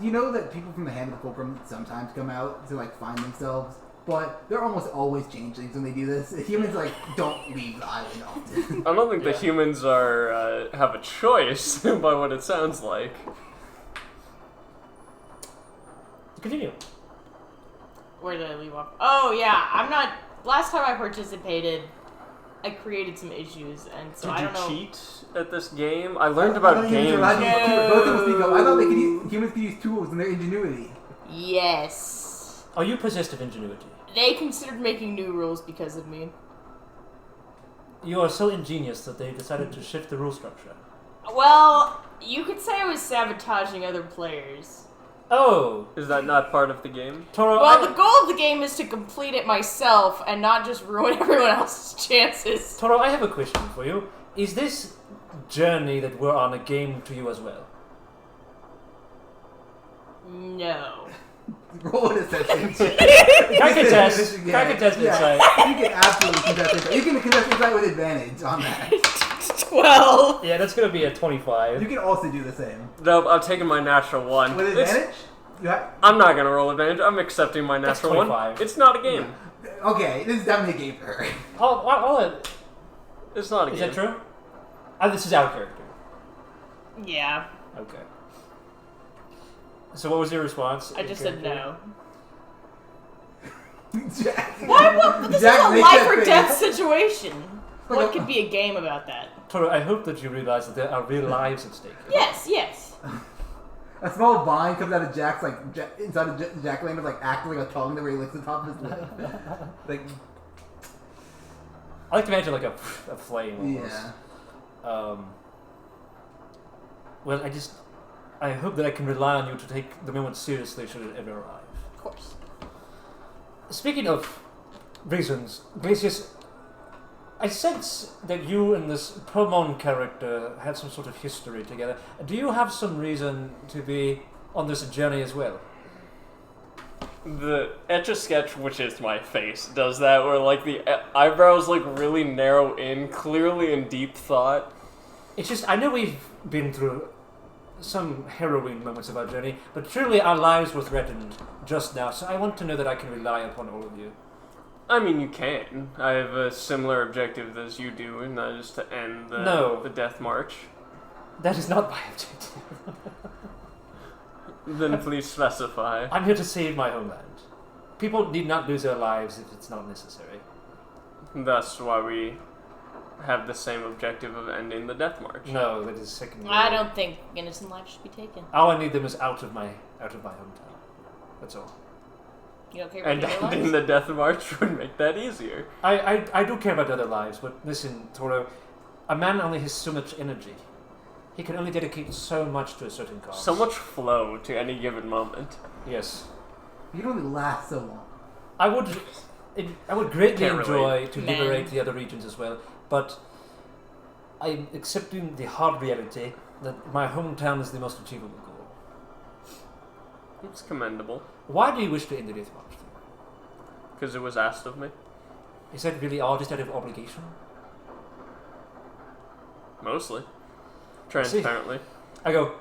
You know that people from the Hand of the Fulcrum sometimes come out to like find themselves, but they're almost always changelings when they do this. Humans like don't leave the island often. I don't think the Yeah. humans are have a choice by what it sounds like. Continue. Where did I leave off? Oh, yeah. I'm not... Last time I participated, I created some issues, and so Did I you don't know... cheat at this game? I learned I about thought humans games. were allowed to use No. tools. Both of us speak up. I thought humans could use tools and their ingenuity. Yes. Are you possessed of ingenuity? They considered making new rules because of me. You are so ingenious that they decided to shift the rule structure. Well, you could say I was sabotaging other players. Oh, Is that not part of the game? Toro. Well, the goal of the game is to complete it myself and not just ruin everyone else's chances. Toro, I have a question for you. Is this journey that we're on a game to you as well? No. Roll an deception check. I can test. Yeah. I can test Yeah. insight. You can absolutely contest insight. You can contest insight with advantage on that. 12. Yeah, that's gonna be a 25. You can also do the same. Nope, I'm taking my natural one. With It's- advantage? You have... I'm not gonna roll advantage. I'm accepting my That's natural one. 25. It's not a game. Okay, this is definitely a game for her. It's not a Is game. that true? This is our character. Yeah. Okay. So what was your response? I just said no. Jack. Why? What? This Jack, is a make life that or face. death situation. What could be a game about that? Toro, I hope that you realize that there are real lives at stake. Yes. A small vine comes out of Jack's, like, inside of Jack-o'-lantern, like, acting like a tongue the way he licks the top of his lip. Like, I like to imagine, like, a flame almost. yeah. Well, I hope that I can rely on you to take the moment seriously should it ever arrive. Of course. Speaking of reasons, Glacius, I sense that you and this Pomon character had some sort of history together. Do you have some reason to be on this journey as well? The Etch-a-Sketch, which is my face, does that, where like the eyebrows like really narrow in, clearly in deep thought. It's just, I know we've been through some harrowing moments of our journey, but truly our lives were threatened just now, so I want to know that I can rely upon all of you. I mean, you can. I have a similar objective as you do, and that is to end the Death March. That is not my objective. Then please specify. I'm here to save my homeland. People need not lose their lives if it's not necessary. That's why we have the same objective of ending the Death March. No, that is secondary. I don't think innocent lives should be taken. All I need them is out of my hometown. That's all. You don't care And about their ending lives? the Death March would make that easier. I do care about other lives, but listen, Toro, a man only has so much energy. He can only dedicate so much to a certain cause. So much flow to any given moment. Yes. You can only last so long. I would greatly Can't enjoy relate. to Man. liberate the other regions as well, but I'm accepting the hard reality that my hometown is the most achievable goal. It's commendable. Why do you wish to end the Death March? Because it was asked of me. Is that really all just out of obligation? Mostly. Transparently. I go,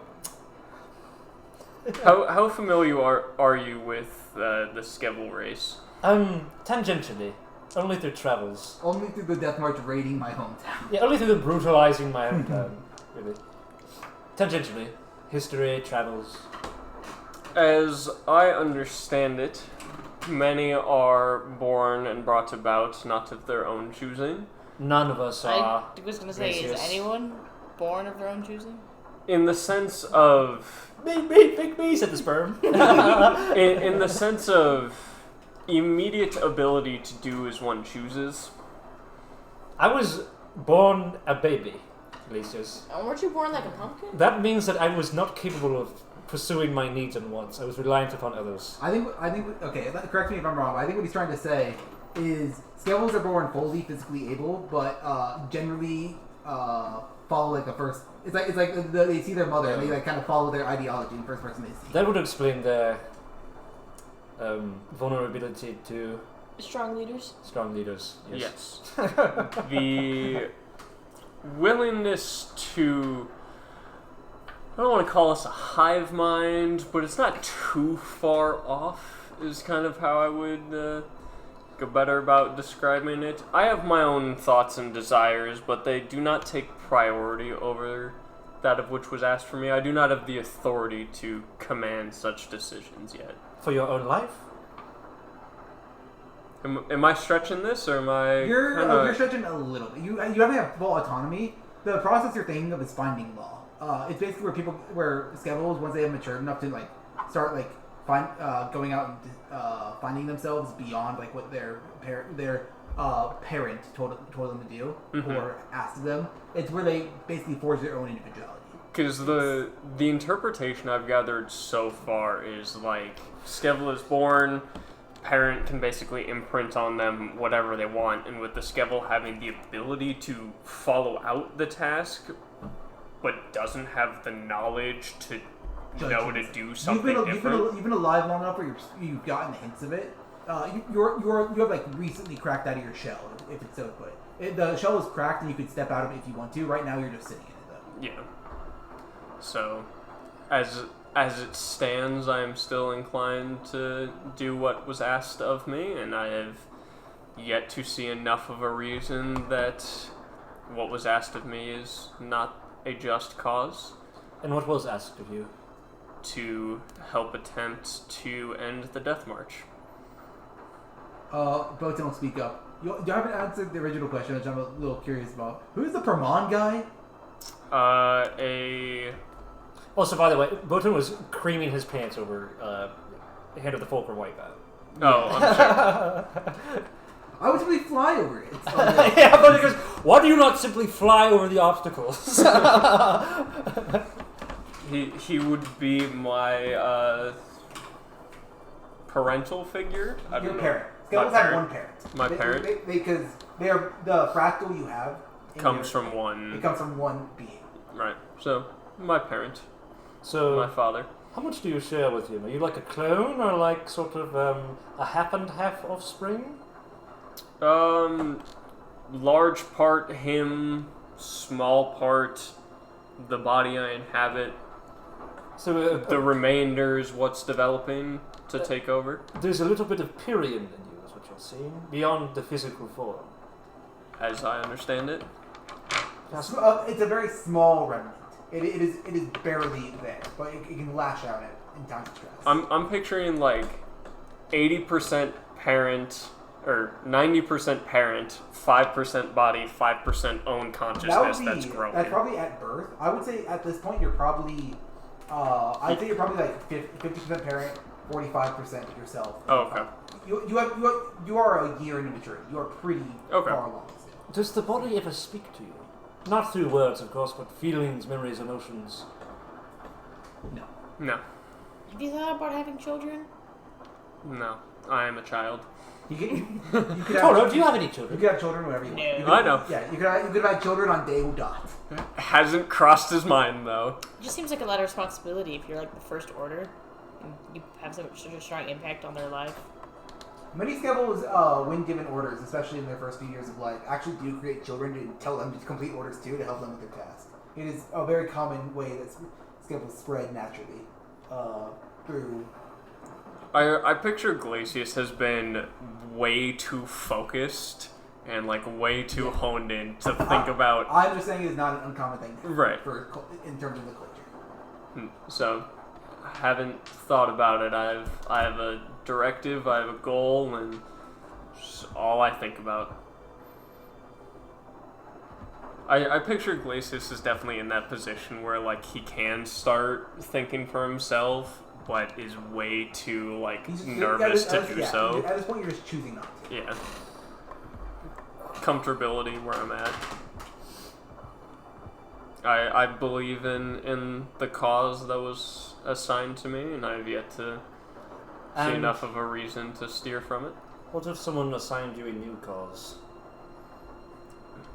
How familiar are you with the Skevhull race? tangentially. Only through travels. Only through the Death March raiding my hometown. Yeah, only through the brutalizing my hometown, really. Tangentially. History, travels. As I understand it, many are born and brought about not of their own choosing. None of us I are. was going to say, is gracious. anyone born of their own choosing? In the sense of... Pick me, said the sperm. in the sense of immediate ability to do as one chooses. I was born a baby, Glacius. Oh, weren't you born like a pumpkin? That means that I was not capable of pursuing my needs and wants. I was reliant upon others. I think, okay, correct me if I'm wrong, but I think what he's trying to say is Skevhulls are born fully physically able, but generally follow like the first. It's like they see their mother and they like kind of follow their ideology in the first person they see. That would explain their vulnerability to Strong leaders? strong leaders. Yes. The willingness to... I don't want to call us a hive mind, but it's not too far off, is kind of how I would go better about describing it. I have my own thoughts and desires, but they do not take priority over that of which was asked for me. I do not have the authority to command such decisions yet. For your own life? Am I stretching this, or am I... You're stretching a little bit. You haven't have full autonomy. The process you're thinking of is finding law. It's basically where Skevhulls, once they have matured enough to like start like going out and finding themselves beyond like what their parent told them to do or asked of them. It's where they basically forge their own individuality. Because the interpretation I've gathered so far is like Skevhull is born, parent can basically imprint on them whatever they want, and with the Skevhull having the ability to follow out the task, but doesn't have the knowledge to know to do something different. You've been alive long enough where you've gotten the hints of it. You have like recently cracked out of your shell, if it's so to put it. The shell is cracked and you could step out of it if you want to. Right now you're just sitting in it though. Yeah. So, as it stands, I am still inclined to do what was asked of me, and I have yet to see enough of a reason that what was asked of me is not a just cause. And what was asked of you? To help attempt to end the Death March. Both don't speak up. You haven't answered the original question, which I'm a little curious about. Who's the Permon guy? Also, by the way, Botan was creaming his pants over the head of the Fulcrum White guy. Oh, I'm sure. I would simply fly over it. Yeah, but he goes, why do you not simply fly over the obstacles? He would be my parental figure. I don't Your know. parent. My Skevhull's have parent. one parent. My parent? Because they're the fractal you have Comes from one. It comes from one being. Right. So, my parent. So, My father. how much do you share with him? Are you like a clone or like sort of a half and half offspring? Large part him, small part the body I inhabit. So The remainder is what's developing to take over. there's a little bit of Pyrian in you, is what you're seeing, beyond the physical form. As I understand it. It's a very small remnant. It is barely there, but it can lash out in times of stress. I'm picturing like 80% parent or 90% parent, 5% body, 5% own consciousness that's growing. That's probably at birth. I would say at this point you're probably I'd say you're probably like 50% parent, 45% yourself. Oh, okay. You are a year into maturity. You are pretty Okay. far along still. Does the body ever speak to you? Not through words, of course, but feelings, memories, emotions. No. No. Have you thought about having children? No. I am a child. You could Oh have, no, do you have any you children? could have children whenever you want. No. You could, I know. Yeah, you could have children on day dot. Hasn't crossed his mind though. It just seems like a lot of responsibility if you're like the first order and you have such a strong impact on their life. Many Skevhulls, when given orders, especially in their first few years of life, actually do create children to tell them to complete orders too, to help them with their tasks. It is a very common way that Skevhulls spread naturally through. I picture Glacius has been way too focused and like way too honed in to think about. I'm just saying it is not an uncommon thing Right. in terms of the culture. So, I haven't thought about it. I have a directive, I have a goal, and it's all I think about. I picture Glacius is definitely in that position where like he can start thinking for himself, but is way too like nervous to do so. At this point, you're just choosing not to. Yeah. Comfortability where I'm at. I believe in the cause that was assigned to me, and I have yet to see And enough of a reason to steer from it. what if someone assigned you a new cause?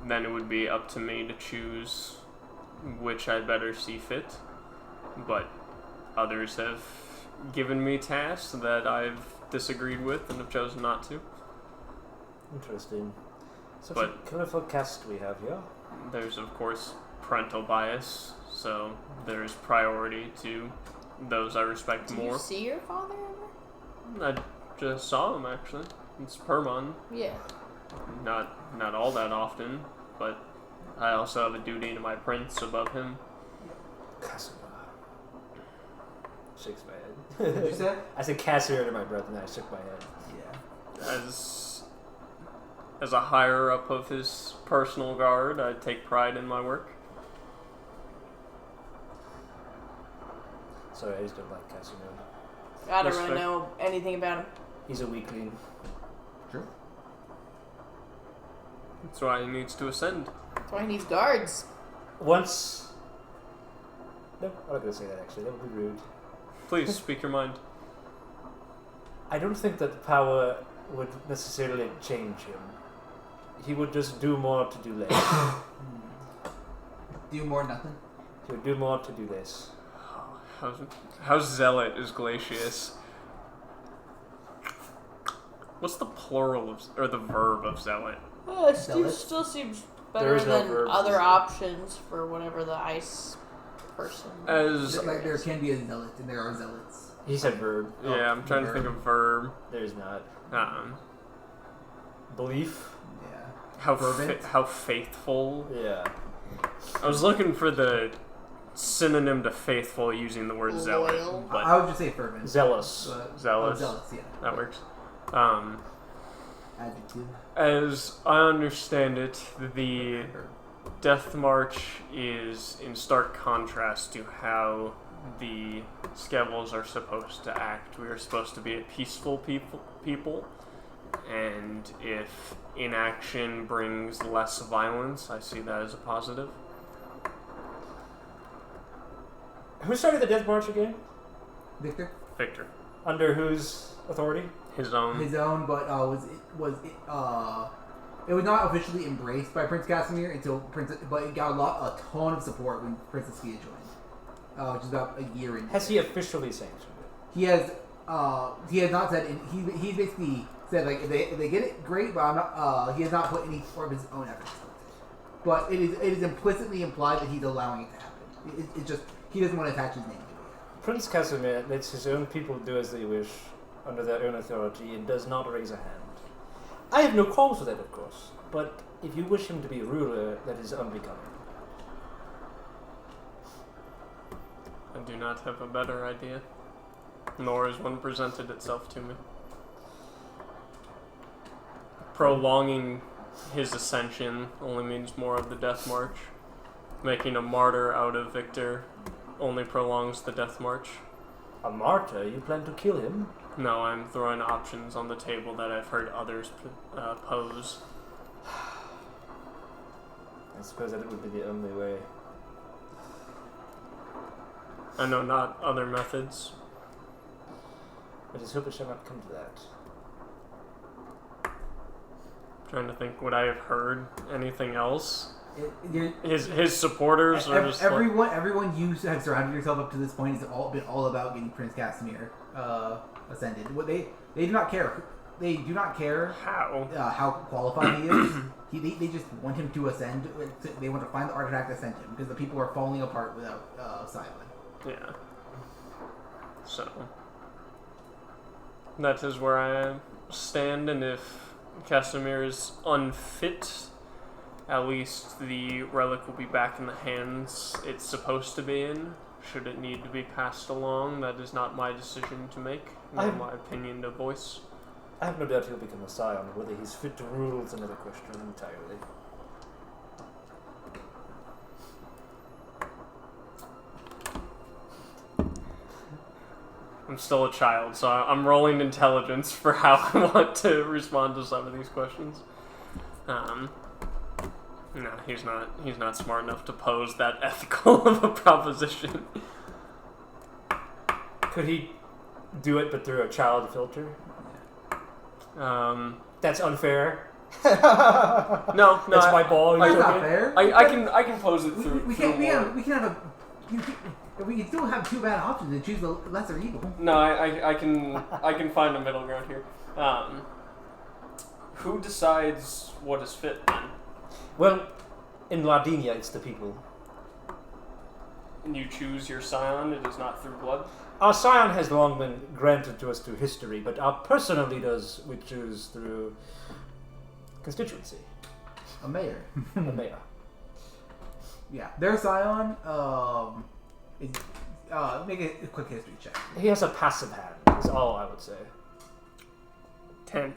Then it would be up to me to choose which I'd better see fit. But others have given me tasks that I've disagreed with and have chosen not to. Interesting. Such But- a colourful cast we have here. There's, of course, parental bias, so there's priority to those I respect Do more. you see your father ever? I just saw him, actually. It's Permon. Yeah. Not all that often, but I also have a duty to my prince above him. Casimir. Shakes my What head. did you say? I said Casimir under my breath, and then I shook my head. Yeah. As a higher up of his personal guard, I take pride in my work. Sorry, I just don't like Casimir. I don't That's really fair. know anything about him. He's a weakling. True. That's why he needs to ascend. That's why he needs guards. Once... No, I'm not going to say that actually. That would be rude. Please speak your mind. I don't think that the power would necessarily change him. He would just do more to do less. Do more nothing. He would do more to do less. How zealot is Glacius? What's the plural of, or the verb of zealot? It Zealots? still seems There better is no than verb. other options for whatever the ice person. As Like there can be a zealot, and there are zealots. He said verb. yeah, I'm trying to think of verb. There's not. Belief? Yeah. How faithful. Yeah. I was looking for the synonym to faithful using the word zealot, Loyal. but I would just say fervent. Zealous. But- Zealous. Oh, zealous, yeah. that works. Adjective. As I understand it, the Death March is in stark contrast to how the Skevhulls are supposed to act. We are supposed to be a peaceful people, and if inaction brings less violence, I see that as a positive. Who started the Death March again? Victor. Victor. Under whose authority? His own. His own, but it was not officially embraced by Prince Casimir until but it got a ton of support when Princess Sophia joined, which is about a year in. Has he officially sanctioned it? He has not said. He's basically said like if they get it, great, but I'm not. He has not put any of his own efforts into it. But it is implicitly implied that he's allowing it to happen. It's just he doesn't want to attach his name to it. Prince Casimir lets his own people do as they wish under their own authority and does not raise a hand. I have no qualms with that, of course, but if you wish him to be a ruler, that is unbecoming. I do not have a better idea, nor has one presented itself to me. Prolonging his ascension only means more of the Death March. Making a martyr out of Victor only prolongs the Death March. A martyr? You plan to kill him? No, I'm throwing options on the table that I've heard others pose. I suppose that it would be the only way. I know not other methods. I just hope it shall not come to that. Trying to think, would I have heard anything else? His supporters are just everyone you have surrounded yourself up to this point has been all about getting Prince Casimir ascended. What they do not care. They do not care how qualified he is. They just want him to ascend. They want to find the artifact to ascend him because the people are falling apart without Scion. Yeah. So that is where I stand, and if Casimir is unfit, at least the relic will be back in the hands it's supposed to be in. Should it need to be passed along, that is not my decision to make, nor my opinion to voice. I have no doubt he'll become a Scion. Whether he's fit to rule is another question entirely. I'm still a child, so I'm rolling intelligence for how I want to respond to some of these questions. No, he's not smart enough to pose that ethical of a proposition. Could he do it, but through a child filter? That's unfair. No, That's my ball. That's not fair. I can pose it through. We can still have two bad options and choose the lesser evil. No, I can find a middle ground here. Who decides what is fit then? Well, in Lardinia, it's the people. And you choose your Scion, it is not through blood? Our Scion has long been granted to us through history, but our personal leaders we choose through constituency. A mayor. A mayor. Yeah, their Scion, make a quick history check. He has a passive hand, is all I would say. 10.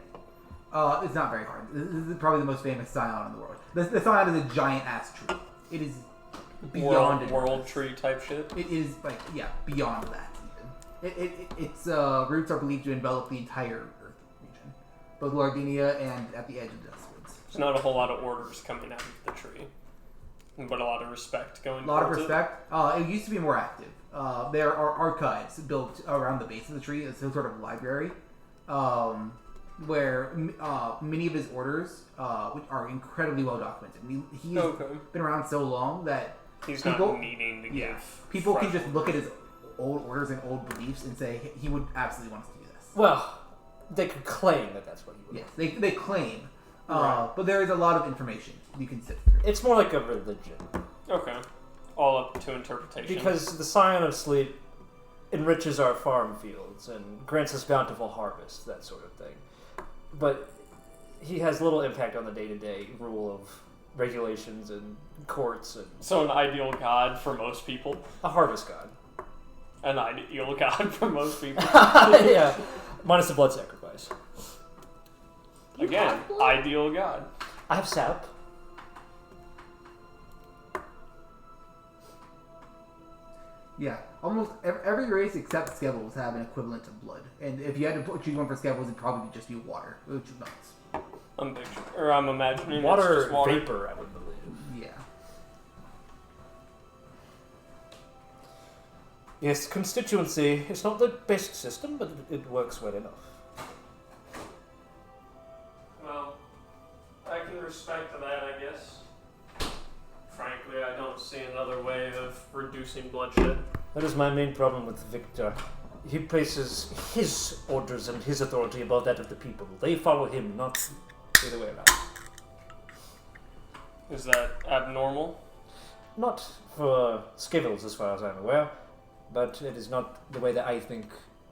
It's not very hard. This is probably the most famous Scion in the world. The Scion is a giant-ass tree. It is beyond world tree type shit? It is, beyond that, even. Its roots are believed to envelop the entire Earth region. Both Lardinia and at the edge of the Westwards. There's not a whole lot of orders coming out of the tree. But a lot of respect going towards it. A lot of respect. It used to be more active. There are archives built around the base of the tree. It's some sort of library. Where many of his orders which are incredibly well documented. He's been around so long that he's not needing to give. People can just look at his old orders and old beliefs and say he would absolutely want us to do this. Well, they could claim that that's what he would. Yes, they claim, but there is a lot of information you can sift through. It's more like a religion. Okay, all up to interpretation. Because the Scion of Sleep enriches our farm fields and grants us bountiful harvests, that sort of thing. But he has little impact on the day-to-day rule of regulations and courts. And so an ideal god for most people? A harvest god. An ideal god for most people? Yeah. Minus the blood sacrifice. Again, have blood? ideal god. I have sap. Yeah, almost every race except Skevhull have an equivalent of blood. And if you had to choose one for Skevhull, it'd probably just be water, which is nuts. I'm imagining Water, it's just water. vapor, I would believe. Yeah. Yes, constituency. It's not the best system, but it works well enough. Well, I can respect that, I guess. Frankly, I don't see another way of reducing bloodshed. That is my main problem with Victor. He places his orders and his authority above that of the people. They follow him, not the other way around. Is that abnormal? Not for Skevhull, as far as I'm aware, but it is not the way that I think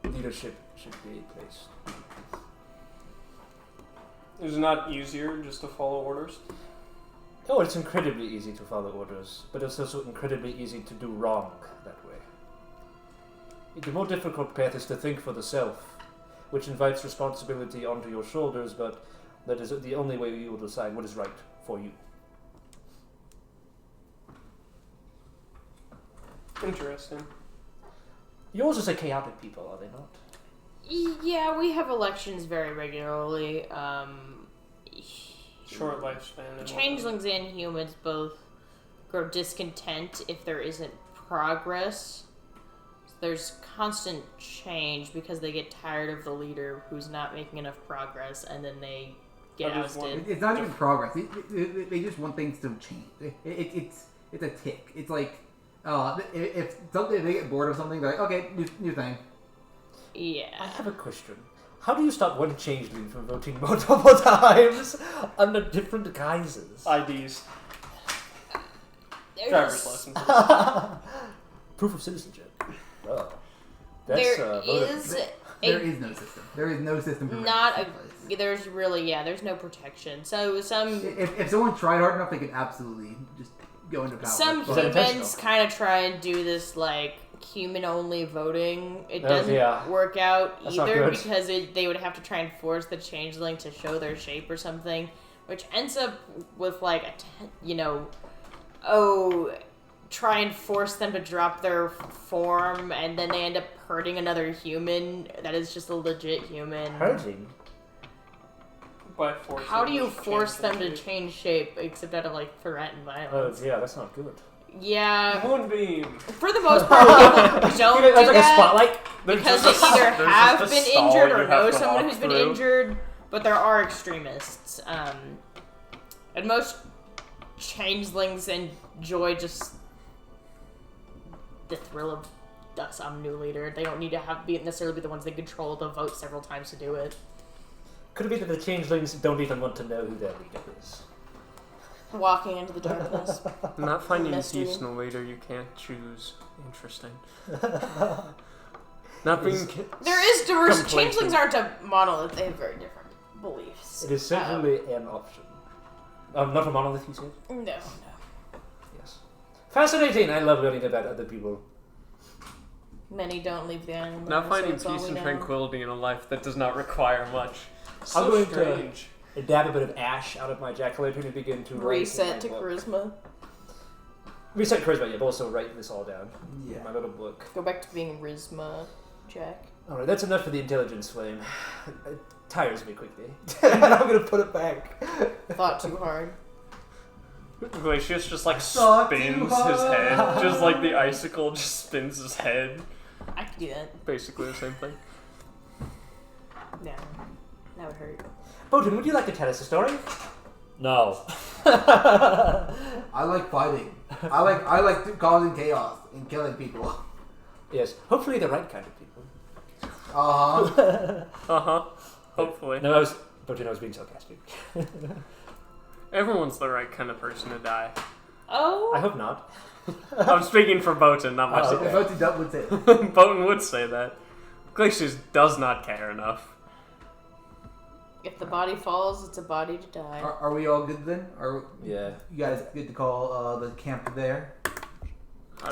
leadership should be placed. Is it not easier just to follow orders? Oh, it's incredibly easy to follow orders, but it's also incredibly easy to do wrong that way. The more difficult path is to think for the self, which invites responsibility onto your shoulders, but that is the only way you will decide what is right for you. Interesting. Yours is a chaotic people, are they not? Yeah, we have elections very regularly. Short lifespan. And Changelings and humans both grow discontent if there isn't progress. So there's constant change because they get tired of the leader who's not making enough progress, and then they get ousted. It's not even progress. They just want things to change. It's a tick. It's like if something they get bored of something, they're like, okay, new thing. Yeah. I have a question. How do you stop one changeling from voting multiple times under different guises? IDs. There's- Driver's license. Proof of citizenship. Oh. There voter- is There is no system. There is no system for not registration a. in place. There's really there's no protection. So If someone tried hard enough, they could absolutely just go into power. some Was that humans intentional? kind of try and do this like human only voting. It Oh, doesn't yeah. work out That's not either good. because they would have to try and force the changeling to show their shape or something, which ends up with like try and force them to drop their form, and then they end up hurting another human that is just a legit human. Hurting? By force. How do you just force change them their to shape. change shape except out of like threat and Oh, violence? yeah, that's not good. Yeah, Moonbeam. for the most part, people don't do That's like a that spotlight? because There's they just a- either there's have just a been stall injured you or have know to someone walk who's been through. injured. But there are extremists, and most changelings enjoy just the thrill of some new leader. They don't need to necessarily be the ones they control to vote several times to do it. Could it be that the changelings don't even want to know who their leader is? Walking into the darkness. Not finding Mystery. peace in a leader you can't choose. Interesting. Not being. There is diversity. Complacent. Changelings aren't a monolith. They have very different beliefs. It is certainly an option. Not a monolith, you said? No. Yes. Fascinating. I love learning about other people. Many don't leave the island. Not so finding it's all peace we and know. tranquility in a life that does not require much. So I'm going to- strange. I dab a bit of ash out of my jack-o'-lantern and begin to write Reset to in my book. charisma. Reset charisma, yeah, but also write this all down in Yeah. my little book. Go back to being Risma, Jack. Alright, that's enough for the intelligence flame. It tires me quickly. And I'm gonna put it back. Thought too hard. Glacius just like Thought too spins his hard. head. Just like the icicle just spins his head. I could do that. Basically the same thing. No. That would hurt. Bowden, would you like to tell us a story? No. I like fighting. I like causing chaos and killing people. Yes, hopefully the right kind of people. Hopefully. No, Bowden, I was being sarcastic. Everyone's the right kind of person to die. Oh. I hope not. I'm speaking for Botan, not myself. okay. Voted Dutt would say it. Botan would say that. Glacius does not care enough. If the body falls, it's a body to die. Are we all good then? Are Yeah. you guys good to call the camp there?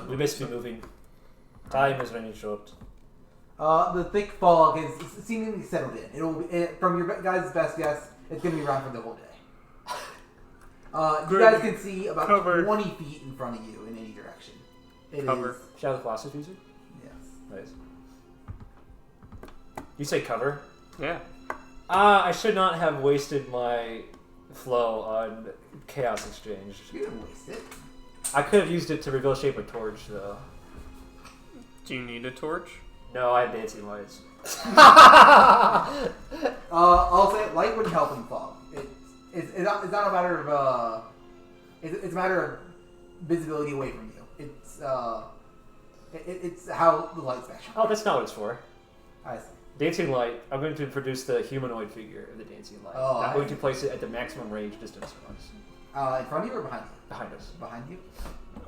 We must be moving. Time is running short. The thick fog is seemingly settled in. From your guys' best guess, It's going to be around for the whole day. You guys can see about 20 feet in front of you in any direction. It Cover. is- Shadow Colossus music? Yes. Nice. You say cover? Yeah. I should not have wasted my flow on Chaos Exchange. You didn't waste it. I could have used it to reveal shape a torch, though. Do you need a torch? No, I have dancing lights. I'll say light wouldn't help in fog. It's not a matter of it's a matter of visibility away from you. It's how the light's actually. Oh, that's not what it's for. I see. Dancing light, I'm going to produce the humanoid figure of the dancing light. Oh, I'm going to place it at the maximum range distance from us. In front of you or behind you? Behind us. Behind you.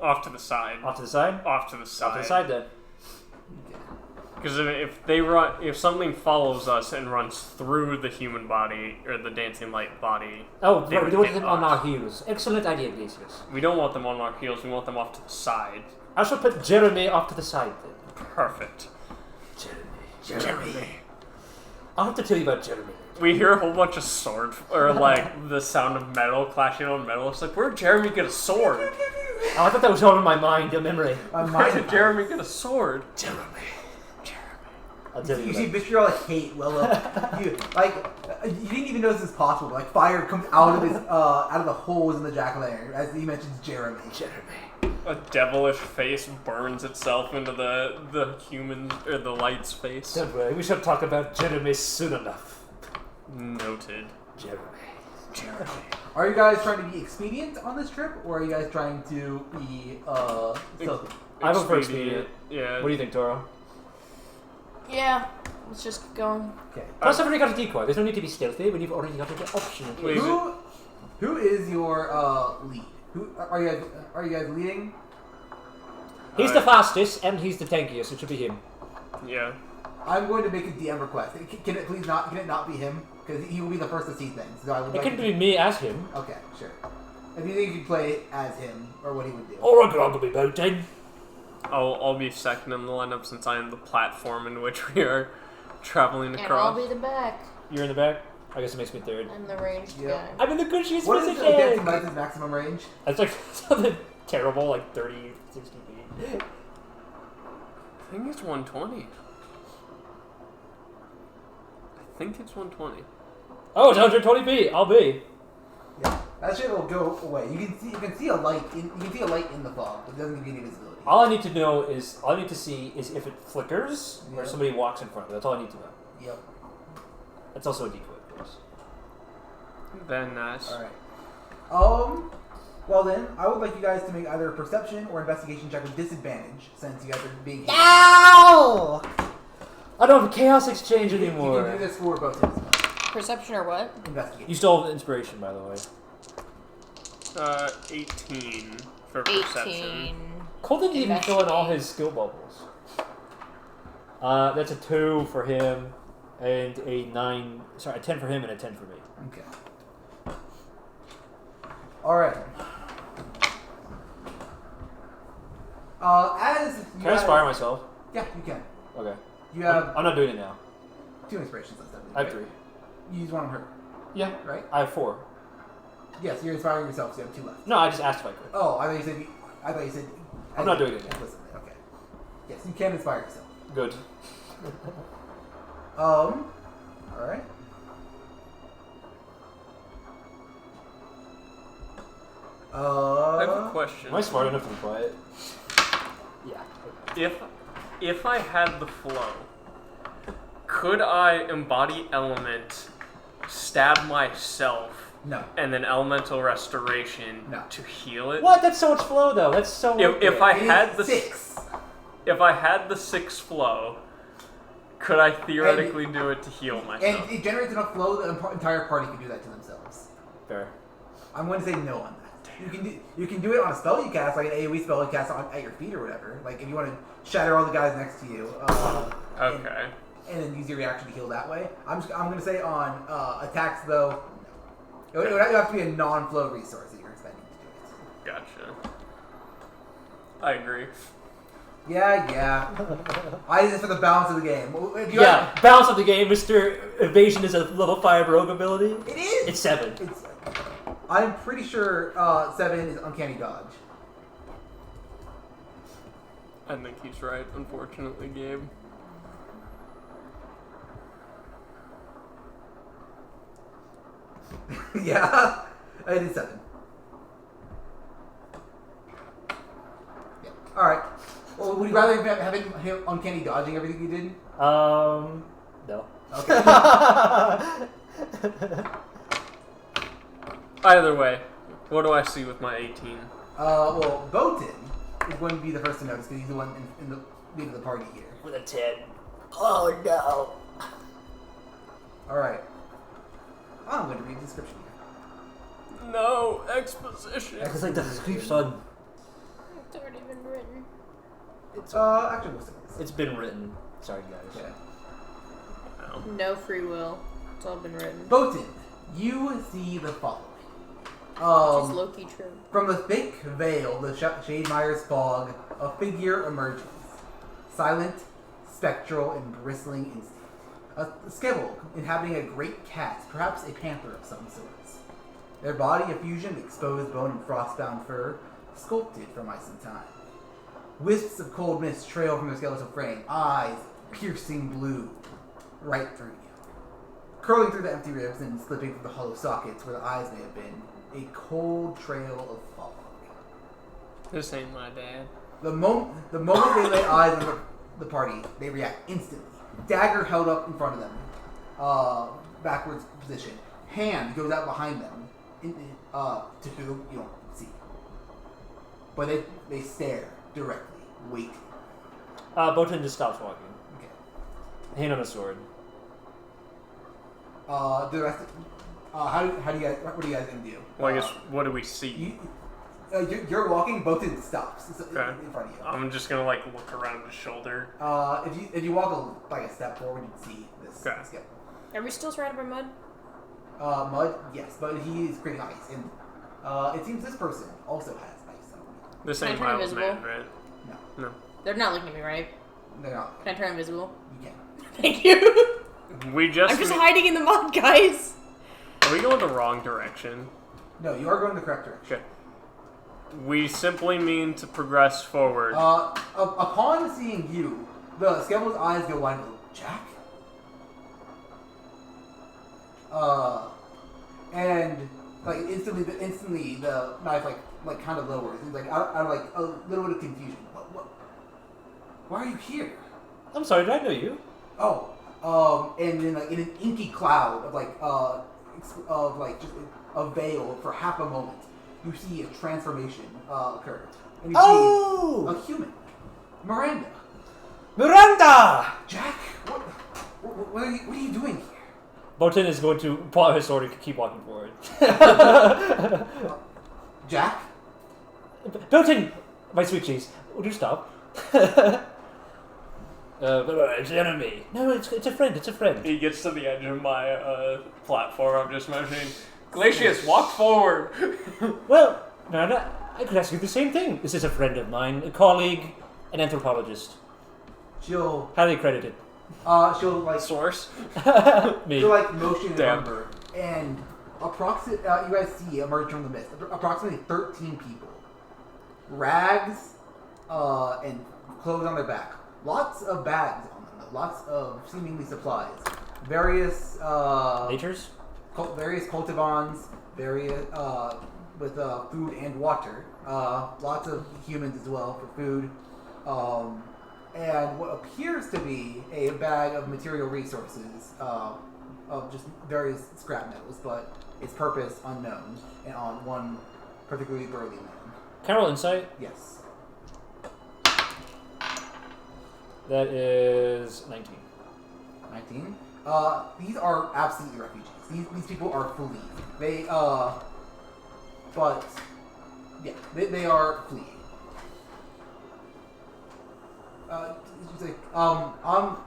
Off to the side. Off to the side? Off to the side. Off to the side, then. Okay. Because if something follows us and runs through the human body or the dancing light body, Oh, they we would do it hit on us. our heels. Excellent idea, Glacius. We don't want them on our heels. We want them off to the side. I shall put Jeremy off to the side, then. Perfect. Jeremy. I'll have to tell you about Jeremy. We hear a whole bunch of sword, or like the sound of metal clashing on metal. It's like, where'd Jeremy get a sword? Oh, I thought that was all in my mind, your memory. Where did Jeremy get a sword? Jeremy. I'll tell you You see about vitriolic hate well up. You didn't even know this is possible. Like fire comes out of the holes in the jack-o'-lantern as he mentions Jeremy. A devilish face burns itself into the human or the light's face. Don't worry, we shall talk about Jeremy soon enough. Noted. Jeremy. Are you guys trying to be expedient on this trip, or are you guys trying to be stealthy? I vote for expedient. Yeah. What do you think, Toro? Yeah, let's just keep going. Okay. Plus, I've already got a decoy. There's no need to be stealthy when you've already got the option. Wait. Who is your lead? Who are you guys leading? He's the fastest, and he's the tankiest. It should be him. Yeah. I'm going to make a DM request. Can it not be him? Because he will be the first to see things. So I would It like can be me as him. Okay, sure. If you think you could play as him, or what he would do. Or a groggy boat, then. I'll be second in the lineup since I am the platform in which we are traveling And across. I'll be the back. You're in the back? I guess it makes me third. I'm the ranged Yeah. guy. I'm in the cushiest What is position! Dancing Knight's maximum range? That's like something terrible, like 30, 60 feet. I think it's 120. I think it's 120. Oh, it's 120 feet. I'll be. Yeah, that shit will go away. You can see a light in the fog, but it doesn't give you any visibility. All I need to see is if it flickers or Yeah. somebody walks in front of it. That's all I need to know. Yep. That's also a decoy, of course. Then nice. All right. Well then, I would like you guys to make either a perception or investigation check with disadvantage, since you guys are being hit. Ow! I don't have Chaos Exchange You anymore. can do this for both of us. Perception or what? Investigate. You stole the inspiration, by the way. 18 for perception. 18. Cole didn't even fill in all his skill bubbles. That's a 2 for him, and a 10 for him and a 10 for me. Okay. All right. As you Can I guys- inspire myself? Yeah, you can. Okay. You have I'm not doing it now. 2 inspirations left. I have 3. You use one on her, Yeah. right? I have 4. Yes, you're inspiring yourself, so you have 2 left. No, I just asked if I could. Oh, I thought you said. I'm not doing it yet. Listen, okay. Yes, you can inspire yourself. Good. All right. I have a question. Am I smart enough to be quiet? Yeah. If I had the flow, could I embody element, stab myself, No. and then elemental restoration No. to heal it? What? That's so much flow, though. That's so. If I It is had the 6. if I had the 6 flow, could I theoretically do it to heal myself? And it generates enough flow that the entire party can do that to themselves. Fair. I'm going to say no on that. You can do it on a spell you cast, like an AoE spell you cast at your feet or whatever. Like if you want to shatter all the guys next to you. Okay. And then use your reaction to heal that way. I'm going to say on attacks though, no. It would have to be a non-flow resource that you're expending to do it. Gotcha. I agree. Yeah. I did this for the balance of the game. If you balance of the game. Mr. Evasion is a level 5 rogue ability. It is. It's 7. I'm pretty sure 7 is uncanny dodge. I think he's right, unfortunately, Gabe. Yeah, it is 7. Yeah. All right. Well, would you rather have him uncanny dodging everything you did? No. Okay. Either way, what do I see with my 18? Well, Botan is going to be the first to notice because he's the one in the lead of the party here. With a 10. Oh no. All right. I'm going to read the description here. No exposition. Because like the description. It's already been written. It's Actually, we'll stick with this. it's been written. Sorry guys. Yeah. No free will. It's all been written. Botan, you see the following. Which is low-key true. From the thick veil, the Shademire's fog, a figure emerges. Silent, spectral, and bristling instinct. A Skevhull inhabiting a great cat, perhaps a panther of some sorts. Their body a fusion of exposed bone and frostbound fur, sculpted from ice and time. Wisps of cold mist trail from their skeletal frame, eyes piercing blue, right through you. Curling through the empty ribs and slipping through the hollow sockets where the eyes may have been, a cold trail of fog. This ain't my dad. The moment they lay eyes on the party, they react instantly. Dagger held up in front of them, backwards position. Hand goes out behind them, to who you don't see. But they stare directly, waiting. Botan just stops walking. Okay. Hand on a sword. The rest. What do you guys gonna do? Well, I guess, what do we see? You're walking. Botan stops in front of you. I'm just gonna, like, look around his shoulder. If you walk a step forward, you'd see this. Okay. This guy. Are we still surrounded by mud? Mud, yes, but he is creating ice, and it seems this person also has ice. This Can I ain't turn my old invisible? man, right? No. They're not looking at me, right? They're not. Can I turn invisible? You can. Thank you. We just... I'm just hiding in the mud, guys. Are we going the wrong direction? No, you are going the correct direction. Okay. We simply mean to progress forward. Upon seeing you, the Skevhull's eyes go wide. Jack? And like instantly the knife like kind of lowers. He's like out of like a little bit of confusion. What? Why are you here? I'm sorry, did I know you? Oh, and then like in an inky cloud of just a veil for half a moment, you see a transformation occur. And you see a human, Miranda. Miranda! Jack, what are you doing here? Botan is going to pull out his sword and keep walking forward. Jack? Botan! My sweet cheese, would you stop? It's an enemy. No, it's a friend, it's a friend. He gets to the edge of my platform. I'm just mentioning, Glacius, walk forward. Well, Miranda, I could ask you the same thing. This is a friend of mine, a colleague, an anthropologist. She'll Highly credited. she'll like Source. Me. she'll like motion and Damn. number, and you guys see emerge from the mist approximately 13 people, rags, and clothes on their back. Lots of bags on them. Lots of seemingly supplies. Various Natures? various cultivons, various with food and water. Lots of humans as well for food. And what appears to be a bag of material resources of just various scrap metals, but its purpose unknown, and on one particularly burly man. Can I roll insight? Yes. That is 19. 19. These are absolutely refugees. These people are fleeing. They but yeah, they are fleeing. She's like, I'm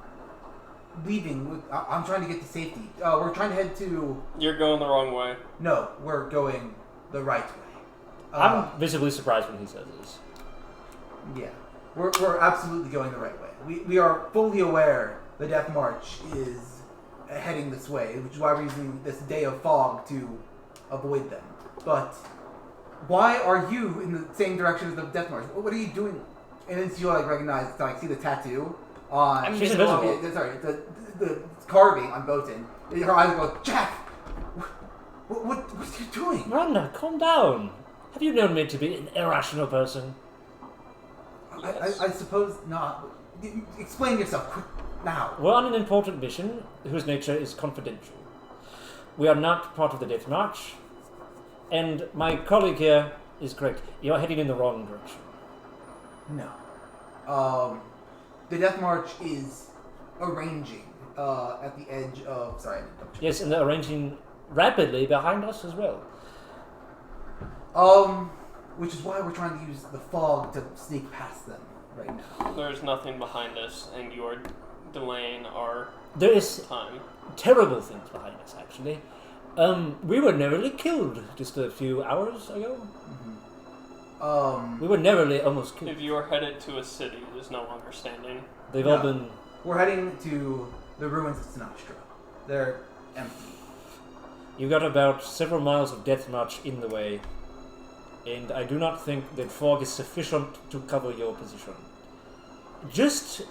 leaving. I'm trying to get to safety. We're trying to head to. You're going the wrong way. No, we're going the right way. I'm visibly surprised when he says this. Yeah. We're absolutely going the right way. We are fully aware the Death March is heading this way, which is why we're using this day of fog to avoid them. But why are you in the same direction as the Death March? What are you doing? And then you recognize, see the tattoo on. She's invisible. The carving on Botan. Her eyes go, Jack. What are you doing? Miranda, calm down. Have you known me to be an irrational person? I suppose not. Explain yourself quick now. We're on an important mission whose nature is confidential. We are not part of the Death March, and my colleague here is correct. You're heading in the wrong direction. No. The Death March is arranging at the edge of... Sorry, I didn't double check. Yes, and they're arranging rapidly behind us as well. Which is why we're trying to use the fog to sneak past them right now. There's nothing behind us, and you are delaying our There is time. terrible things behind us, actually. We were narrowly killed just a few hours ago. Mm-hmm. We were narrowly almost killed. If you are headed to a city, it is no longer standing. They've No. all been... We're heading to the ruins of Sinastran. They're empty. You've got about several miles of Death March in the way, and I do not think that fog is sufficient to cover your position. Just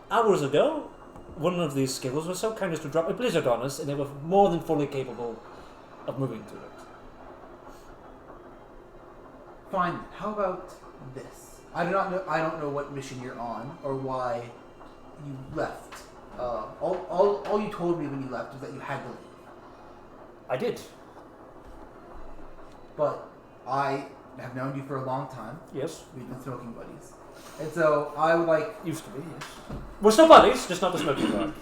hours ago, one of these Skevhulls was so kind as to drop a blizzard on us, and they were more than fully capable of moving through it. Fine. How about this? I don't know what mission you're on or why you left. All you told me when you left was that you had to leave. I did. But I have known you for a long time. Yes. We've been smoking buddies. And so I would like... Used to be, yes. We're still buddies, just not the smoking part.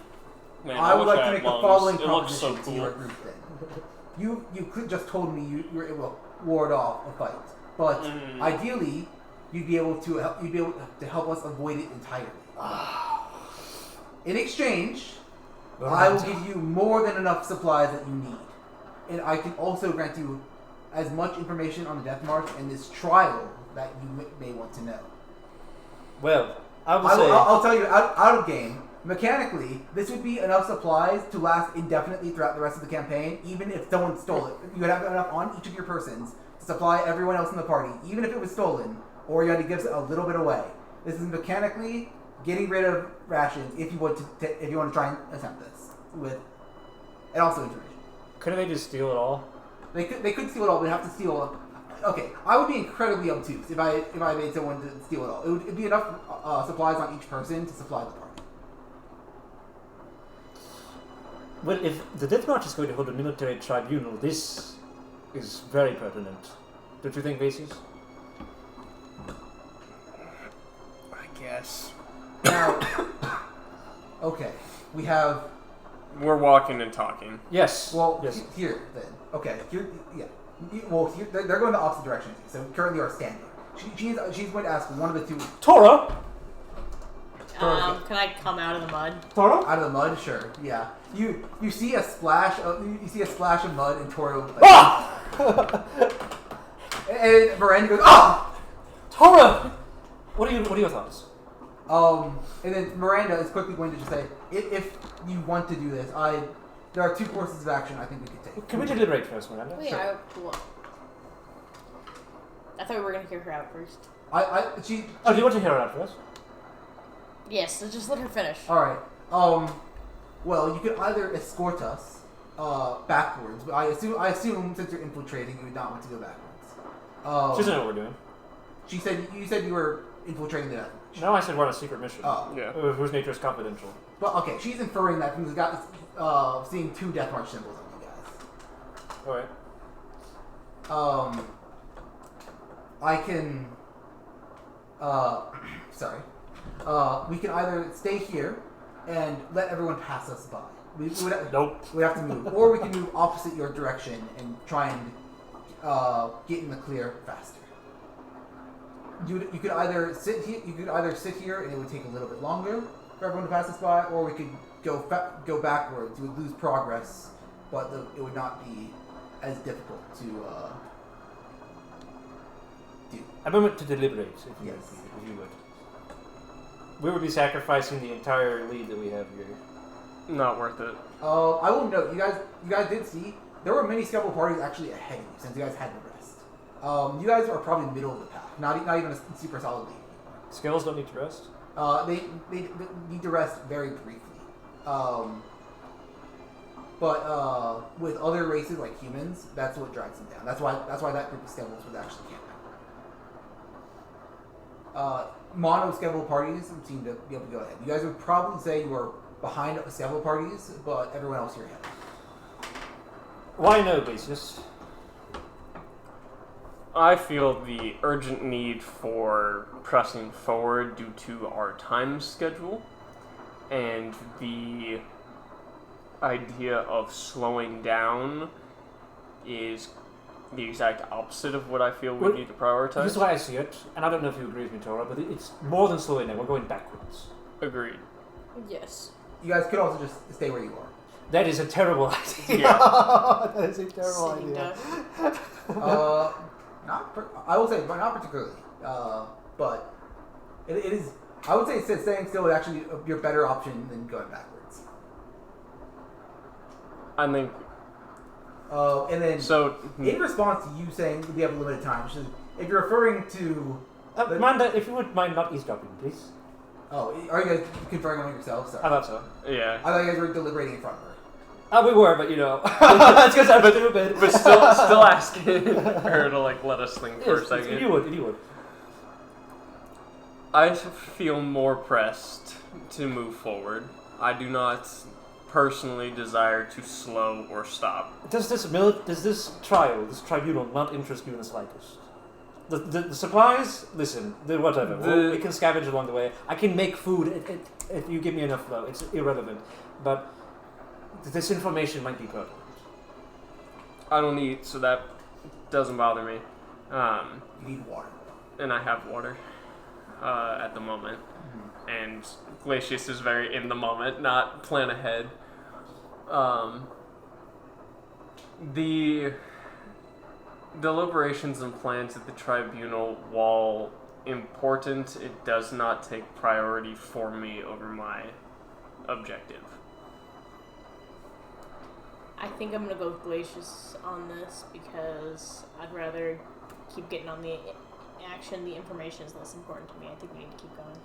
Man, I would wish like to had make the lungs. following It looks so proposition to your cool. group then. You could just told me you were able to ward off a fight. But ideally, you'd be able to help us avoid it entirely. In exchange, I will give you more than enough supplies that you need. And I can also grant you as much information on the Death March and this trial that you may want to know. Well, I'll tell you out of game. Mechanically, this would be enough supplies to last indefinitely throughout the rest of the campaign, even if someone stole it. You would have enough on each of your persons to supply everyone else in the party, even if it was stolen, or you had to give a little bit away. This is mechanically getting rid of rations if you want to try and attempt this with, and also information. Couldn't they just steal it all? They could steal it all, but they'd have to steal. Okay, I would be incredibly obtuse if I made someone to steal it all. It'd be enough supplies on each person to supply the party. Well, if the Death March is going to hold a military tribunal, this is very pertinent. Don't you think, Basis? I guess. Now, okay, we have. We're walking and talking. Yes. Well, yes. here then. Okay, here, yeah. Well, here, they're going the opposite direction. So we currently are standing. She's going to ask one of the two. Tora! Can I come out of the mud? Tora? Out of the mud, sure. Yeah. You see a splash of mud and Toro. Like, Ah! and Miranda goes, ah! Tora! What are your thoughts? And then Miranda is quickly going to just say, if you want to do this, there are two courses of action I think we could take. Can we deliberate first, Miranda? Wait, Sure. I thought we were gonna hear her out first. Do you want to hear her out first? Yes, so just let her finish. All right. Well, you could either escort us backwards, but I assume since you're infiltrating, you would not want to go backwards. She doesn't know what we're doing. You said you were infiltrating the Death March. No, I said we're on a secret mission. Oh. Yeah. Whose nature is confidential. Well, okay. She's inferring that from the guy seeing two Death March symbols on you guys. Alright. I can. Sorry. We can either stay here and let everyone pass us by. We would Nope. we have to move, or we can move opposite your direction and try and get in the clear faster. You could either sit here. You could either sit here, and it would take a little bit longer for everyone to pass us by, or we could go backwards. You would lose progress, but it would not be as difficult to do. A moment to deliberate, if Yes. you would. We would be sacrificing the entire lead that we have here. Not worth it. I will note, you guys did see, there were many Skevhull parties actually ahead of you, since you guys had the rest. You guys are probably middle of the pack, not even a super solid lead. Skills don't need to rest? They need to rest very briefly. But with other races like humans, that's what drags them down. That's why that group of Skevhulls was actually camping. Mono Skevhull parties seem to be able to go ahead. You guys would probably say you are behind Skevhull parties, but everyone else you're ahead. Why no basis? I feel the urgent need for pressing forward due to our time schedule, and the idea of slowing down is the exact opposite of what I feel we need to prioritize. This is why I see it, and I don't know if you agree with me, Tora, but it's more than slowing down. We're going backwards. Agreed. Yes. You guys could also just stay where you are. That is a terrible idea. Yeah. That is a terrible Sitting idea. I will say, but not particularly. But it is. I would say staying still is actually your better option than going backwards. I think. And then, So, in response to you saying we have a limited time, which is, if you're referring to, Miranda, if you would mind not eavesdropping, please. are you guys conferring among yourselves? Sorry. I thought so. yeah. I thought you guys were deliberating in front of her. We were, but that's because I'm stupid. But still asking her to let us think for a second. You would. I feel more pressed to move forward. I do not personally desire to slow or stop. Does this tribunal not interest you in the slightest? The supplies, listen, whatever. We can scavenge along the way. I can make food if you give me enough though. It's irrelevant. But this information might be pertinent. I don't eat, so that doesn't bother me. You need water. And I have water at the moment. Mm-hmm. And Glacius is very in the moment, not plan ahead. The deliberations and plans at the tribunal, while important, it does not take priority for me over my objective. I think I'm gonna go with Glacius on this because I'd rather keep getting on the action. The information is less important to me. I think we need to keep going.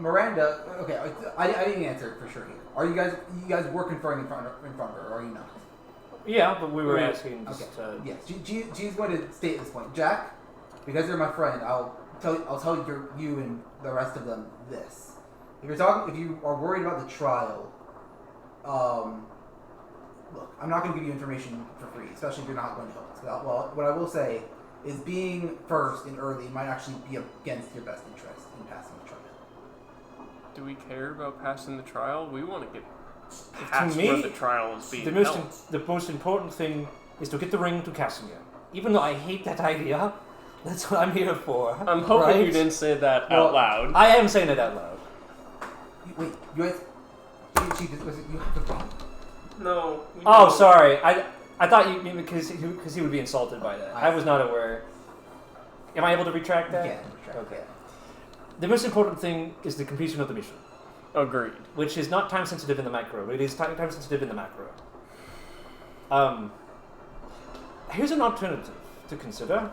Miranda. Okay, I didn't answer for sure here. Are you guys were conferring in front of her, or are you not? Yeah, but we were asking. Okay. Just, Yes, she's going to state at this point. Jack, because you're my friend, I'll tell you and the rest of them this. If you are worried about the trial, look, I'm not going to give you information for free, especially if you're not going to help us. Well, what I will say is being first and early might actually be against your best interest in passing the trial. Do we care about passing the trial? We want to get past me, where the trial is being the most important thing is to get the ring to Casimir. Even though I hate that idea, that's what I'm here for. I'm hoping right? you didn't say that out loud. I am saying it out loud. Wait, you guys, you have the phone? No. Oh, sorry. I thought you mean because he would be insulted by that. I was not aware. Am I able to retract that? Yeah. Okay. The most important thing is the completion of the mission. Agreed. Which is not time sensitive in the macro, but it is time sensitive in the macro. Here's an alternative to consider.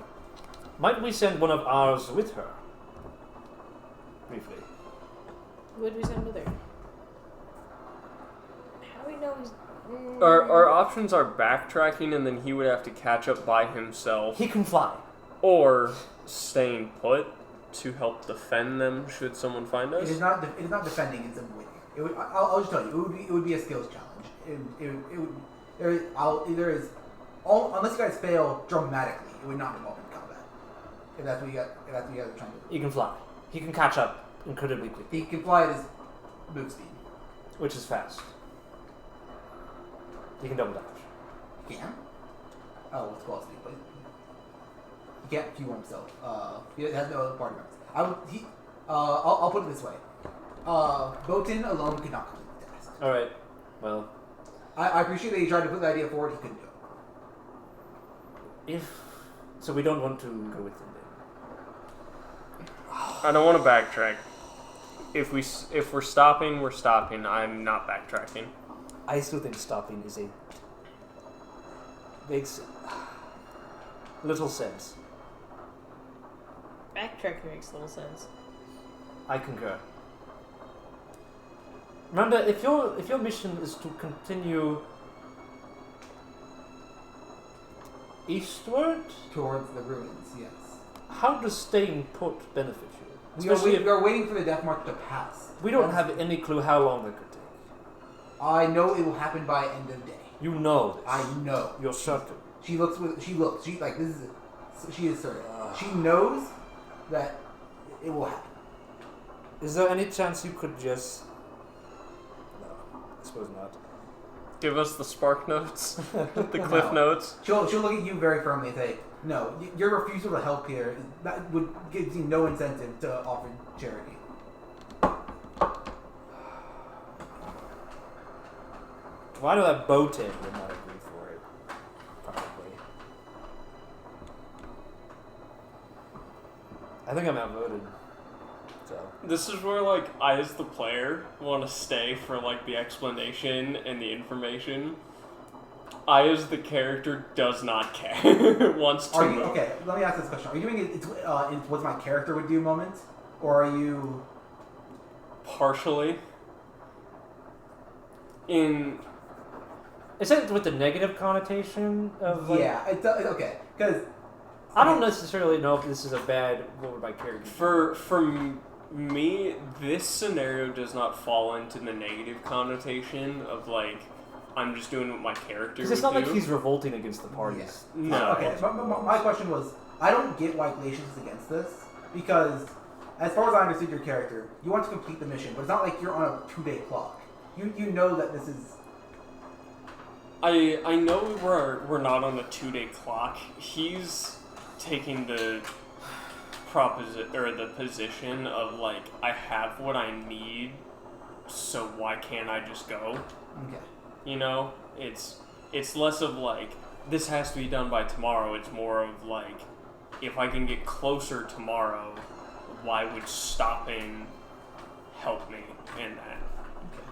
Might we send one of ours with her? Briefly. Who would we send with her? How do we know he's... Our options are backtracking, and then he would have to catch up by himself, He can fly. or staying put to help defend them should someone find us. It is not defending; it's avoiding. I'll just tell you, it would be a skills challenge. Unless you guys fail dramatically, it would not involve in combat. If that's what you guys are trying to do. He can fly. He can catch up incredibly quickly, He can fly at his move speed. which is fast. He can double dash. He can? Oh, what's called speed? But he can't fuel himself. He has no other party members. I'll put it this way. Botan alone could not complete the task. All right. Well, I appreciate that he tried to put the idea forward. He couldn't do it. so we don't want to go with him then. I don't want to backtrack. if we're stopping, we're stopping. I'm not backtracking. I still think stopping makes little sense. Backtracking makes little sense. I concur. Miranda, if your mission is to continue eastward, Towards the ruins, yes. how does staying put benefit you? We Especially are waiting for the death march to pass. we don't have any clue how long that could take. I know it will happen by end of day. You know this. I know. You're certain. She looks. She like this is. She is certain. She knows that it will happen. Is there any chance you could just... No, I suppose not. Give us the spark notes, the cliff notes. She'll look at you very firmly and say, "No, your refusal to help here that would give you no incentive to offer charity." Why do that Botan would not agree for it? Probably. I think I'm outvoted. So. This is where, like, I as the player want to stay for, like, the explanation and the information. I as the character does not care. Wants to Are you move. okay? Let me ask this question: are you doing it? It's what's my character would do moment, or are you Partially. Is that with the negative connotation of like... Yeah, it's okay. Because I don't necessarily know if this is a bad what would my character For me, this scenario does not fall into the negative connotation of, like, I'm just doing what my character because it's would not do. like he's revolting against the parties. Yeah. No. Okay, my question was, I don't get why Glacius is against this, because as far as I understood your character, you want to complete the mission, but it's not like you're on a 2-day clock. You know that this is... I know we're not on a 2-day clock. He's taking the position of, like, I have what I need, so why can't I just go? Okay. You know, it's less of like this has to be done by tomorrow. It's more of like if I can get closer tomorrow, why would stopping help me in that? Okay.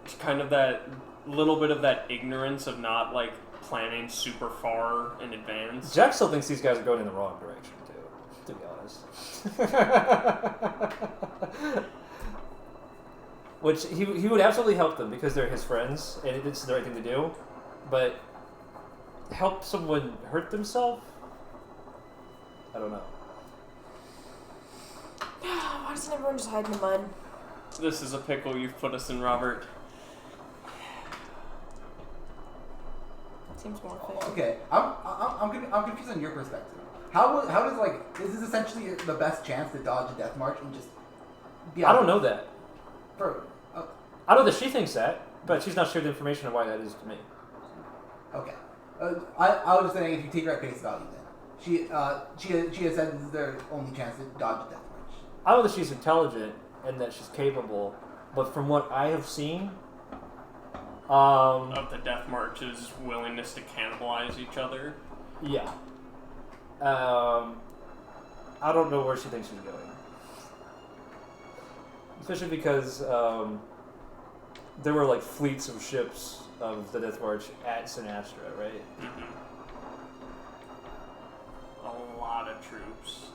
It's kind of that little bit of that ignorance of not like planning super far in advance. Jack still thinks these guys are going in the wrong direction too, to be honest. Which he would absolutely help them because they're his friends and it's the right thing to do, but help someone hurt themselves? I don't know. Why doesn't everyone just hide in the mud? This is a pickle you've put us in, Robert. Seems more efficient. Okay, I'm confused on your perspective. How does, like, is this essentially the best chance to dodge a death march and just be out? I don't know that. For, I know that she thinks that, but she's not shared the information of why that is to me. okay. I was just saying, if you take her at face value, then she has said this is their only chance to dodge a death march. I know that she's intelligent and that she's capable, but from what I have seen, Of the death march's willingness to cannibalize each other. yeah. I don't know where she thinks she's going. Especially because there were like fleets of ships of the Death March at Sinastran, right? Mm-hmm. A lot of troops.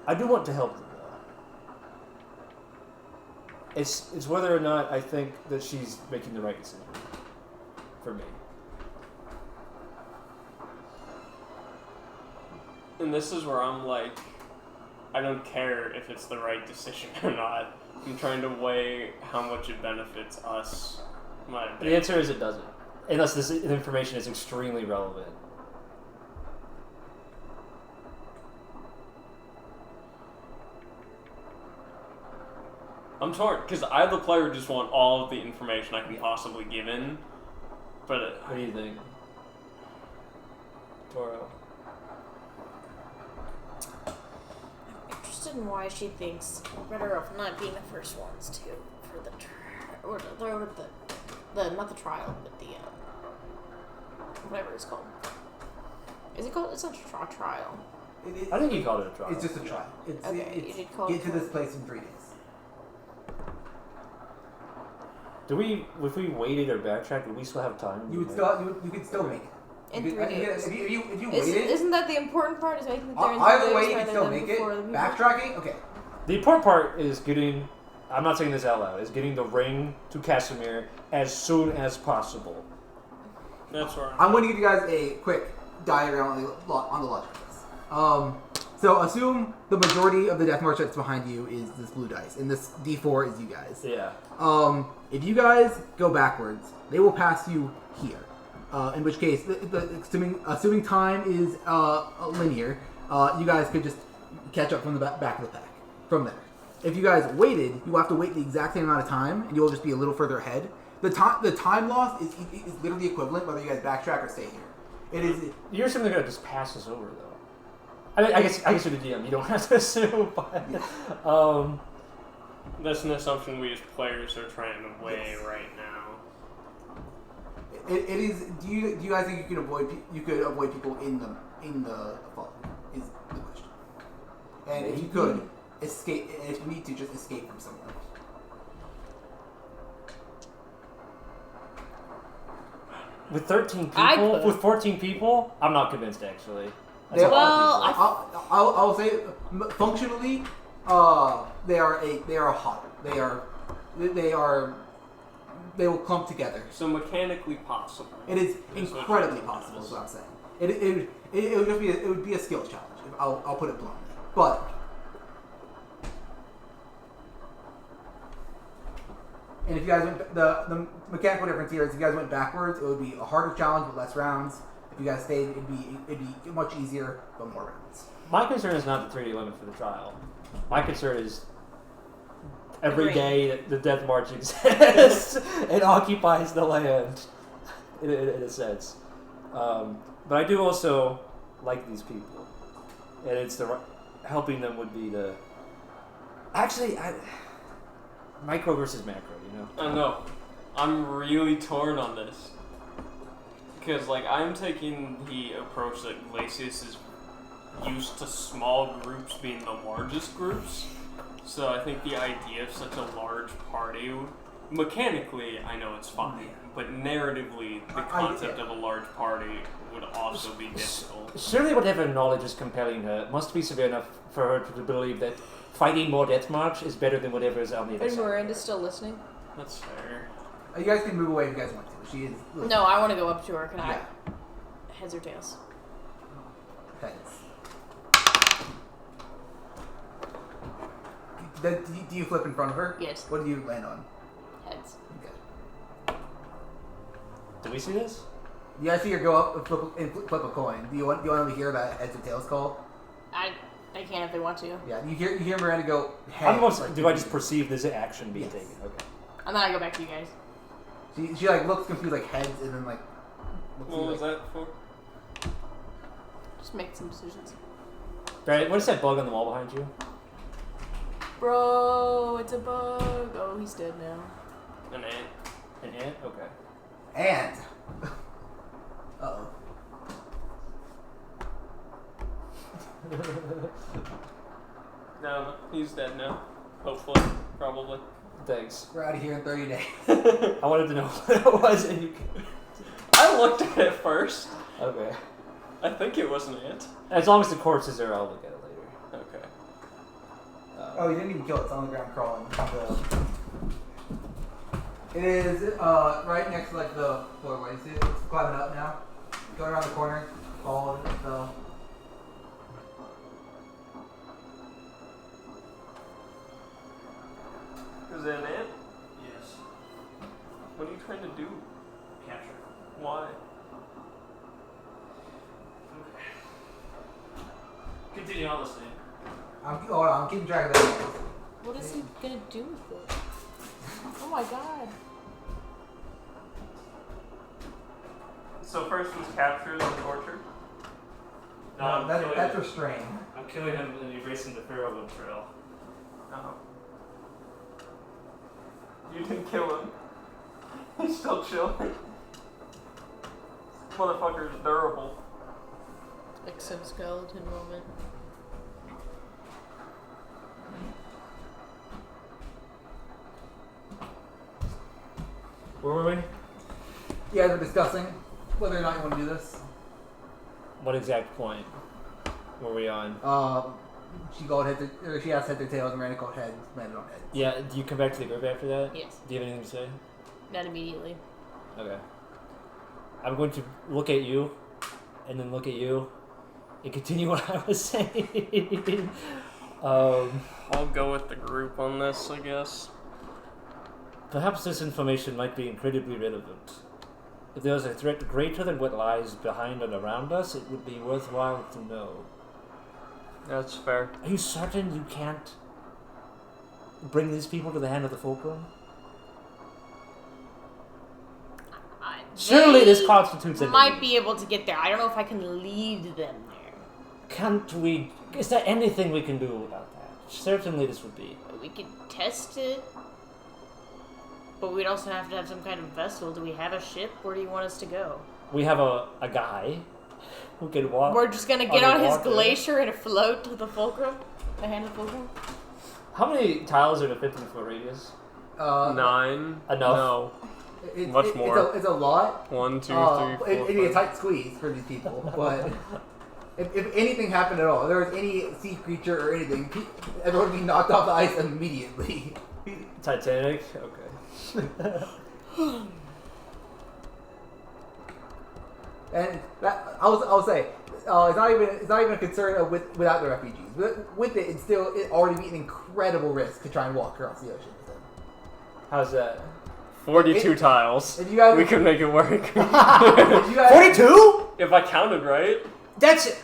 I do want to help them though. It's whether or not I think that she's making the right decision for me. And this is where I'm like, I don't care if it's the right decision or not. I'm trying to weigh how much it benefits us. The answer is it doesn't, unless this information is extremely relevant. I'm torn, because I, the player, just want all of the information I can possibly give in. But What do you think, Toro? I'm interested in why she thinks we're better off not being the first ones to for the not the trial, but the whatever it's called. Is it called? It's not a trial. I think he called it a trial. It's just a trial. It's, Okay, you did call get it to trial. this place in 3 days. If we waited or backtracked, would we still have time? You could still make it. In You could- 3 I think days. If you waited, Isn't that the important part? Is making it there in 3 either days way you can rather still than make it. before the people? Backtracking, okay. The important part is getting. I'm not saying this out loud. Is getting the ring to Casimir as soon as possible. That's where I'm going to give you guys a quick diagram on the logic of this. So assume the majority of the death march that's behind you is this blue dice, and this D4 is you guys. Yeah. If you guys go backwards, they will pass you here. In which case, assuming time is linear, you guys could just catch up from the back of the pack from there. If you guys waited, you will have to wait the exact same amount of time, and you will just be a little further ahead. The time loss is literally equivalent whether you guys backtrack or stay here. It is. You're simply gonna just pass us over, though. I guess you're the DM. You don't have to assume, but That's an assumption we as players are trying to weigh right now. It is. Do you guys think you could avoid people in the fall? Is the question. And if you could escape, if you need to, just escape from somewhere. with 13 I people, could. with 14 people, I'm not convinced actually. That's a lot of people. I'll say functionally, they are hot. They will clump together. So mechanically possible. It is Is what incredibly you're possible. Is saying. what I'm saying. It would just be it would be a skills challenge. I'll put it bluntly. But and if you guys went, the mechanical difference here is if you guys went backwards, it would be a harder challenge with less rounds. If you guys stayed, it'd be much easier but more rounds. My concern is not the 3-day limit for the trial. My concern is every Agreed. day that the death march exists and occupies the land, in a sense. But I do also like these people, and it's helping them would be the micro versus macro, you know. I know. I'm really torn on this. Because, I'm taking the approach that Glacius is used to small groups being the largest groups. So I think the idea of such a large party, mechanically, I know it's fine. But narratively, the concept of a large party would also be difficult. Surely whatever knowledge is compelling her must be severe enough for her to believe that fighting more death march is better than whatever is on the other Is side. Miranda still listening? That's fair. You guys can move away if you guys want to. She is. No, I want to go up to her. Can Yeah. I? Heads or tails? Heads. Do you flip in front of her? Yes. What do you land on? Heads. Okay. Do we see this? You guys see her go up and flip a coin. Do you want to hear that heads or tails call? I can if they want to. Yeah. You hear Miranda go heads. Do I just perceive this action being Yes. taken? Okay. And then I go back to you guys. She looks confused heads and then looks What was that for? Just make some decisions. Right, what is that bug on the wall behind you? Bro, it's a bug. Oh, he's dead now. An ant. An ant? Okay. And. Uh-oh. No, he's dead now. Hopefully. Probably. Thanks. We're out of here in 30 days. I wanted to know what it was, and you. I looked at it first. Okay. I think it was an ant. As long as the corpse is there, I'll look at it later. Okay. Oh, you didn't even kill it. It's on the ground crawling. It is right next to the floorway. See it? It's climbing up now. Going around the corner. Follow the. Is it an ant? Yes. What are you trying to do? Capture. Why? Okay. Continue on listening. I'm keeping track of that. What is he gonna do with it? Oh my god. So first was captured and tortured? No, I'm killing that's him. restraint. I'm killing him and erasing the pheromone trail. Uh-huh. You didn't kill him. He's still chilling. Motherfucker is durable. Exoskeleton moment. Where were we? You guys were discussing whether or not you want to do this. What exact point were we on? She asked heads or tails, and Miranda called heads, landed on heads. Yeah, do you come back to the group after that? Yes. Do you have anything to say? Not immediately. Okay. I'm going to look at you, and then look at you, and continue what I was saying. I'll go with the group on this, I guess. Perhaps this information might be incredibly relevant. If there was a threat greater than what lies behind and around us, it would be worthwhile to know. That's fair. Are you certain you can't bring these people to the hand of the Fulcrum? Surely this constitutes a might be able to get there. I don't know if I can lead them there. Can't we... Is there anything we can do about that? Certainly this would be. We could test it. But we'd also have to have some kind of vessel. Do we have a ship? Where do you want us to go? We have a guy who can walk. We're just gonna get on his underwater. glacier and float to the Fulcrum? The hand of the Fulcrum? How many tiles are in a 50-foot radius? 9. Enough? No. Much more. It's a lot. 1, 2, 3, 4, It'd be a 5. tight squeeze for these people, but if anything happened at all, if there was any sea creature or anything, everyone would be knocked off the ice immediately. Titanic? Okay. And that, I'll say, it's not even a concern without the refugees. With it, it already be an incredible risk to try and walk across the ocean with them. How's that? 42 tiles. If you guys, We can make it work. if you guys, 42? If I counted right. That's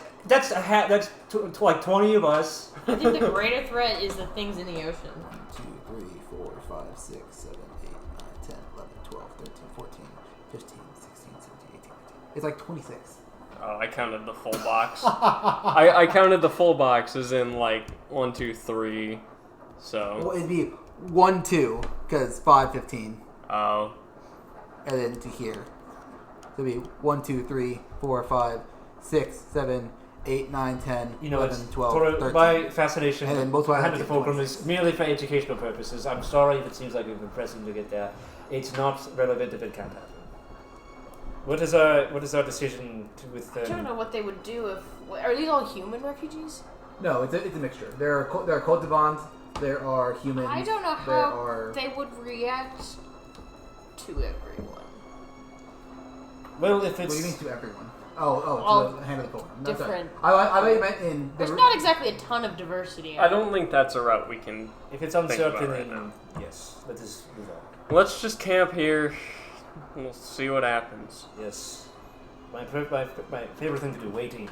like 20 of us. I think the greater threat is the things in the ocean. 1, 2, 3, 4, 5, 6, 7, 8, 9, 10, 11, 12, 13, 14, 15, 16, 17, 18, 19. It's like 26. Oh, I counted the full box. I counted the full box as in like 1, 2, 3. So. Well, it'd be 1, 2, because 5, 15. Oh. And then to here. So it'd be 1, 2, 3, 4, 5, 6, 7, 8, 9, 10, You know, 11, 12, 13. my fascination And then both behind sides the get Fulcrum 26. is merely for educational purposes. I'm sorry if it seems like we've been pressing to get there. It's not relevant if it can't happen. What is our decision with? I don't know what they would do if... Are these all human refugees? No, it's a mixture. There are cultivants, there are humans. I don't know there how are... they would react to everyone. Well, if What it's do you mean to everyone? All To the hand of the Fulcrum. different- I thought you meant in... There's not exactly a ton of diversity. I don't think that's a route we can. if it's about uncertain, right then now. yes, let us move on. Let's just camp here. We'll see what happens. Yes, my favorite thing to do, waiting.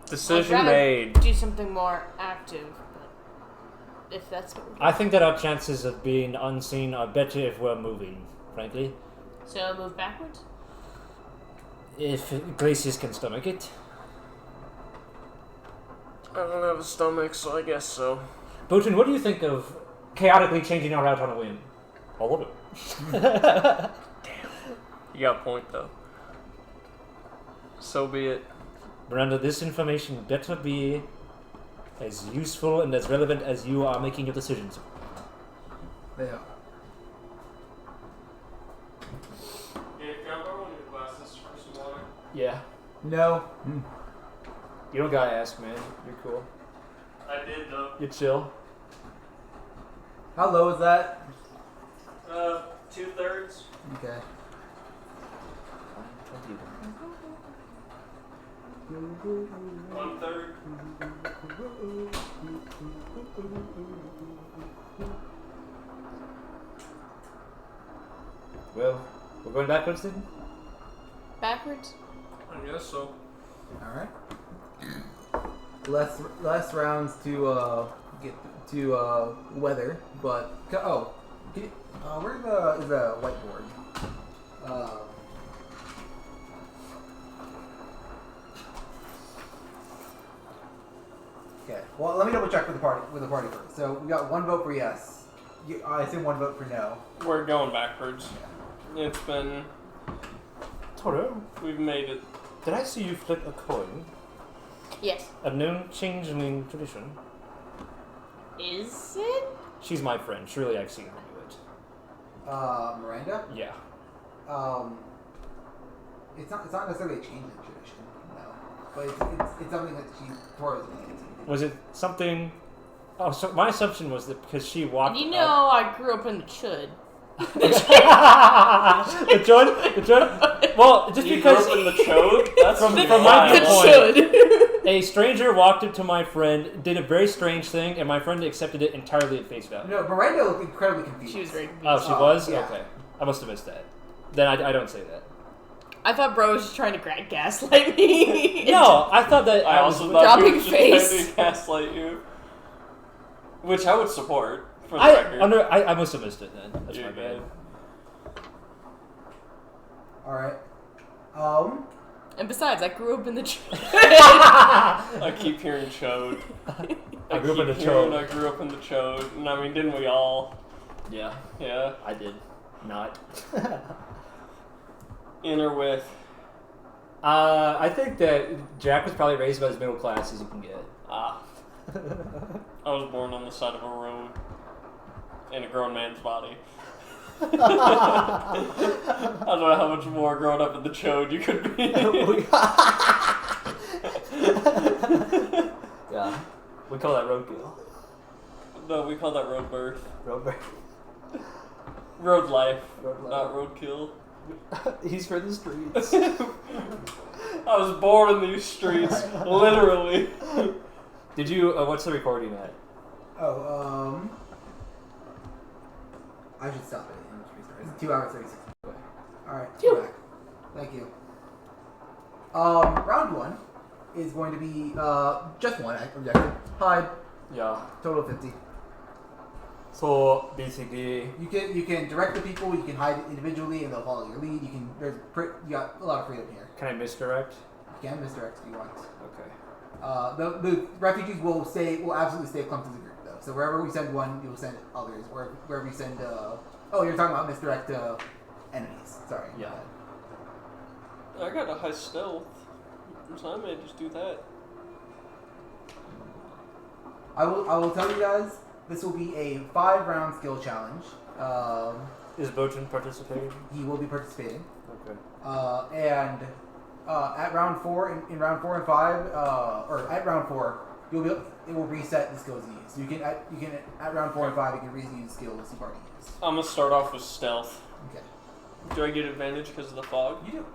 Decision I'd rather made. do something more active, but if that's what we're doing. I think that our chances of being unseen are better if we're moving, frankly. So move backwards? If glaciers can stomach it. I don't have a stomach, so I guess so. Botan, what do you think of chaotically changing our route on a whim? All of it. You got a point, though. So be it. Miranda, this information better be as useful and as relevant as you are making your decisions. Yeah. Yeah, can I borrow one of your glasses for some water? Yeah. No. You don't gotta ask, man. You're cool. I did, though. You're chill. How low is that? 2/3. Okay. One third. Well, we're going backwards then? Backwards? I guess so. Alright. Less rounds to get to weather, but where is the whiteboard? Okay. Well, let me double check with the party first. So we got 1 vote for yes. I assume 1 vote for no. We're going backwards. It's been. Toro. We've made it Did I see you flip a coin? Yes. A known changeling tradition. Is it? She's my friend. Surely I've seen her do it. Miranda? Yeah. It's not necessarily a changeling tradition, no. But it's something that she throws into. Was it something... Oh, so my assumption was that because she walked You up... know, I grew up in the chud. The chud? Well, just You because... grew up in the chode? That's From my wild. viewpoint, a stranger walked up to my friend, did a very strange thing, and my friend accepted it entirely at face value. No, Miranda looked incredibly confused. She was very confused. Oh, she was? Yeah. Okay. I must have missed that. Then I don't say that. I thought bro was just trying to gaslight me. No, I thought that I also was... thought Dropping he was just face. trying to gaslight you. Which I would support, for the I record. must have missed it then. That's You're my bad. good. Alright. And besides, I grew up in the chud. I keep hearing chode. I grew up in the keep hearing chode. I grew up in the chode. And I mean, didn't we all? Yeah, Yeah. I did. Not. In or with? I think that Jack was probably raised about as middle class as you can get. Ah. I was born on the side of a road. In a grown man's body. I don't know how much more grown up in the chode you could be. Yeah, we call that roadkill. No, we call that road birth. Road Road life, Road life. not roadkill. He's for the streets. I was born in these streets, literally. Did you? What's the recording at? Oh, I should stop it. It's 2 hours 36. Alright, we're back. Thank you. Round 1 is going to be just one objective. Hide. Yeah. Total of 50. So basically, You can direct the people. You can hide individually, and they'll follow your lead. You got a lot of freedom here. can I misdirect? You can misdirect if you want. Okay. The refugees will absolutely stay clumped as a group though. So wherever we send one, you'll send others. Or wherever we send oh, you're talking about misdirect enemies. Sorry. Yeah. I got a high stealth, so I may just do that. I will tell you guys. This will be a 5-round skill challenge. Is Bochin participating? He will be participating. Okay. And at round 4, in round 4 and 5, or at round 4, it will reset the skills you use. So you can at round 4 and 5 you can reuse skills you've already used. I'm gonna start off with stealth. Okay. Do I get advantage because of the fog? You do.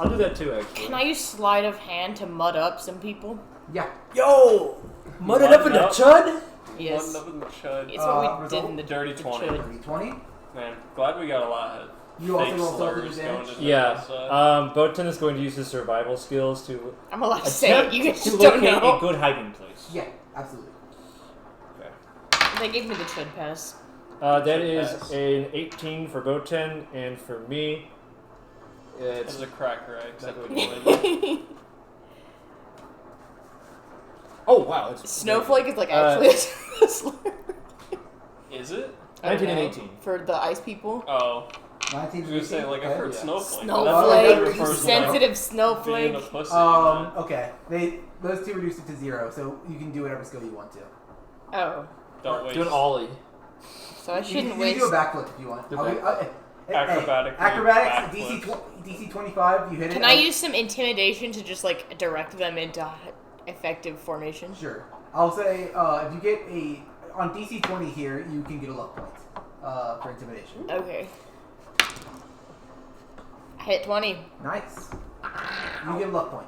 I'll do that too, actually. Can I use sleight of hand to mud up some people? Yeah. Yo! Mud it up in the chud? Yes. One up in the chud. It's what we result? did in the Dirty the 20. chud. 20. Man, glad we got a lot of You also fake roll stealth slurs going advantage? into Yeah. this. Bochin is going to use his survival skills to I'm allowed to say it. attempt You guys to just don't locate know. a good hiding place. Yeah, absolutely. Okay. They gave me the chud pass. That Should is pass. an 18 for Bochin, and for me, it's It's a cracker, I accept That it. would oh wow, it's Snowflake is like actually a slur. Is it? I don't 19 and know. 18. For the ice people. Oh. 19 I was gonna say, like, I've heard yeah. snowflake. Snowflake, That you refers to, like, sensitive being snowflake. a pussy, man. Okay. Those two reduced it to 0, so you can do whatever skill you want to. Oh. Don't waste. do an ollie. So I shouldn't you can waste. do a backflip if you want. Okay. Acrobatic Acrobatics, backflips. DC 25, you hit it. Can I use some intimidation to just like direct them into effective formation? Sure. I'll say if you get on DC 20 here, you can get a luck point for intimidation. Okay. I hit 20. Nice. You get a luck point.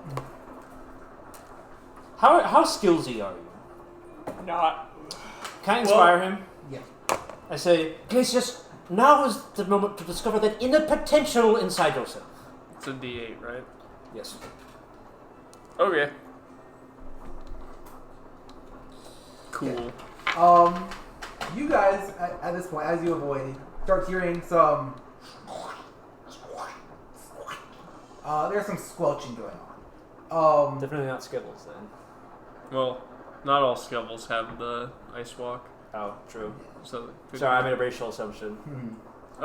How skillsy are you? Not. Can I inspire him? Yeah. I say, Glacius, now is the moment to discover that inner potential inside yourself. It's a D8, right? Yes. Okay. Cool. You guys at this point, as you avoid, start hearing some. There's some squelching going on. Definitely not Skevhull's then. Well, not all Skevhulls have the ice walk, Oh, true. so Sorry, I made a racial assumption. Hmm.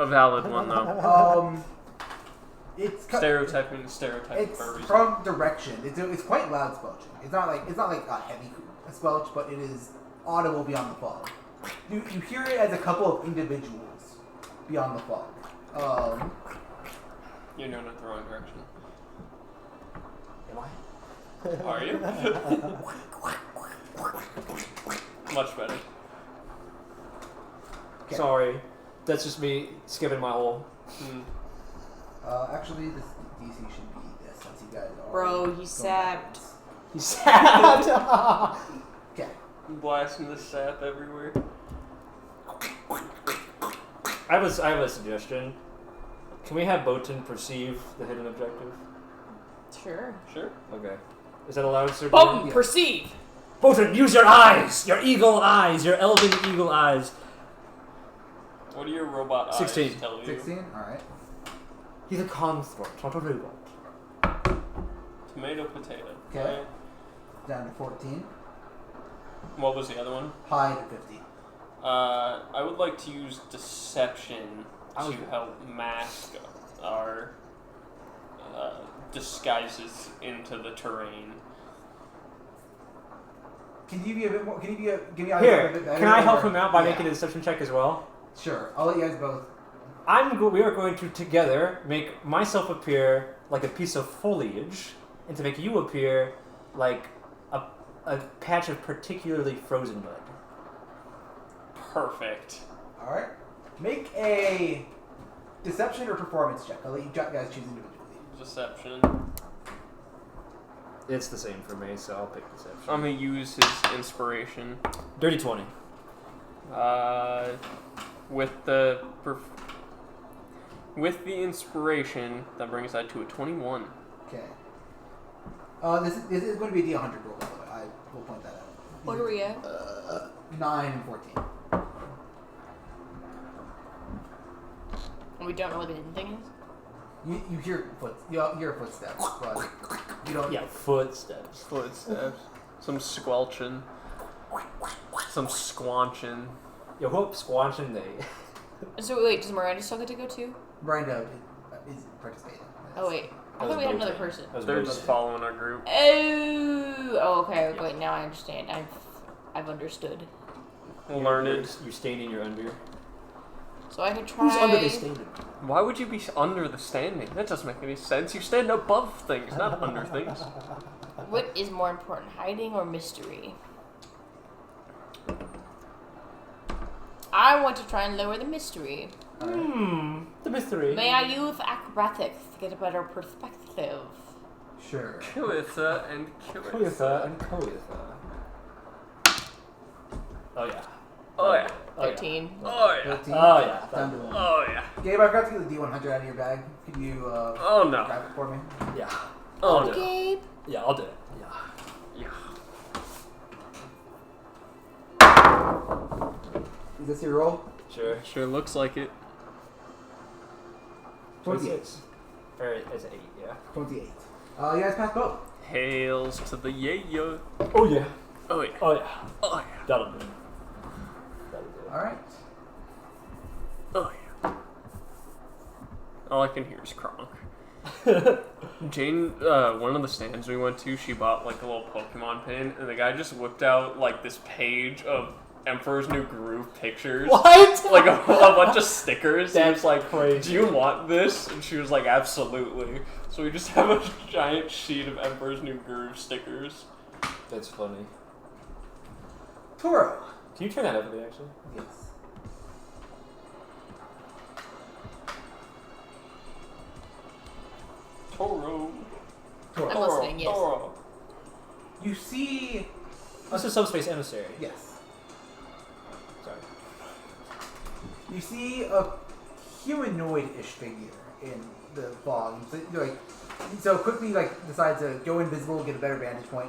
a valid one though. It's Stereotyping It's for a reason. from direction. It's quite loud squelching. It's not like a heavy squelch, but it is audible beyond the fog. You hear it as a couple of individuals beyond the fog. You're going in the wrong direction. Am I? Are you? Much better. Okay. Sorry, that's just me skipping my hole. Actually, this DC should be this since you guys are. Bro, he sapped. He's sad. Okay. Blasting the sap everywhere. I have a suggestion. Can we have Botan perceive the hidden objective? Sure. Sure. Okay. Is that allowed, sir? Boom! Yeah. Perceive! Botan, use your eyes! Your eagle eyes! Your elven eagle eyes! What do your robot 16. eyes tell you? 16. All right. He's a consort, not a robot. Tomato, potato. Okay. Down to 14. What was the other one? High to 50. I would like to use deception to Okay. help mask our disguises into the terrain. Can you be a bit more? Can you give me a Here, bit better? can I help or- him out by yeah. making a deception check as well? Sure. I'll let you guys both. We are going to together make myself appear like a piece of foliage, and to make you appear like a patch of particularly frozen mud. Perfect. All right. Make a deception or performance check. I'll let you guys choose individually. Deception. It's the same for me, so I'll pick deception. I'm gonna use his inspiration. Dirty 20. With the inspiration, that brings that to a 21. Okay. This is going to be a D100 roll, by the way. I will point that out. What are we at? 9 and 14. We don't know what the hidden thing is? You hear footsteps, but you don't. Yeah, footsteps. Footsteps. Some squelching. Some squanching. Yo, hope squanching they. So wait, does Miranda still get to go too? Miranda is participating. Oh wait, I thought we had another person. They're just following our group. Oh, okay. Wait, now I understand. I've understood. Learned. You staining your under. So I could try. Who's under the staining? Why would you be under the standing? That doesn't make any sense. You stand above things, not under things. What is more important, hiding or mystery? I want to try and lower the mystery. The mystery. May I use acrobatics to get a better perspective? Sure. Koitha and Koitha Koitha. and Koitha. Oh yeah. Oh yeah. 13. Oh yeah. 13. Oh yeah. Down to 1. Oh yeah. Gabe, I forgot to get the D100 out of your bag. Could you Oh no. grab it for me? Yeah. Oh I'll no. do it. Gabe. Yeah, I'll do it. Yeah. Yeah. Is this your roll? Sure. Sure looks like it. 28. Or it's 8, yeah. 28. You guys pass both. Hails to the yeah. Oh yeah. Oh yeah. Oh yeah. Oh yeah. That'll do it. Alright. Oh yeah. All I can hear is Kronk. Jane, one of the stands we went to, she bought like a little Pokemon pin, and the guy just whipped out like this page of Emperor's New Groove pictures. What? Like a bunch of stickers. He That's was like, crazy. "Do you want this?" And she was like, "Absolutely." So we just have a giant sheet of Emperor's New Groove stickers. That's funny. Toro. Can you turn that up a bit, actually? Yes. Toro. Toro. I'm listening, yes. Toro. You see. This is Subspace Emissary. Yes. Sorry. You see a humanoid-ish figure in the fog. So quickly decide to go invisible, get a better vantage point.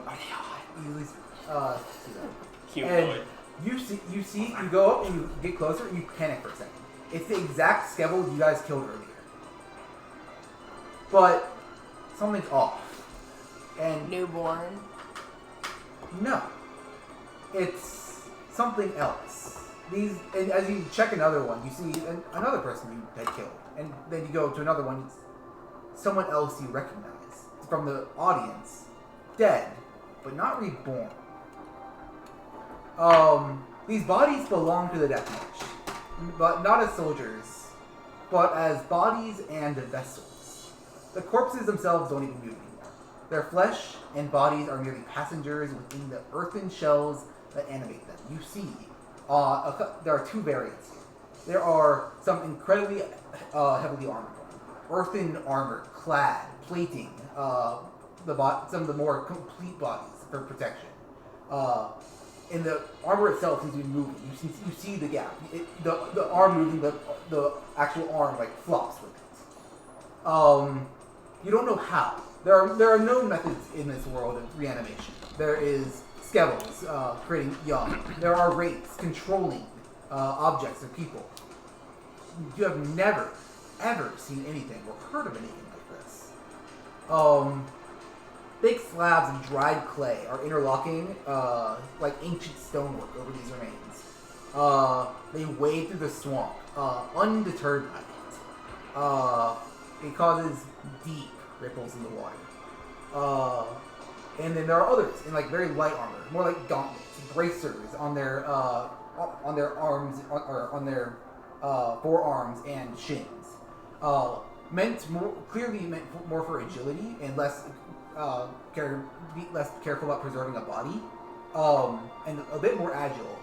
You at least see that. Humanoid. And you go up and you get closer and you panic for a second. It's the exact Skevhull you guys killed earlier. But something's off. And Newborn. no. It's something else. And as you check another one, you see another person you had killed. And then you go to another one, it's someone else you recognize from the audience, dead, but not reborn. These bodies belong to the Death March, but not as soldiers, but as bodies and vessels. The corpses themselves don't even move anymore. Their flesh and bodies are merely passengers within the earthen shells that animate them. You see, there are two variants here. There are some incredibly heavily armored ones. Earthen armor, clad, plating, some of the more complete bodies for protection. And the armor itself seems to be moving. You see the gap. The arm moving, the actual arm like flops with it. You don't know how. There are no methods in this world of reanimation. There is Skevhulls creating young. There are wraiths controlling objects or people. You have never, ever seen anything or heard of anything like this. Big slabs of dried clay are interlocking like ancient stonework over these remains. They wade through the swamp, undeterred by it. It causes deep ripples in the water. And then there are others in like very light armor, more like gauntlets, bracers on their arms or on their forearms and shins. Clearly meant more for agility and less careful about preserving a body, and a bit more agile,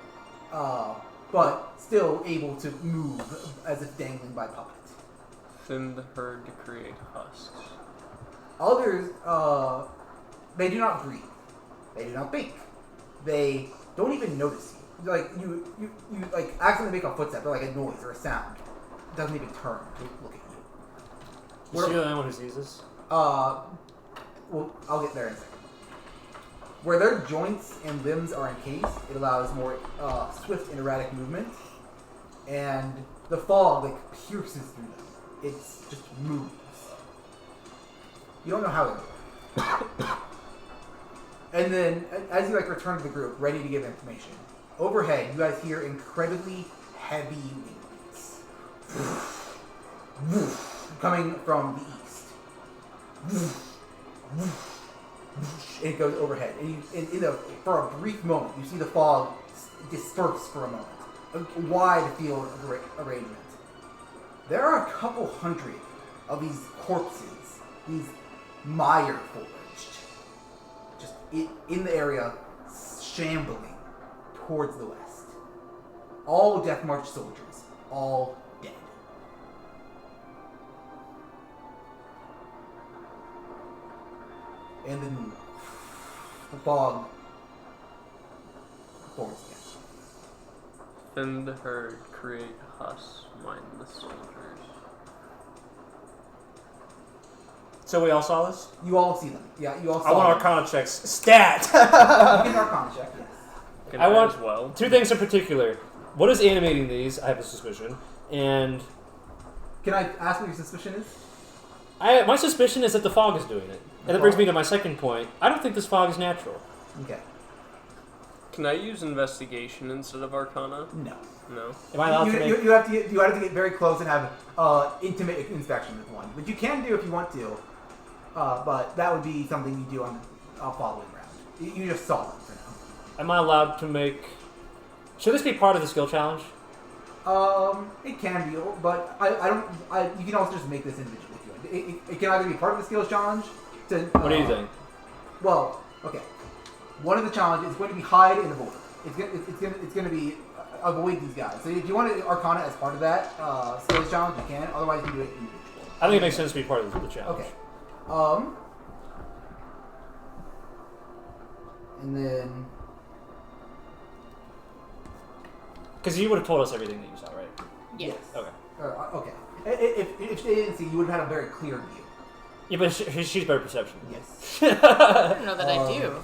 but still able to move as if dangling by puppet. Thin the herd to create husks. Others, they do not breathe. They do not think. They don't even notice you. Like you like accidentally make a footstep or like a noise or a sound. It doesn't even turn to look at you. Is she the only one who sees this? Well, I'll get there in a second. Where their joints and limbs are encased, it allows more swift and erratic movement, and the fog like pierces through them. It just moves. You don't know how they move. And then, as you like return to the group, ready to give information, overhead you guys hear incredibly heavy wings coming from the east. It goes overhead, and for a brief moment, you see the fog disperse for a moment. A wide field of arrangement. There are a couple hundred of these corpses, these Mireforged, just in the area, shambling towards the west. All Death March soldiers, all dead. And then the fog forms again. Thin the herd, create husks, mind the soldiers. So we all saw this? You all see them. Yeah, you all saw I want them. Arcana checks. Stat! You get an Arcana check, yes. Can I want as well. two things in particular. What is animating these? I have a suspicion. And Can I ask what your suspicion is? my suspicion is that the fog is doing it. And that brings me to my second point. I don't think this fog is natural. Okay. Can I use investigation instead of Arcana? No. No. Am I allowed to make... You have to get very close and have intimate inspection with one, which you can do if you want to. But that would be something you do on a following round. You just saw them for now. Am I allowed to make... Should this be part of the skill challenge? It can be, but you can also just make this individually if you want. It can either be part of the skills challenge to... What do you think? Well, okay. One of the challenges is going to be hide and avoid. It's going to be avoid these guys. So if you want to Arcana as part of that skills challenge, you can. Otherwise, you can do it individually. I think it makes sense to be part of the challenge. Okay. And then... Because you would have told us everything that you saw, right? Yes. Okay. Okay. If they didn't see, you would have had a very clear view. Yeah, but she's better perception. Yes. I don't know that I do.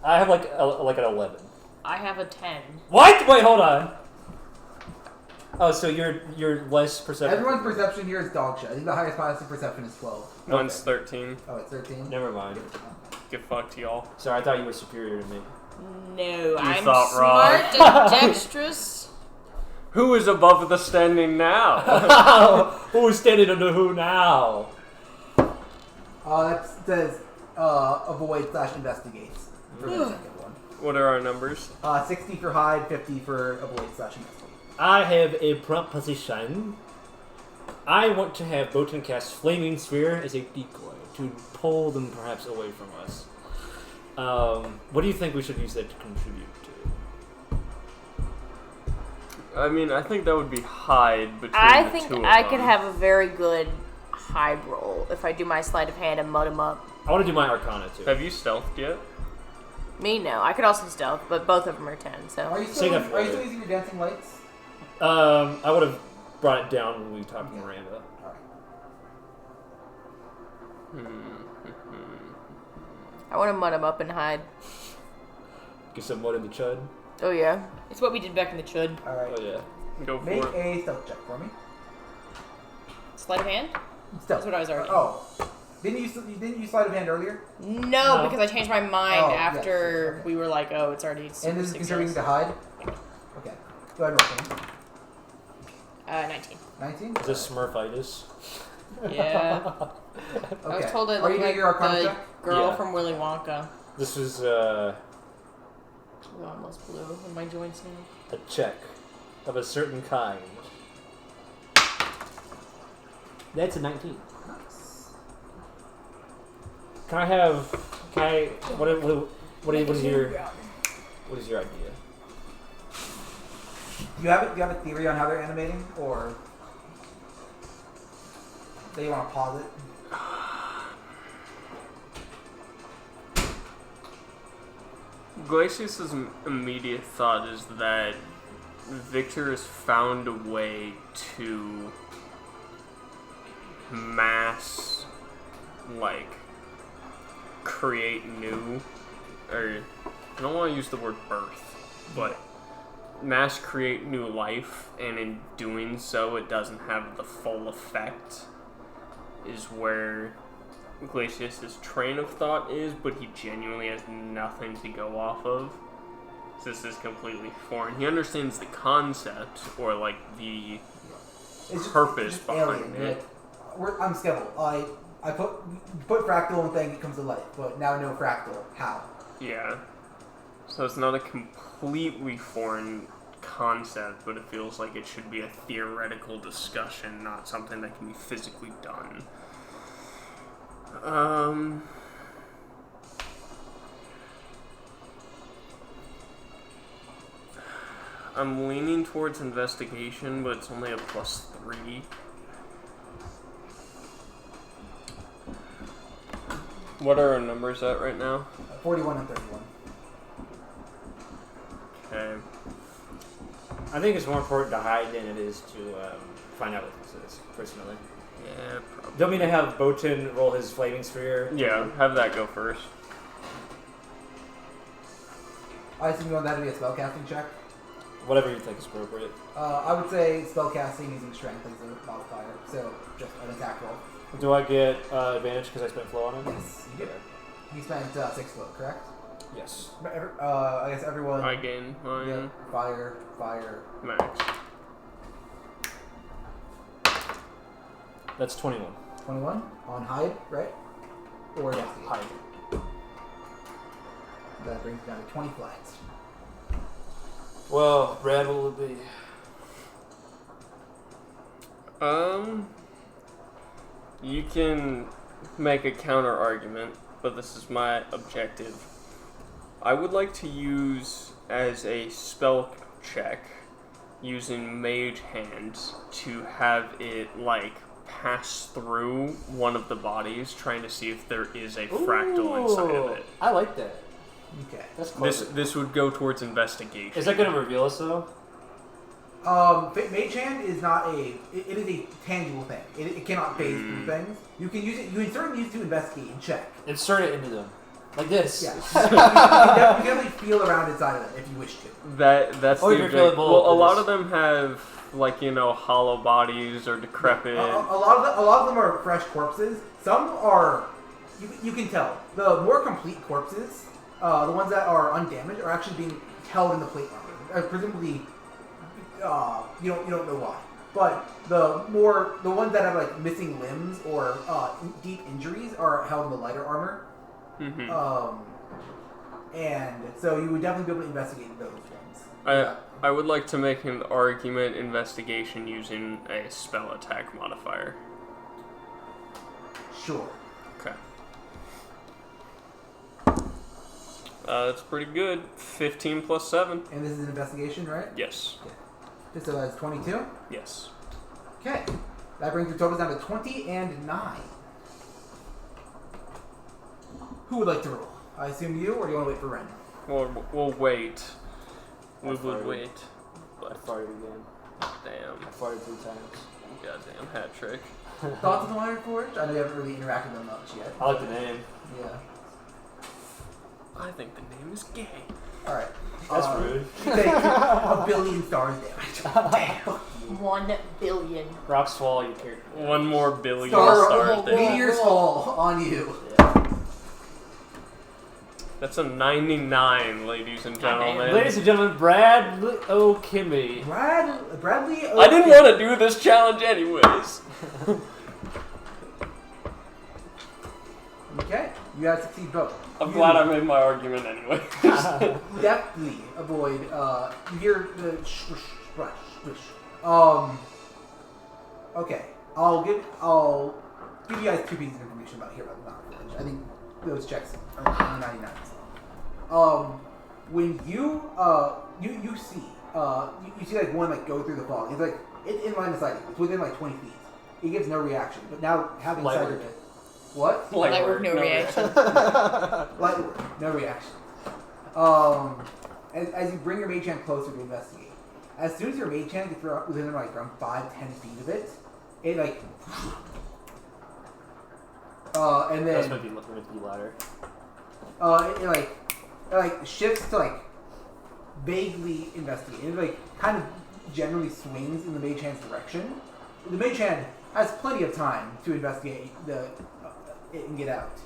I have like an 11. I have a 10. What? Wait, hold on. Oh, so you're less perceptive. Everyone's perception here is dog shit. I think the highest passive perception is 12. Mine's 13. Oh, it's 13? Never mind. Get fucked, y'all. Sorry, I thought you were superior to me. No, I'm thought smart wrong. and dexterous. Who is above the standing now? Who's standing under who now? That says avoid/investigates for the second one. What are our numbers? 60 for hide, 50 for avoid/investigate. I have a proposition. I want to have Botan cast Flaming Sphere as a decoy to pull them perhaps away from us. What do you think we should use that to contribute to? I mean, I think that would be hide between I the think two of I them. could have a very good hide roll if I do my sleight of hand and mud him up. I want to do my Arcana too. Have you stealthed yet? Me, no. I could also stealth, but both of them are 10, so. Are you still using your dancing lights? I would have brought it down when we talked to Miranda. I want to mud him up and hide. Get some mud in the chud. Oh, yeah. It's what we did back in the chud. Alright. Oh yeah. Go for Make it. a stealth check for me. Sleight of hand? Stealth. That's what I was already. Oh. Didn't you sleight of hand earlier? No, No. because I changed my mind Oh, yes, after yes, okay. we were like, oh, it's already super And this is success. contributing to hide? Okay. Go ahead and roll for me. 19. 19? Is this Smurfitis? Yeah. Okay. I was told I Are you looked doing like your Arcana the check? girl Yeah. from Willy Wonka. This was Oh, almost blue in my joints now. a check of a certain kind. That's a 19. Nice. Can I? What is your idea? Do you have a theory on how they're animating, or do you want to pause it? Glacius's immediate thought is that Victor has found a way to mass, like, create new, or I don't want to use the word birth, but mass create new life, and in doing so it doesn't have the full effect, is where Glacius's train of thought is, but he genuinely has nothing to go off of. This is completely foreign. He understands the concept, or like the purpose behind it. I'm Skevhull. I put fractal and thing, it comes to life, but now no fractal. How? Yeah. So it's not a completely foreign concept, but it feels like it should be a theoretical discussion, not something that can be physically done. I'm leaning towards investigation, but it's only a +3. What are our numbers at right now? 41 and 31. Okay. I think it's more important to hide than it is to find out what this is, personally. Yeah, probably. Don't mean to have Botan roll his flaming sphere. Yeah, have that go first. I assume you want that to be a spellcasting check. Whatever you think is appropriate. I would say spellcasting using strength as a modifier, so just an attack roll. Do I get advantage because I spent flow on him? Yes, you get it. You spent 6 flow, correct? Yes. I guess everyone. I gain mine. Yep, fire. Max. That's 21. 21 on hide, right? Or investigate. Hide. That brings it down to 20 flats. Well, Brad, what will it be? You can make a counter argument, but this is my objective. I would like to use as a spell check using Mage Hands to have it like pass through one of the bodies, trying to see if there is a fractal inside of it. I like that. Okay. That's clever. This would go towards investigation. Is that going to reveal us though? Mage Hand is not it is a tangible thing. It cannot phase through things. You can use it. You can certainly use it to investigate and check. Insert it into them. Like this. Yeah. You can definitely feel around inside of it if you wish to. That's Or the you're object- feeling Well, a bold. lot of them have hollow bodies or decrepit. A lot of them are fresh corpses. Some are. You can tell the more complete corpses, the ones that are undamaged, are actually being held in the plate armor. Presumably, you don't know why. but the ones that have like missing limbs or deep injuries are held in the lighter armor. And so you would definitely be able to investigate those ones. I would like to make an argument investigation using a spell attack modifier. Sure. Okay. That's pretty good. 15 plus 7. And this is an investigation, right? Yes. Okay. So that's 22? Yes. Okay. That brings your totals down to 20 and 9. Who would like to roll? I assume you, or do you want to wait for Ren? We'll wait. We would farted. wait. I farted again. Damn. I farted 3 times. Goddamn hat trick. Thoughts on the Mireforged? I know you haven't really interacted with them much yet. I like the name. Yeah. I think the name is gay. Alright. That's rude. You take 1 billion stars damage. Damn. 1 billion. Rocks fall, you care. 1 more billion Star stars there. meteors fall on you. Yeah. That's a 99, ladies and gentlemen. Ladies and gentlemen, Bradley O'Kimmy. Bradley. I didn't want to do this challenge anyways. Okay, you guys succeed both. I'm glad I made my argument anyway. Deftly avoid. You hear the swish, swish, swish. Okay, I'll give you guys 2 pieces of information about here about the Mireforged. I think those checks are 99. When you see you see like one like go through the fog. It's like it's in line of sight. It's within like 20 feet. It gives no reaction. But now having sight of it, what? Light work, no reaction. Light work, no reaction. As you bring your mage hand closer to investigate, as soon as your mage hand gets within like around 5-10 feet of it, it like and then That's might be louder. it like shifts to like vaguely investigate. It like kind of generally swings in the mage hand's direction. The mage hand has plenty of time to investigate it and get out.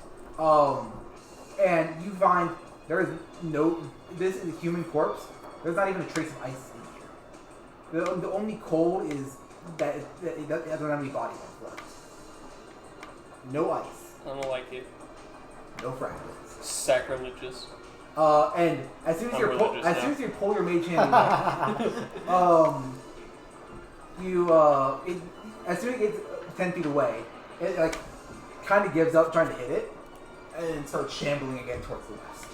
And you find there is this is a human corpse. There's not even a trace of ice in here. The only cold is that it doesn't have any body left. No ice. I don't like it. No fragments. Sacrilegious. And as soon as you pull your mage hand away, as soon as it gets 10 feet away, it like kind of gives up trying to hit it and starts shambling again towards the west.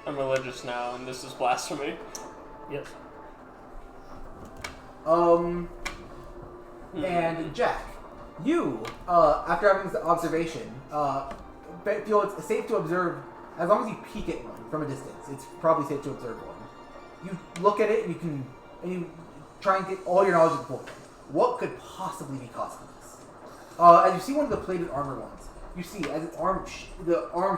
I'm religious now, and this is blasphemy. Yes. And Jack, you, after having this observation, feel it's safe to observe, as long as you peek at one from a distance, it's probably safe to observe one. You look at it and you try and get all your knowledge of the full thing. What could possibly be causing this? As you see one of the plated armor ones, you see as its the arm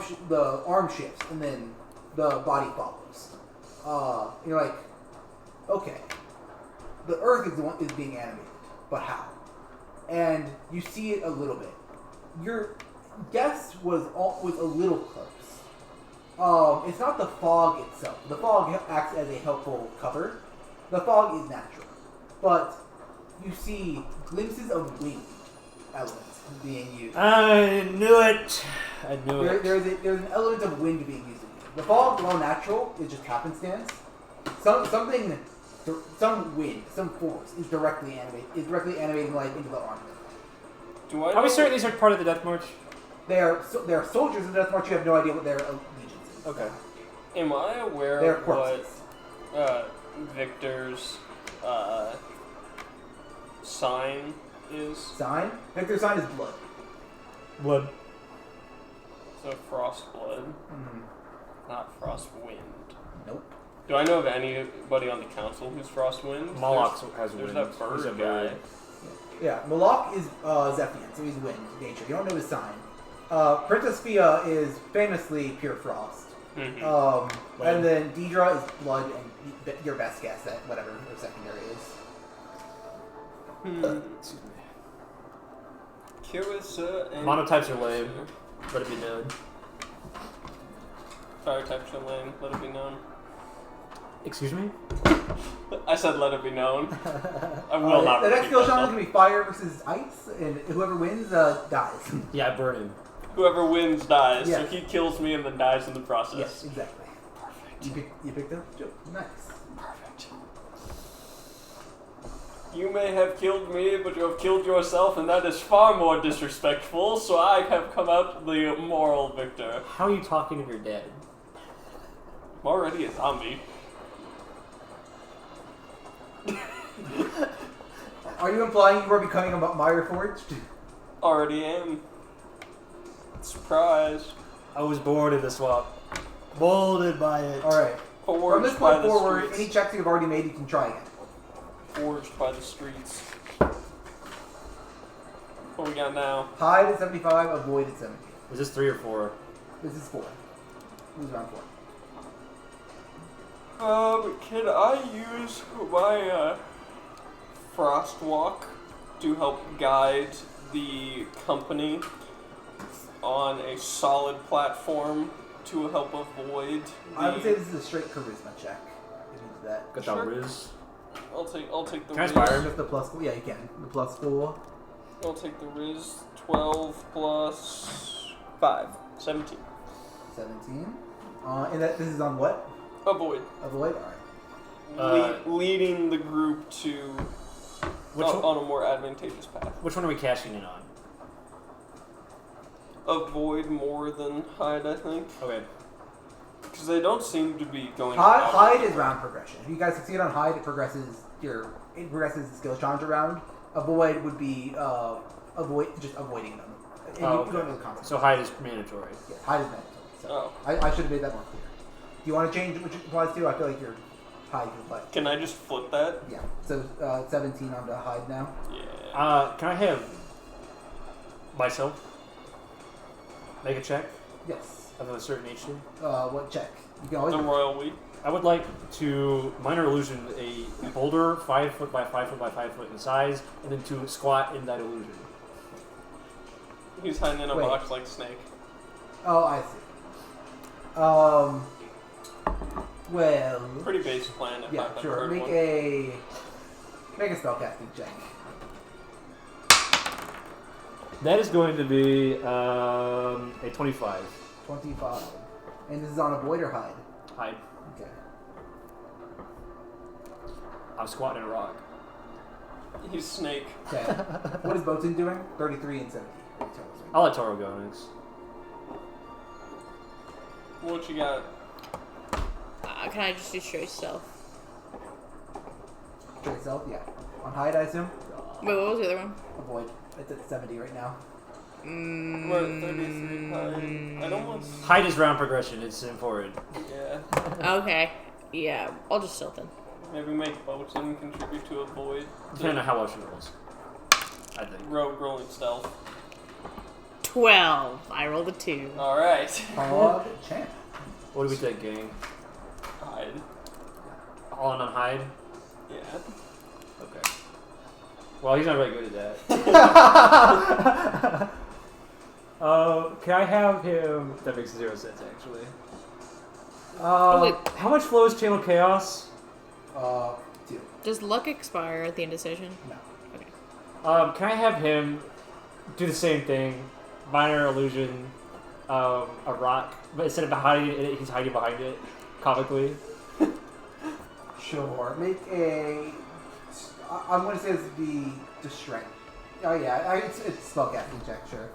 shifts and then the body follows. You're like, okay, the earth is being animated, but how? And you see it a little bit. Your guess was a little close. It's not the fog itself. The fog acts as a helpful cover. The fog is natural, but you see glimpses of wind elements being used. I knew it. I knew it. There's an element of wind being used. The fog, while natural, is just happenstance. Some wind, some force is directly animating life into the armor. Are we certain these are part of the Death March? They are soldiers of the Death March. You have no idea what their allegiance is. Okay. Am I aware They're of corpses. what Victor's sign is? Sign? Victor's sign is blood. Blood. So frost blood, Mm-hmm. not frost wind. Nope. Do I know of anybody on the council who's frost wind? Moloch has There's wind. that bird He's a guy. bird. Yeah, Moloch is Zephian, so he's wind, nature. You don't know his sign. Princess Fia is famously pure frost. Mm-hmm. And then Deidre is blood, and your best guess at whatever her secondary is. Excuse me. Kirissa and Monotypes are lame. Let it be known. Fire types are lame, let it be known. Excuse me? I said let it be known. I will not The next repeat skill challenge is myself. going to be fire versus ice, and whoever wins dies. Yeah, I burn him. Whoever wins dies, so Yes. he kills me and then dies in the process. Yes, exactly. Perfect. You picked them? Nice. Perfect. You may have killed me, but you have killed yourself, and that is far more disrespectful, so I have come out the moral victor. How are you talking if you're dead? I'm already a zombie. Are you implying you are becoming a Mireforged? Already am. Surprise. I was born in the swamp. Molded by it. Alright. From Forged this by point the forward, streets. any checks you've already made, you can try again. Forged by the streets. What we got now? Hide at 75, avoid at 70. Was this 3 or 4? This is 4. This is round 4. Can I use my frost walk to help guide the company on a solid platform to help avoid the... I would say this is a straight charisma check. If you do that. Got Sure. that riz. I'll take the Can I Riz. inspire him? Just the plus 4. Yeah, you can. The plus 4. I'll take the Riz. 12 plus 5. 17. 17. And that this is on what? Avoid. Avoid? Alright. Leading the group to Which one? on a more advantageous path. Which one are we cashing in on? Avoid more than hide, I think. Okay. Because they don't seem to be going Hide is round progression. If you guys succeed on hide, it progresses the skills challenge round. Avoid would be avoiding them. And you don't know the concept. So hide is mandatory. Yeah, hide is mandatory. So Oh. I should have made that more clear. Do you want to change which it applies to? I feel like your hide can apply. Can I just flip that? Yeah. So 17 onto hide now. Yeah. Can I have myself make a check Yes. of a certain HP? What check? You can always. The royal we. I would like to minor illusion a boulder 5 foot by 5 foot by 5 foot in size, and then to squat in that illusion. He's hiding in a Wait. box like Snake. Oh, I see. Well. Pretty base plan if Yeah, I've ever sure. heard Make one. a spellcasting check. That is going to be a 25. 25. And this is on avoid or hide? Hide. Okay. I'm squatting in a rock. He's Snake. Okay. What is Boatin doing? 33 and 70. I'll let Toro go next. What you got? Can I just do straight stealth? Straight self? Yeah. On hide, I assume? Wait, what was the other one? Avoid. It's at 70 right now. We're at 33 hide. I don't want... Hide is round progression. It's important. Yeah. Okay. Yeah, I'll just stealth then. Maybe make Boatin contribute to avoid. Depending on how well she rolls. I think. Rogue rolling stealth. 12. I rolled a 2. Alright. Hog champ. What do we take, gang? Hide. All in on hide? Yeah. Okay. Well, he's not really good at that. Can I have him? That makes 0 sense, actually. wait. How much flows Channel Chaos? 2. Does luck expire at the end of session? No. Okay. Can I have him do the same thing? Minor illusion, a rock, but instead of hiding it, he's hiding behind it, comically. Sure. Make a. I'm going to say this would be just strength. Oh, yeah. It's spellcasting check, sure.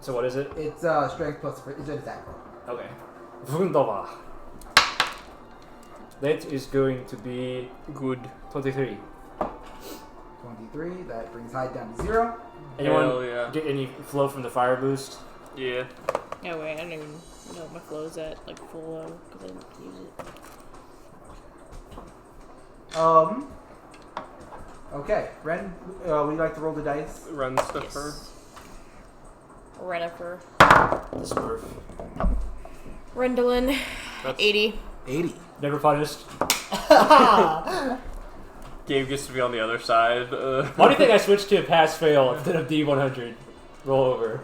So what is it? It's strength plus. It's an attack roll. Okay. Wunderbar. That is going to be Good. 23. 23. That brings hide down to 0. Anyone Hell yeah. get any flow from the fire boost? Yeah. No, wait, I don't even know what my flow's at, like, full low, because I didn't use it. Okay. Ren, would you like to roll the dice? Run stiffer. Yes. Renifer. The Smurf. Rendolin. That's 80. 80. Never punished. Gabe gets to be on the other side. Why do you think I switched to pass fail instead of D100? Roll over.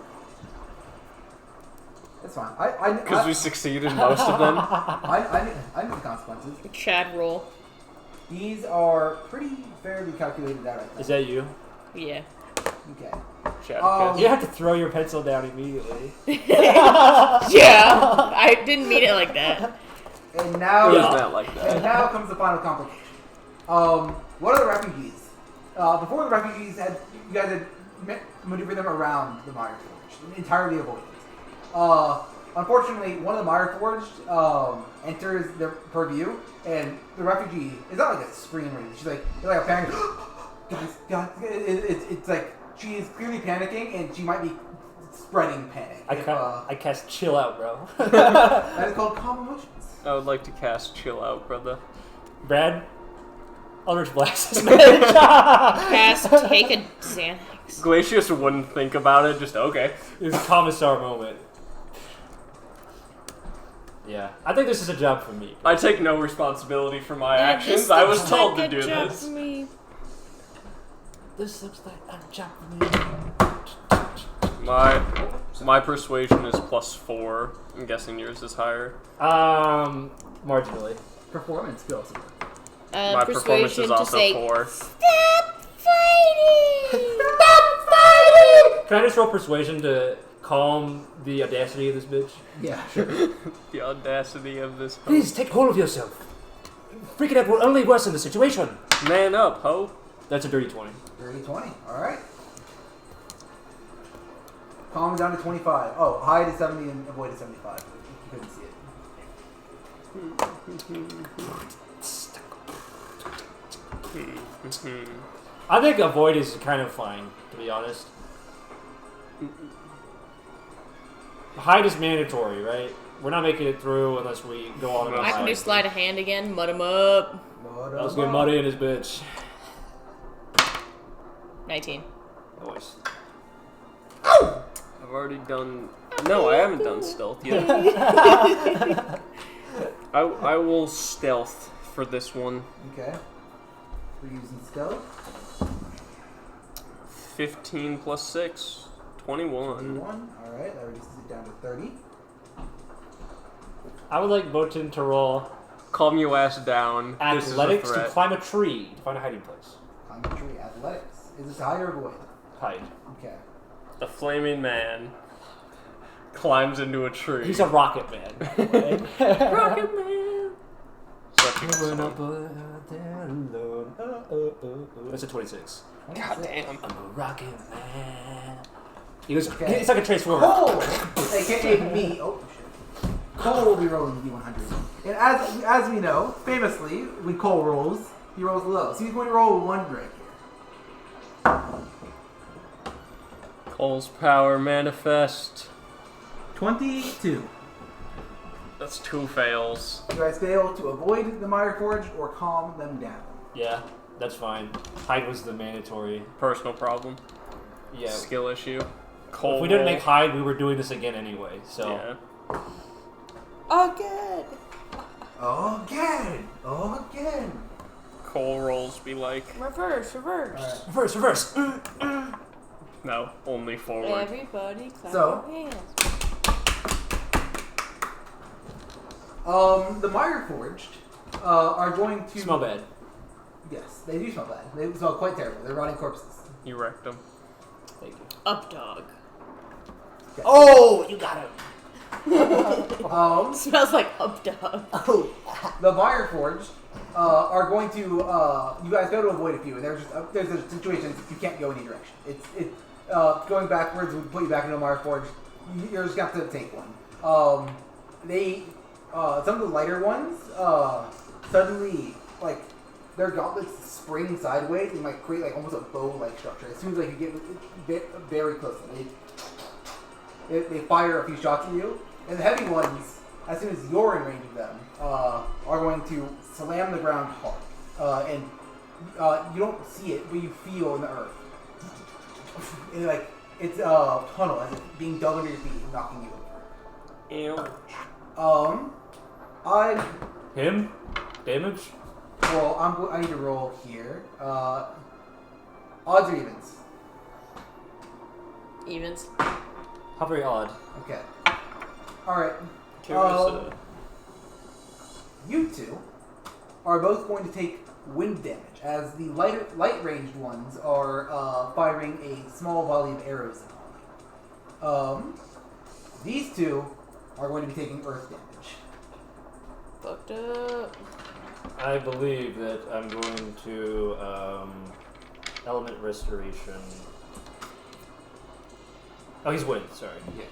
That's fine. Because we succeeded in most of them. I knew the consequences. Chad roll. These are pretty fairly calculated out, I think. Is that you? Yeah. Okay. Chat, You have to throw your pencil down immediately. Yeah. I didn't mean it like that. And now, not like that. and now comes the final complication. What are the refugees? Before the refugees you guys had maneuvered them around the Mireforged, entirely avoided. Unfortunately, one of the Mireforged enters their purview, and the refugee is not like a screamer. She's like a panic. guys, it's like she is clearly panicking, and she might be spreading panic. I cast chill out, bro. That is called calm emotions. I would like to cast Chill Out, brother. Brad, Eldritch Blast is Cast take a Xanax. Glacius wouldn't think about it, just okay. It's a commissar moment. Yeah, I think this is a job for me. I take no responsibility for my Yeah, actions. this I was looks told like to a do job this. for me. This looks like a job for me. My persuasion is +4. I'm guessing yours is higher. Marginally. Performance skills. My performance is Persuasion to also say, 4. Stop fighting! Stop fighting! Can I just roll persuasion to calm the audacity of this bitch? Yeah, sure. The audacity of this. Please take hold of yourself. Freaking out will only worsen the situation. Man up, ho. That's a dirty 20. 30-20. Alright. Calm down to 25. Oh, high to 70 and avoid to 75. You couldn't see it. I think avoid is kind of fine, to be honest. Hide is mandatory, right? We're not making it through unless we go all the way. I can do sleight of hand again, mud him up. That was good muddy in his bitch. 19. Nice. I've already done. No, I haven't done stealth yet. I will stealth for this one. Okay. We're using stealth. 15 plus 6, 21. 21. Alright, that reduces it down to 30. I would like Botan to roll Calm your ass down. This is a athletics to threat. climb a tree to find a hiding place. Climb the tree. Athletics. Is it high or void? Hide. Okay. The flaming man climbs into a tree. He's a rocket man. rocket man. Such a good song. That's a 26. God damn. I'm a rocket man. He goes, Okay. it's like a transformer. Cole! AKA me. Oh, shit. Cole will be rolling the D100. And as we know, famously, when Cole rolls, he rolls low. So he's going to roll 1 right here. Cole's power manifest. 22. That's 2 fails. You guys fail to avoid the Mireforged or calm them down. Yeah, that's fine. Hide was the mandatory. Personal problem. Yeah. Skill issue. Cole If we didn't roll. make hide, we were doing this again anyway. So Yeah. Again. Again. Cole rolls be like, Reverse. Alright. reverse. no, only forward. Everybody clap So- your hands. The Mireforged are going to Smell bad. Yes, they do smell bad. They smell quite terrible. They're rotting corpses. You wrecked him. Thank you. Up dog. Okay. Oh, you got him. Smells like up dog. The Mireforged are going to. You guys go to avoid a few, and there's a situation you can't go any direction. It's going backwards would put you back into a Mireforged. You're just gonna have to take one. Some of the lighter ones suddenly like their gauntlets spring sideways and like create like almost a bow-like structure. As soon as like you get very close, they fire a few shots at you. And the heavy ones, as soon as you're in range of them, are going to slam the ground hard. And you don't see it, but you feel in the earth. And like it's a tunnel as if being dug under your feet and knocking you over. Ew. Him? Damage? Well, I need to roll here. Odds or evens? Evens. How very odd. Okay. Alright. Curious, You two are both going to take wind damage, as the light-ranged ones are firing a small volley of arrows upon you. These two are going to be taking earth damage. Fucked up. I believe that I'm going to element restoration. Oh, he's wind. Sorry. Yeah.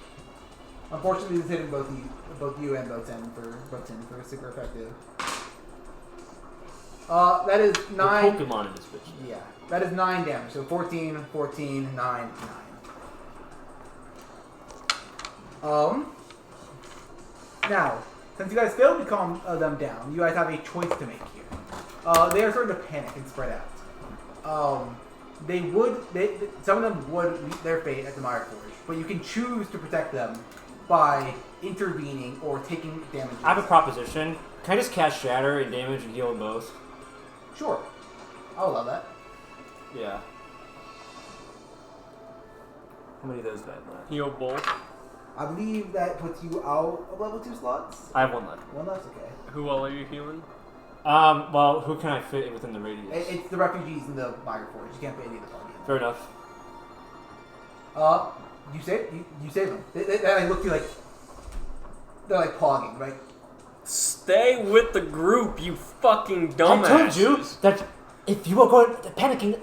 Unfortunately, it's hitting both you and both Ten for super effective. That is 9. The Pokemon in this bitch. Yeah, that is 9 damage. So 14, 14, 9, 9. Now, since you guys failed to calm them down, you guys have a choice to make here. They are starting to panic and spread out. Some of them would meet their fate at the Mireforged, but you can choose to protect them by intervening or taking damage. I have a proposition. Can I just cast Shatter and damage and heal them both? Sure. I'll allow that. Yeah. How many of those died left? heal both. I believe that puts you out of level 2 slots. I have one left. One left, okay. Who all are you healing? Well, who can I fit within the radius? It's the refugees in the Mireforged. You can't fit any of the party. Fair enough. You save them. They like look to you like they're like pogging, right? Stay with the group, you fucking dumbasses. I told you that if you were going panicking,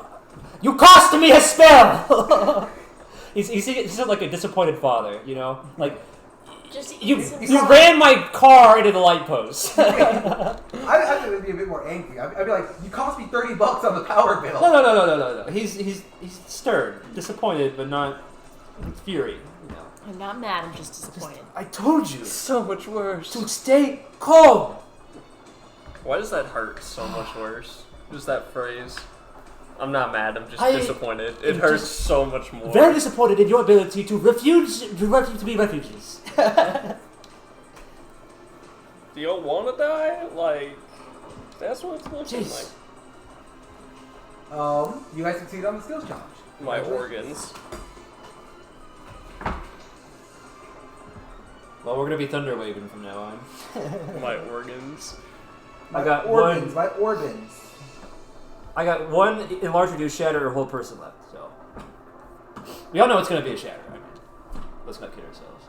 you cost me a spell. He's like a disappointed father, you know, like. Just You you ran my car into the light post. I would be a bit more angry. I'd be like, you cost me $30 on the power bill. No. He's stirred, disappointed, but not in fury. You know. I'm not mad. I'm just disappointed. I told you So much worse. to stay calm. Why does that hurt so much worse? Just that phrase. I'm not mad, I'm just I disappointed. It am hurts just so much more. Very disappointed in your ability to refuse to be refugees. Do y'all want to die? Like, that's what it's looking Jeez. like. You guys succeed on the skills challenge. My organs. Well, we're gonna be thunder waving from now on. My organs. I got organs. one. My organs. I got one enlarge, reduce, shatter, or hold person left. So we all know it's gonna be a shatter. I mean, let's not kid ourselves.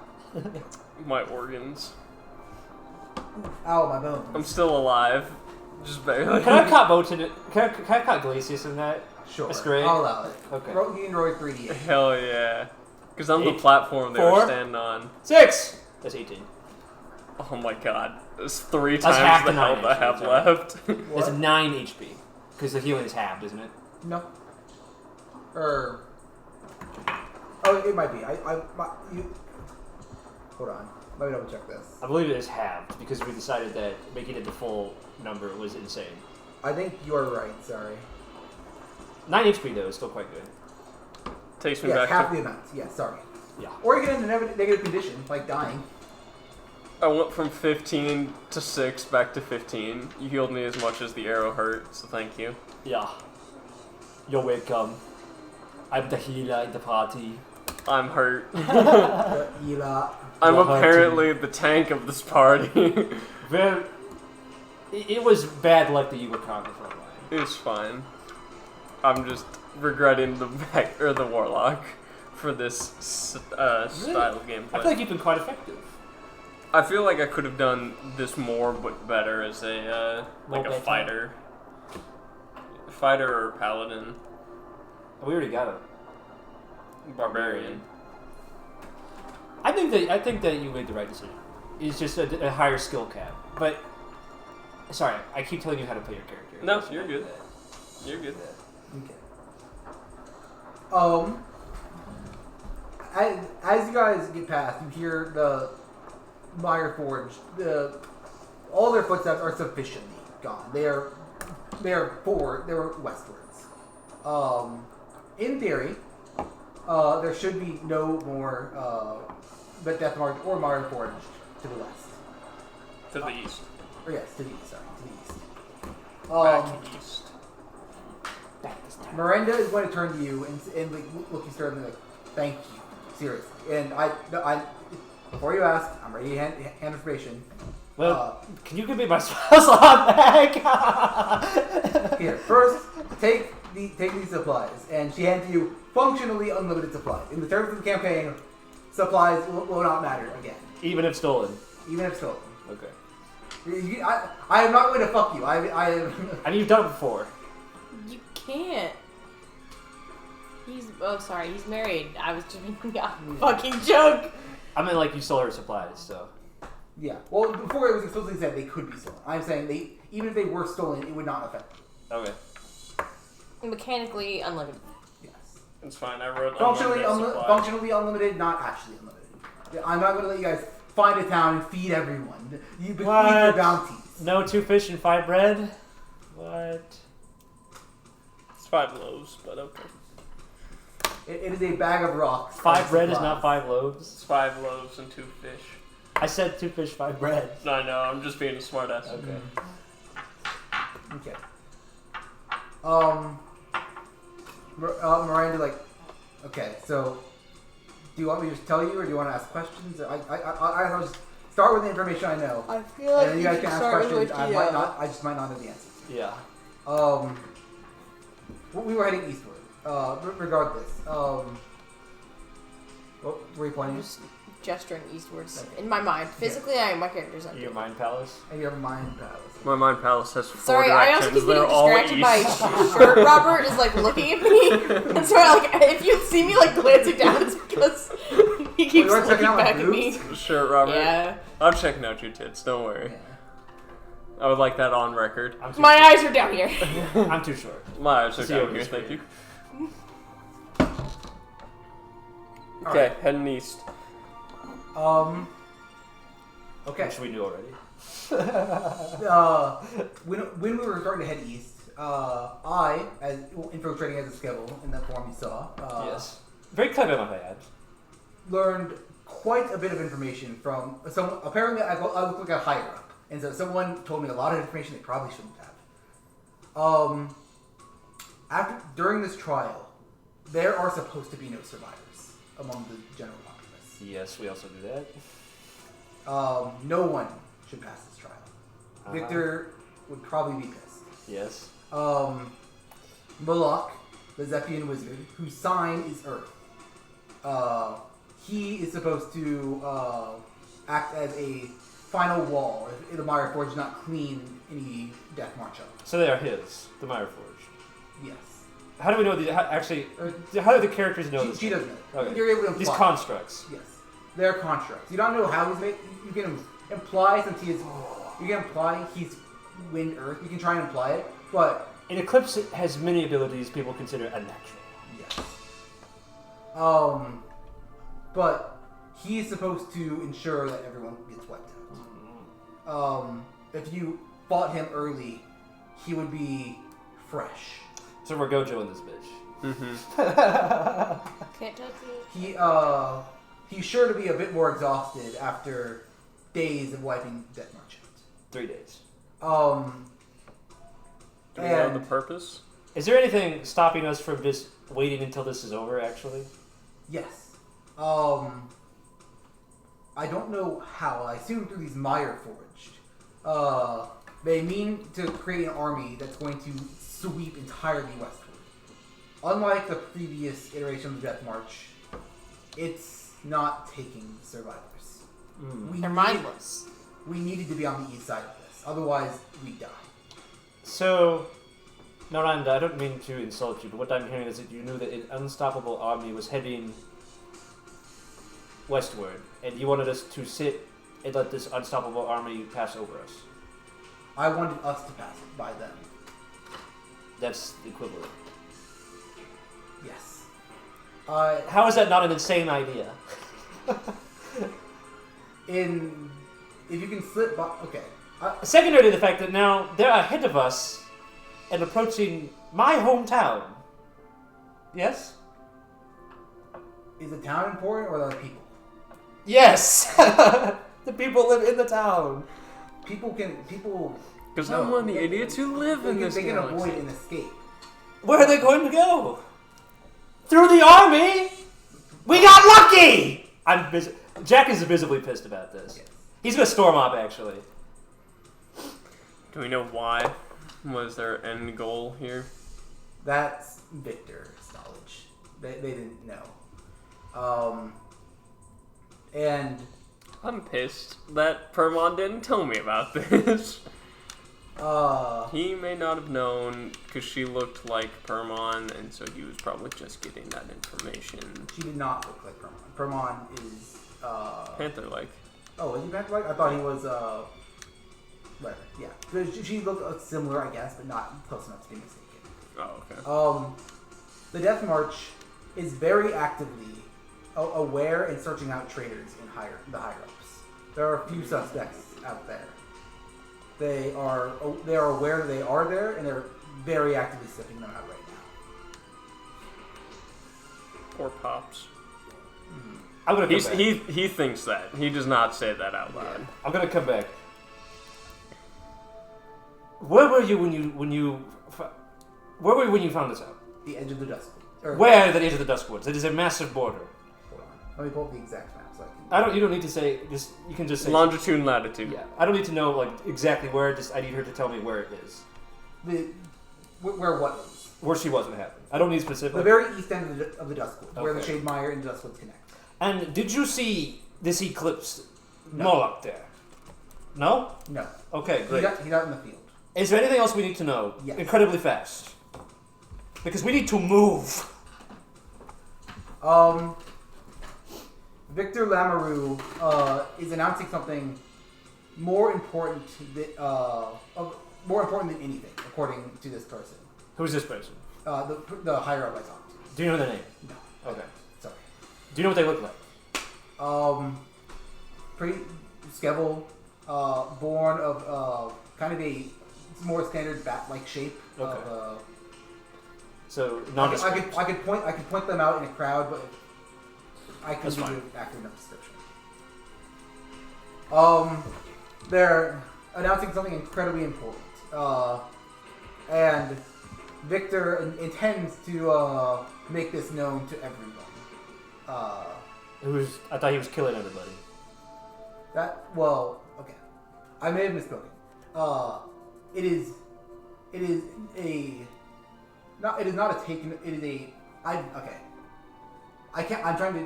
My organs. Ow, my bones. I'm still alive. Just barely. Can I caught Boat in it? Can I caught Glacius in that? Sure. Astray? I'll allow it. Okay. You can roll 3D. Hell yeah. Because I'm the 8, platform they 4, were standing on. 6. That's 18. Oh my god. That's 3 That's times half the the health 9 I have HP, left. It's 9 HP because the healing is halved, isn't it? No. Oh, it might be. Hold on. Let me double check this. I believe it is halved because we decided that making it the full number was insane. I think you're right. Sorry. 9 HP though is still quite good. Takes me Yes, back half to... the amount. Yeah, sorry. Yeah. Or you get in a negative condition, like dying. I went from 15 to 6 back to 15. You healed me as much as the arrow hurt, so thank you. Yeah. You're welcome. I'm the healer in the party. I'm hurt. Ela. I'm You're apparently the tank of this party. Well, it was bad luck that you were caught in the front line. It's fine. I'm just regretting the warlock for this style of gameplay. I feel like you've been quite effective. I feel like I could have done this more, but better as a More better? fighter or paladin, We already got it. barbarian. I think that you made the right decision. It's just a higher skill cap. But sorry, I keep telling you how to play your character. No, you're good. You're good. Okay. As you guys get past, you hear the Mireforged. All their footsteps are sufficiently gone. They are westwards. In theory, there should be no more but Death March or Mireforged to the west. To the east. Or yes, to the east. Sorry, to the east. Back east. Miranda is going to turn to you and like, look you sternly like, thank you, seriously. And before you ask, I'm ready to hand information. Well, can you give me my spell slot back? Here, first, take these supplies, and she hands you functionally unlimited supplies. In the terms of the campaign, supplies will not matter again. Even if stolen. Even if stolen. Okay. I am not going to fuck you. I mean, you've done it before. You can't. He's married. I was just making a fucking joke. I mean, like, you stole her supplies, so. Yeah. Well, before it was explicitly said they could be stolen. I'm saying even if they were stolen, it would not affect them. Okay. Mechanically unlimited. Yes. It's fine. I wrote functionally unlimited, not actually unlimited. I'm not going to let you guys find a town and feed everyone. You bequeath your bounties. No 2 fish and 5 bread? What? It's 5 loaves, but okay. It is a bag of rocks. 5 bread is not 5 loaves? It's 5 loaves and 2 fish. I said 2 fish, 5 bread. No, I know. I'm just being a smartass. Okay. Okay. Miranda, like, okay, so do you want me to just tell you, or do you want to ask questions? I'll just start with the information I know. I feel like and then you guys can ask questions. I just might not know the answers. Yeah. We were heading eastward. Regardless, what were you pointing? Just gesturing eastwards in my mind. Physically, my character's empty. Your mind palace? And your mind palace. My mind palace has 4 Sorry, I also directions. keep getting They're all distracted by east. shirt. Robert is like looking at me, and so if you see me like glancing down, it's because he keeps looking back at me. Sure, Robert. Yeah. I'm checking out your tits. Don't worry. Yeah. I would like that on record. My eyes are down here. I'm too short. My eyes are See down over here. the Thank screen. you. Okay, heading east. Okay. Which we knew already. When we were starting to head east, I, as infiltrating as a Skevhull in that form you saw, yes. Very clever, my bad. learned quite a bit of information from someone. Apparently, I looked like a higher up, and so someone told me a lot of information they probably shouldn't have. During this trial, there are supposed to be no survivors among the general populace. Yes, we also do that. No one should pass this trial. Victor would probably be pissed. Yes. Moloch, the Zephian wizard, whose sign is Earth. He is supposed to act as a final wall if the Mireforged does not clean any death march up. So they are his, the Mireforged. Yes. How do we know these? How do the characters know this? She doesn't know. Okay. You're able to imply. These constructs. Yes. They're constructs. You don't know how he's made. You can imply since he is. You can imply he's wind earth. You can try and imply it, but An eclipse has many abilities people consider unnatural. yes. But he's supposed to ensure that everyone gets wiped out. If you fought him early, he would be fresh. So we're Gojo in this bitch. Mm-hmm. Can't touch it. He's sure to be a bit more exhausted after days of wiping Death March out. 3 days. Do we know And- the purpose? Is there anything stopping us from just waiting until this is over, actually? Yes. I don't know how. I assume through these Mireforged. They mean to create an army that's going to sweep entirely westward. Unlike the previous iteration of the Death March, it's not taking survivors. They're mindless. We needed to be on the east side of this. Otherwise, we die. So, Miranda, I don't mean to insult you, but what I'm hearing is that you knew that an unstoppable army was heading westward, and you wanted us to sit and let this unstoppable army pass over us. I wanted us to pass it by them. That's the equivalent. Yes. How is that not an insane idea? If you can slip by... Okay. Secondary to the fact that now they're ahead of us and approaching my hometown. Yes? Is the town important or the people? Yes! The people live in the town. People... Because I'm one of the idiots who live in this They can galaxy. avoid an escape. Where are they going to go? Through the army? We got lucky! I'm busy. Jack is visibly pissed about this. Yes. He's gonna storm up, actually. Do we know why? Was their end goal here? That's Victor's knowledge. They didn't know. And I'm pissed that Permon didn't tell me about this. He may not have known because she looked like Permon, and so he was probably just getting that information. she did not look like Permon. Permon is Panther-like. oh, is he Panther-like? I thought he was whatever. Yeah, she looked similar, I guess, but not close enough to be mistaken. Oh, okay. The Death March is very actively aware and searching out traitors in the higher ups. There are a few suspects out there. They are aware that they are there, and they're very actively sifting them out right now. Poor Pops. I'm gonna come back. He thinks that. He does not say that out loud. Yeah. I'm gonna come back. Where were you when you found this out? The edge of the Dusk. Where the edge of the Duskwoods? It is a massive border. Hold on. Let me pull up the exact map so I can. You don't need to say. You can just say Longitude and latitude. Yeah, I don't need to know like exactly where. Just I need her to tell me where it is. Where what is? Where she was when it happened. I don't need specific. The very east end of the Duskwoods, where the Okay. Shademire and Duskwoods connect. And did you see this eclipse No. Moloch there? No? No. Okay, great. He's out in the field. Is there anything else we need to know? Yes. Incredibly fast. Because we need to move. Victor Lamoureux is announcing something more important than anything, according to this person. Who's this person? The higher up I talked to. Do you know their name? No. Okay. Sorry. Do you know what they look like? Pretty Skevhull, born of kind of a more standard bat-like shape. Okay. Of, So I nondescript. could point them out in a crowd, but I couldn't That's give fine. you an accurate enough description. They're announcing something incredibly important, and Victor intends to make this known to everyone. I thought he was killing everybody. Okay. I may have misspoken. It is not a taken. It is a. Okay. I'm trying to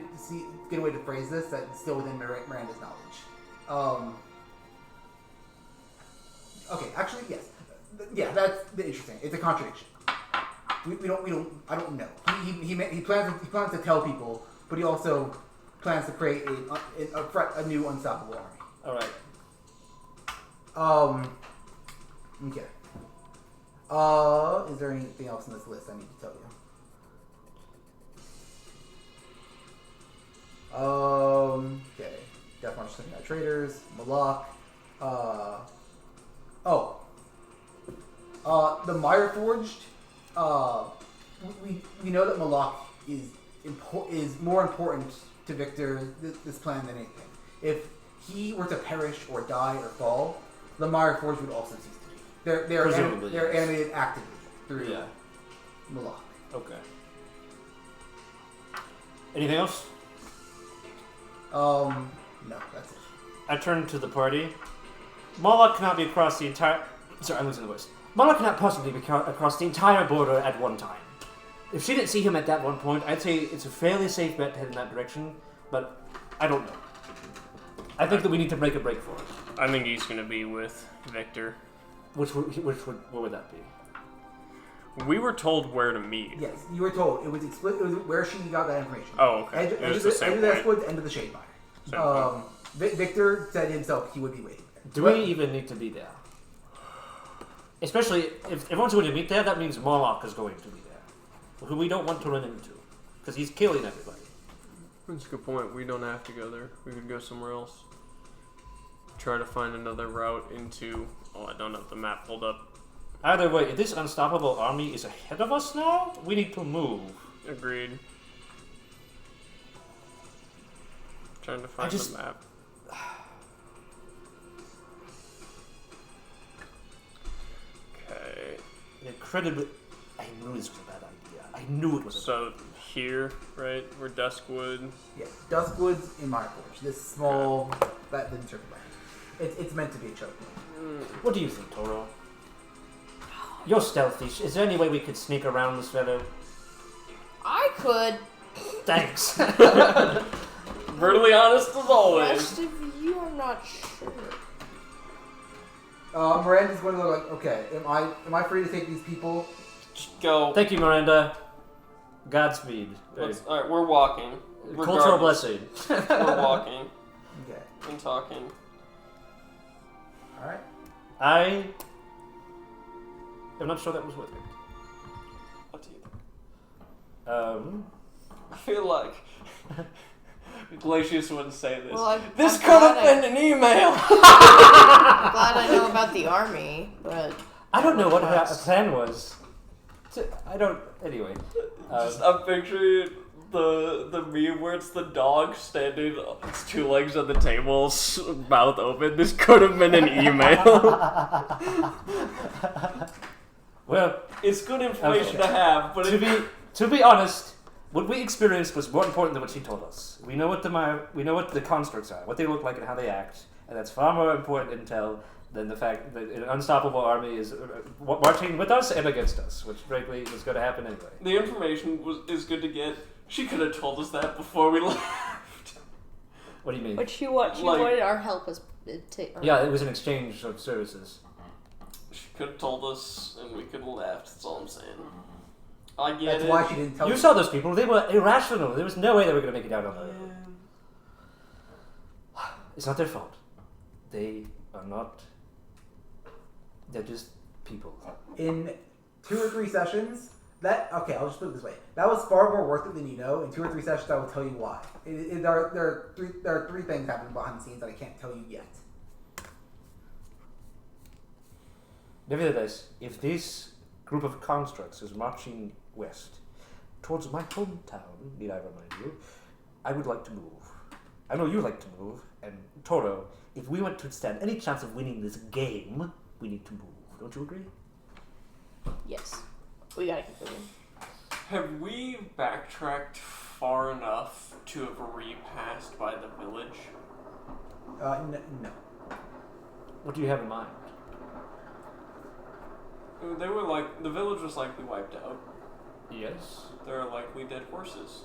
get a way to phrase this that's still within Miranda's knowledge. Okay. Actually, yes. Yeah, that's the interesting. It's a contradiction. I don't know. He plans to tell people, but he also plans to create a new unstoppable army. All right. Okay. Is there anything else in this list I need to tell you? Okay. Death March looking at traders. Malak. The Mireforged. We know that Malak is more important to Victor this plan than anything. If he were to perish or die or fall, the Mireforged would also cease to be. They're animated actively through Malak. Okay. Anything else? No, that's it. I turn to the party. Moloch cannot be across the entire... Sorry, I'm losing the voice. Moloch cannot possibly be across the entire border at one time. If she didn't see him at that one point, I'd say it's a fairly safe bet to head in that direction, but I don't know. I think that we need to make a break for it. I think he's going to be with Victor. What would that be? We were told where to meet. Yes, you were told. It was explicit. It was where she got that information. Oh, okay. Edge It of was the same the point. Woods, end of the Shademire. Victor said himself he would be waiting there. Do we even need to be there? Especially if everyone's going to meet there, that means Moloch is going to be there. Who we don't want to run into. Because he's killing everybody. That's a good point. We don't have to go there. We could go somewhere else. Try to find another route into... Oh, I don't have the map pulled up. Either way, if this unstoppable army is ahead of us now, we need to move. Agreed. Trying to find the map. Okay. Incredibly... I knew this was a bad idea. I knew it was. So here, right? We're Duskwood. Yeah, Duskwood's in Mireforged. This small that didn't circle back. It's meant to be a choke point. What do you think, Toro? You're stealthy. Is there any way we could sneak around this fellow? I could. Thanks. Brutally honest as The always. rest of you, I'm not sure. Miranda's going to look like, okay, am I free to take these people? Just go. Thank you, Miranda. Godspeed. Alright, we're walking. Cultural Regardless. blessing. We're walking Okay. and talking. Alright. I am not sure that was worth it. What do you think? I I feel like Glacius wouldn't say this. Well, This I'm could have glad been an email. I'm glad I know about the army, but don't know what her plan was. I don't. Anyway. Just I'm picturing the meme where it's the dog standing on its two legs on the table, mouth open. This could have been an email. Well, It's good information Okay. to have, but to be honest, what we experienced was more important than what she told us. We know what the constructs are, what they look like, and how they act, and that's far more important intel than the fact that an unstoppable army is marching with us and against us, which frankly was going to happen anyway. the information is good to get. She could have told us that before we left. What do you mean? but she wanted our help as Yeah, it was an exchange of services. She could have told us, and we could have left. That's all I'm saying. I get That's it. why she didn't tell You me. saw those people; they were irrational. There was no way they were going to make it out on the road. It's not their fault. They are not. They're just people. In 2 or 3 sessions, I'll just put it this way. That was far more worth it than you know. In 2 or 3 sessions, I will tell you why. There are 3 things happening behind the scenes that I can't tell you yet. Nevertheless, if this group of constructs is marching west towards my hometown, need I remind you, I would like to move. I know you like to move, and Toro, if we want to stand any chance of winning this game, we need to move. Don't you agree? Yes, we gotta keep moving. Have we backtracked far enough to have repassed by the village? No. What do you have in mind? They were like, the village was likely wiped out. Yes. There are likely dead horses.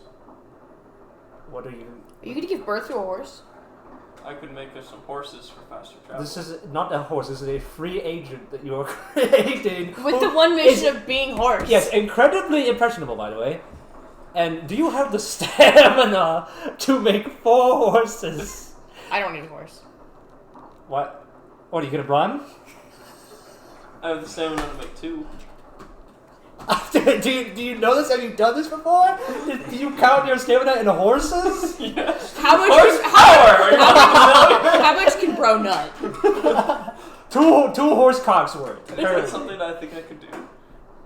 What are you... Are you gonna give birth to a horse? I could make us some horses for faster travel. This is not a horse, this is a free agent that you are creating. With the one mission of being horse. Yes, incredibly impressionable, by the way. And do you have the stamina to make 4 horses? I don't need a horse. What? What, are you gonna run? I have the stamina to make 2. do you know this? Have you done this before? Do you count your stamina in horses? Yes. How much? Horsepower! How much can bro nut? two horse cocks worth. That's something I think I could do.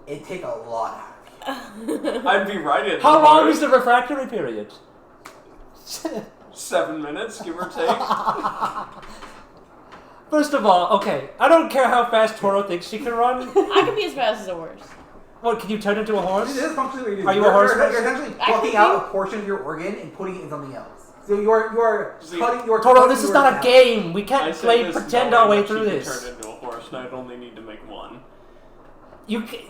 It'd take a lot out of you. I'd be right in How the long horse. is the refractory period? 7 minutes, give or take. First of all, okay, I don't care how fast Toro thinks she can run. I can be as fast as a horse. What, can you turn into a horse? This is functionally what you do. Are you a horse You're person? essentially I plucking can out be- a portion of your organ and putting it in something else. So you're cutting. Toro, cutting this is your not a organ out. game. We I can't say play this pretend knowing our way that through she could this. turn into a horse, and I'd only need to make 1.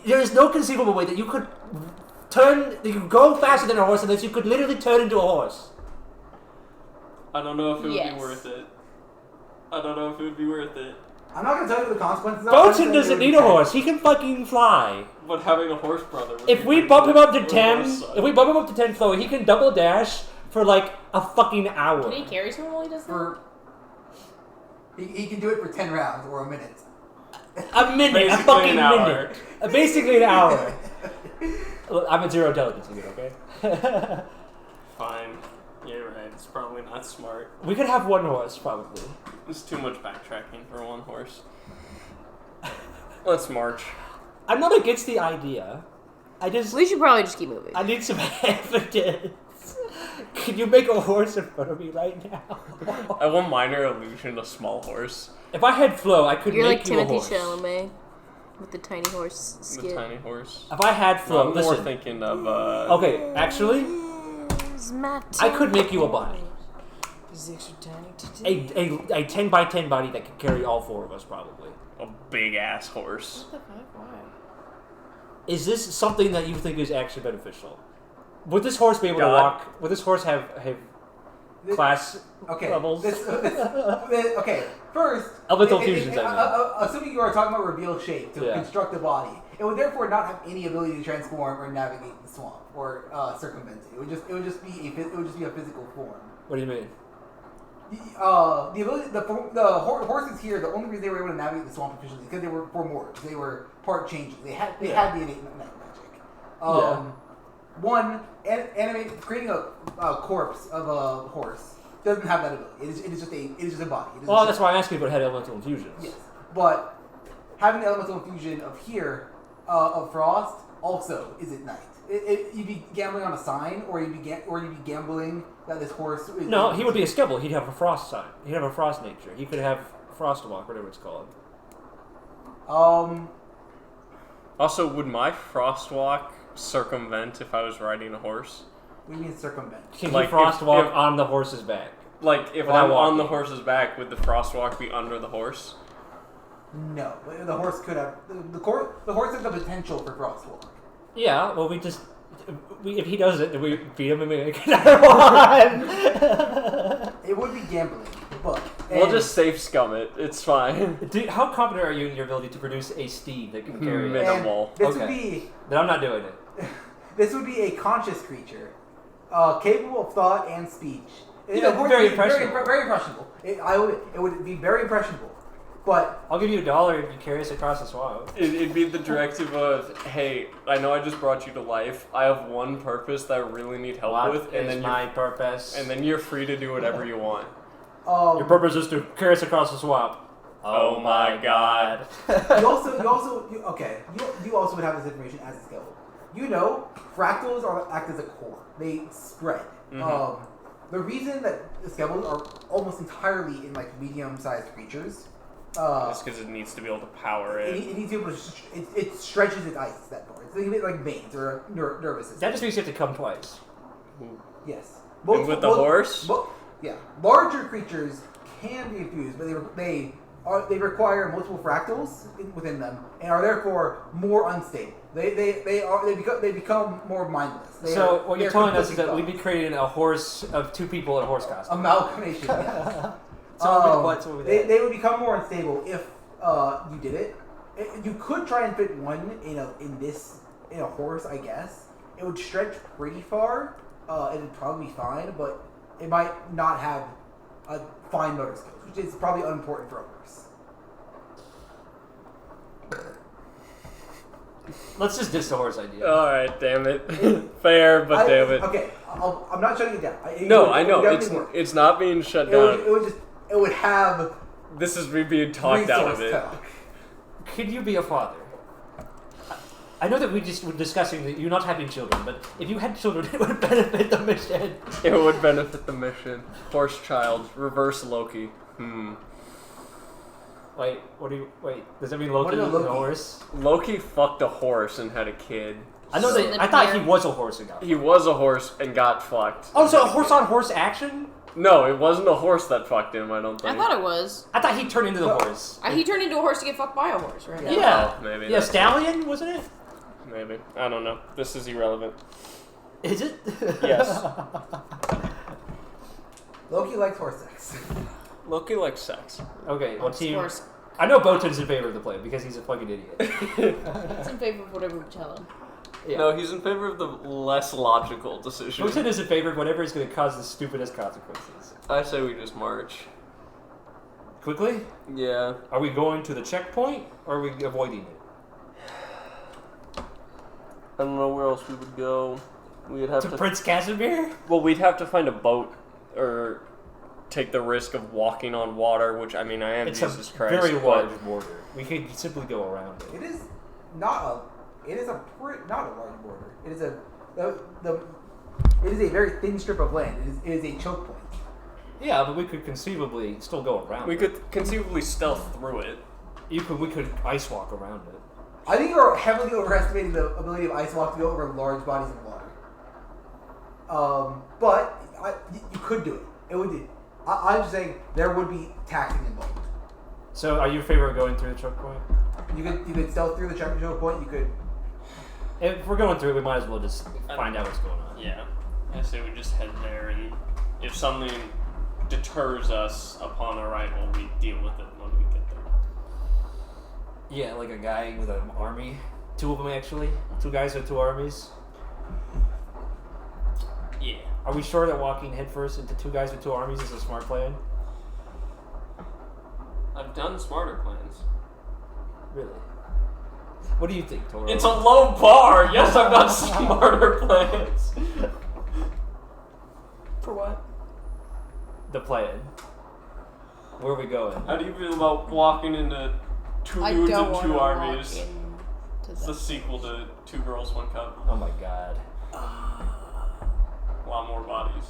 There is no conceivable way that you could go faster than a horse unless you could literally turn into a horse. I don't know if it would Yes. be worth it. I don't know if it would be worth it. I'm not gonna tell you the consequences. of it. I'm Bolton saying doesn't it would need be a fine. horse. He can fucking fly. But having a horse brother would If be we pretty bump him cool. up to Or a 10, horse son. if we bump him up to 10 flow, he can double dash for like a fucking hour. Can he carry someone while he does that? For he can do it for 10 rounds or a minute. A minute, Basically a fucking an hour. minute. Basically an hour. Look, I'm at 0 intelligence here, okay? Fine. You're right. It's probably not smart. We could have 1 horse, probably. It's too much backtracking for 1 horse. Let's march. I'm not against the idea. We should probably just keep moving. I need some evidence. Can you make a horse in front of me right now? I have a minor illusion, a small horse. If I had flow, I could You're make like you Timothy a horse. Chalamet. With the tiny horse The skin. tiny horse. If I had No, I'm more listen. thinking of. Okay, actually, I could make you a body. Is extra tiny today? A 10 by 10 body that could carry all 4 of us, probably. A big ass horse. What the fuck? Why? Is this something that you think is actually beneficial? Would this horse be able to God. walk? Would this horse have class Okay. levels? Okay. First, Elemental fusions, I mean. assuming you are talking about reveal shape to Yeah. construct a body, it would therefore not have any ability to transform or navigate the swamp or circumvent it. It would just be a physical form. What do you mean? The ability, horses here. The only reason they were able to navigate the swamp efficiently is because they were morphs. They were part changeling. They had the innate magic. One, creating a corpse of a horse doesn't have that ability. It is just a body. Well, that's why I'm asking if it had elemental infusions. Yes, but having the elemental infusion of here of frost also is at night. You'd be gambling on a sign, or you'd be gambling that this horse. No, he would be a Skevhull. He'd have a frost sign. He'd have a frost nature. He could have frostwalk, whatever it's called. Also, would my frostwalk circumvent if I was riding a horse? We mean circumvent. Can Like, he frostwalk if- on the horse's back? Like, if Without I'm on the walking. horse's back, would the frostwalk be under the horse? No, the horse could have the horse has the potential for crosswalk. Yeah, well, if he does it, then we beat him and make another one. It would be gambling, but We'll just safe scum it. It's fine. How confident are you in your ability to produce a steed that can carry it? Minimal. This would Okay. be Then I'm not doing it. this would be a conscious creature, capable of thought and speech. Yeah, Of course, very it'd be impressionable. Very impressionable. It would be very impressionable, but I'll give you $1 if you carry us across the swamp. It'd be the directive of, hey, I know I just brought you to life. I have one purpose that I really need help What with, is my purpose? and then you're free to do whatever you want. Your purpose is to carry us across the swamp. Oh my god. you also would have this information as a skill. You know, fractals act as a core. They spread. Mhm. The reason that the Skevhull are almost entirely in like medium-sized creatures. Just because it needs to be able to power it. It needs to be able to. It stretches its ice that far. Think of it like veins or a nervous system. That just means you have to come twice. Yes. And with the horse? Yeah. Larger creatures can be infused, but they require multiple fractals within them and are therefore more unstable. They become more mindless. So what you're telling us is that we'd be creating a horse of 2 people in a horse costume. amalgamation. Yes. So they would become more unstable if you did it. You could try and fit one in a horse, I guess. It would stretch pretty far. It'd probably be fine, but it might not have a fine motor skills, which is probably unimportant for a horse. Let's just diss the horse idea. Alright, damn it. Fair, but damn it. Okay, I'm not shutting it down. No, I know. definitely work. It's not being shut down. It would have This is me being talked out of resource it. talk. Could you be a father? I know that we just were discussing that you're not having children, but if you had children, it would benefit the mission. It would benefit the mission. Horse child. Reverse Loki. Wait, does that mean Loki What is is a Loki? horse? Loki fucked a horse and had a kid. I know So that. the I thought bear- he was a horse and got. He was a horse and got fucked. Oh, so a horse-on-horse action? No, it wasn't a horse that fucked him, I don't think. I thought it was. I thought he turned into the horse. He turned into a horse to get fucked by a horse, right? Yeah. Oh, maybe. Yeah, that's- stallion, wasn't it? Maybe. I don't know. This is irrelevant. Is it? Yes. Loki likes horse sex. Loki likes sex. Okay, well, Of team. course. I know Botan's in favor of the play because he's a fucking idiot. It's in favor of whatever we tell him. Yeah. No, he's in favor of the less logical decision. Botan is in favor of whatever is going to cause the stupidest consequences. I say we just march. Quickly, Yeah. are we going to the checkpoint or are we avoiding it? I don't know where else we would go. We'd have To Prince Casimir? Well, we'd have to find a boat or take the risk of walking on water, which, I mean, I am It's Jesus a Christ. very but- large border. We could simply go around it. It is not a large border. It is it is a very thin strip of land. It is a choke point. Yeah, but we could conceivably still go around We it. could conceivably stealth through it. We could ice walk around it. I think you're heavily overestimating the ability of Ice Walk to go over large bodies of water. But you could do it. It would be. I'm just saying there would be taxing involved. So, are you in favor of going through the choke point? You could stealth through the choke point. You could. If we're going through, we might as well just find out what's going on. Yeah. I say we just head there, and if something deters us upon arrival, we deal with it when we get there. Yeah, like a guy with an army. 2 of them, actually. 2 guys with 2 armies. Yeah. Are we sure that walking headfirst into 2 guys with 2 armies is a smart plan? I've done smarter plans. Really? What do you think, Toro? It's a low bar! Yes, I've done smarter plans! For what? The plan. Where are we going? How do you feel about walking into 2 I dudes don't and want 2 to armies? walk into It's the that. sequel to 2 Girls, 1 Cup. Oh my god. A lot more bodies.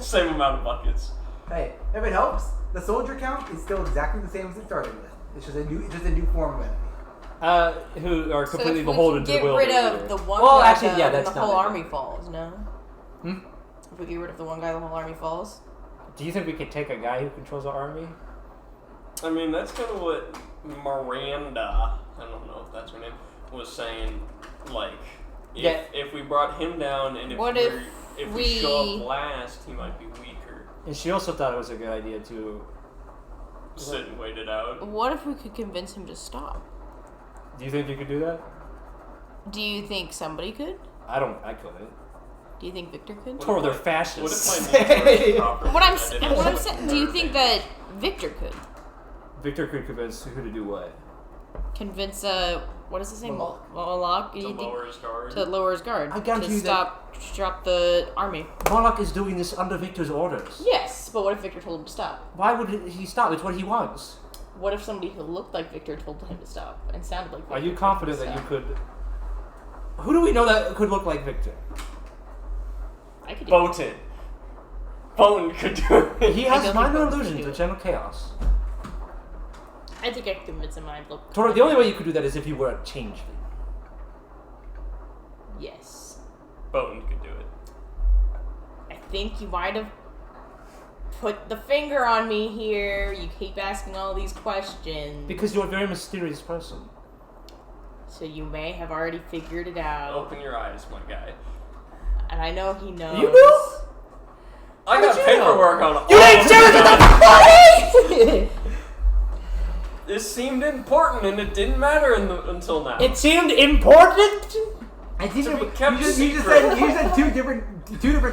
Same amount of buckets. Hey, if it helps, the soldier count is still exactly the same as it started with. It's just a new form of enemy. Who are So completely if we beholden can to the will get rid of the of leader. the one Well, guy, actually, yeah, that's the whole not army falls, no? Hmm? If we get rid of the one guy, the whole army falls? Do you think we could take a guy who controls our army? I mean, that's kind of what Miranda, I don't know if that's her name, was saying. Like, if we brought him down and if we show up last, he might be weaker. And she also thought it was a good idea to Sit and wait it out. What if we could convince him to stop? Do you think you could do that? Do you think somebody could? I couldn't. Do you think Victor could? Toro, they're What fascists. if my name was proper? What I'm saying, do you think that Victor could Victor could convince who to do what? convince what is his name? Moloch. Moloch? To lower his guard? To lower his guard. I guarantee to you stop the army. Moloch is doing this under Victor's orders. Yes, but what if Victor told him to stop? Why would he stop? It's what he wants. What if somebody who looked like Victor told him to stop and sounded like Victor? Are you confident told that him you to could... Who do we know that could look like Victor? stop? I could do Boatin. Boatin could do it. He I has don't minor think Bones illusion could to do channel chaos. I think I could convince him I'd look. Toro, the only way you could do that is if you were a changeling. Yes. Boatin could do it. I think you might have put the finger on me here. You keep asking all these questions. Because you're a very mysterious person. So you may have already figured it out. Open your eyes, my guy. And I know he knows. You knew? I got you paperwork on all You ain't of serious this. with the funny! This seemed important and it didn't matter until now. It seemed important? I think To be you kept just secret. said two different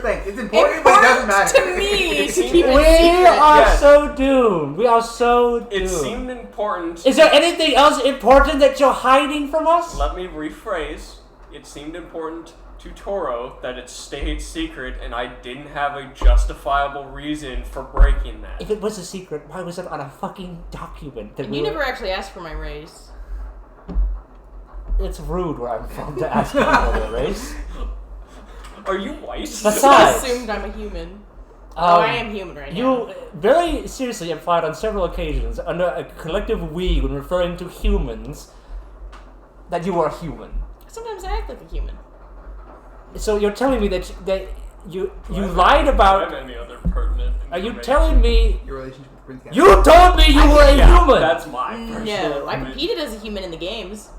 things. It's important, but it doesn't matter. to me to seemed- keep it We secret. are Yes. so doomed. We are so doomed. It seemed important. Is there anything else important that you're hiding from us? Let me rephrase. It seemed important to Toro that it stayed secret and I didn't have a justifiable reason for breaking that. If it was a secret, why was it on a fucking document? That And you never actually asked for my raise. It's rude where I'm from to ask people their race. Are you white? Besides- I assumed I'm a human. Oh, I am human right now. You very seriously implied on several occasions, under a collective we, when referring to humans, that you are human. Sometimes I act like a human. So you're telling me that you Do I have- lied do I about... have any other pertinent Are you information? telling me... Your relationship with Prince Caspian. You told me you were a Yeah, human! that's my personal No, I information. competed as a human in the games.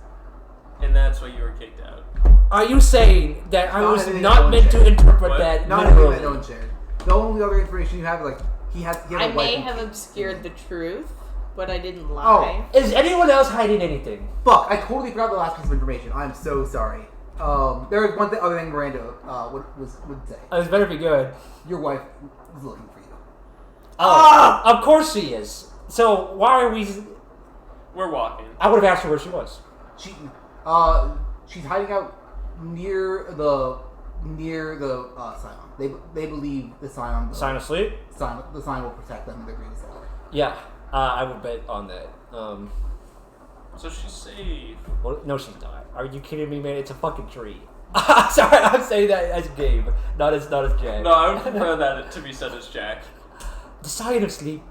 And that's why you were kicked out. Are you saying that I Not was anything not that no meant one to shared. interpret What? that Not anything that literally? no one shared. The only other information you have, like, he has I a wife may and have kids. obscured the truth, but I didn't lie. Is anyone else hiding anything? Fuck, I totally forgot the last piece of information. I'm so sorry. There was one other thing Miranda would say. This better be good. Your wife is looking for you. Oh, of course she is. So why are we... We're walking. I would have asked her where she was. She's hiding out near the Scion. They believe the Scion. Sign of Sleep? The Scion will protect them in their greatest hour. Yeah, I would bet on that. So she's safe. Well, no, she's not. Are you kidding me, man? It's a fucking tree. Sorry, I'm saying that as Gabe, not as Jack. No, I would prefer that to be said as Jack. The Scion of Sleep.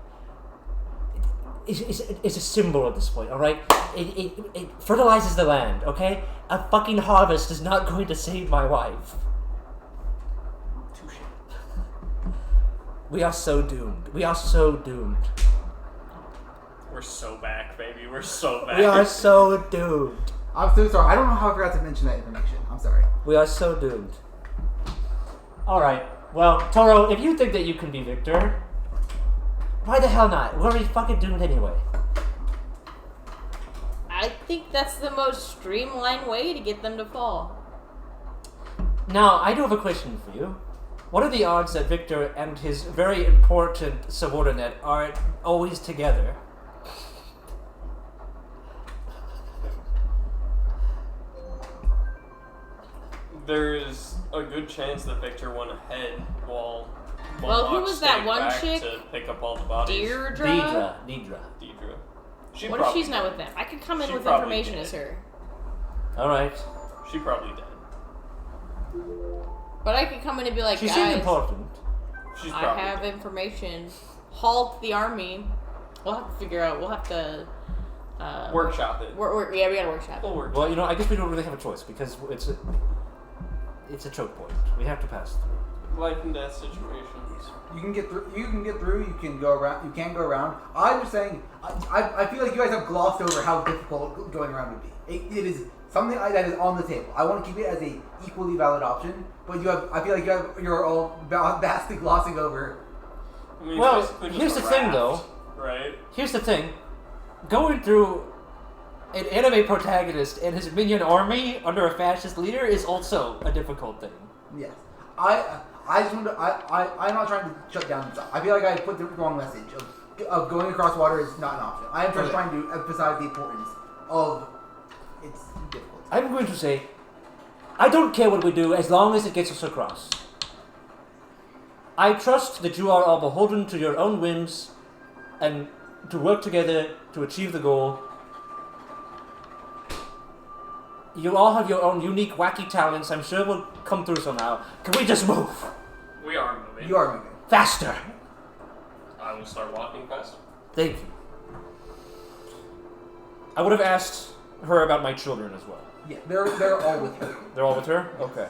is a symbol at this point, alright? It fertilizes the land, okay? A fucking harvest is not going to save my wife. Touche. We are so doomed. We are so doomed. We're so back, baby. We're so back. We are so doomed. I'm so sorry. I don't know how I forgot to mention that information. I'm sorry. We are so doomed. Alright, well, Toro, if you think that you can be victor, why the hell not? We're already fucking doomed anyway. I think that's the most streamlined way to get them to fall. Now, I do have a question for you. What are the odds that Victor and his very important subordinate are always together? There's a good chance that Victor went ahead while Well, who Moloch was that stayed one back chick? to pick up all the bodies. Deirdre? Deidre. She What if probably she's not did. with them? I could come in She with probably information did. as her. Alright. She probably did. But I could come in and be like, She seemed guys, important. She's I probably have did. information. Halt the army. We'll have to figure out. We'll have to Workshop it. yeah, we gotta workshop. We'll work. Well, I guess we don't really have a choice because it's a choke point. We have to pass through. Life and death situations. You can get through. You can get through. You can go around. You can go around. I'm just saying. I feel like you guys have glossed over how difficult going around would be. It is something that is on the table. I want to keep it as a equally valid option. But you have. I feel like you're all vastly glossing over. I mean, Well, it's basically just here's a the thing, raft, though. Right? Here's the thing. Going through an anime protagonist and his minion army under a fascist leader is also a difficult thing. Yes. I just want to. I'm not trying to shut down this. I feel like I put the wrong message of going across water is not an option. I am just trying to emphasize the importance of it's difficult. I'm going to say, I don't care what we do as long as it gets us across. I trust that you are all beholden to your own whims and to work together to achieve the goal. You all have your own unique, wacky talents. I'm sure we'll come through somehow. Can we just move? We are moving. You are moving. Faster! I will start walking faster. Thank you. I would have asked her about my children as well. Yeah, they're all with her. They're all with her? Okay.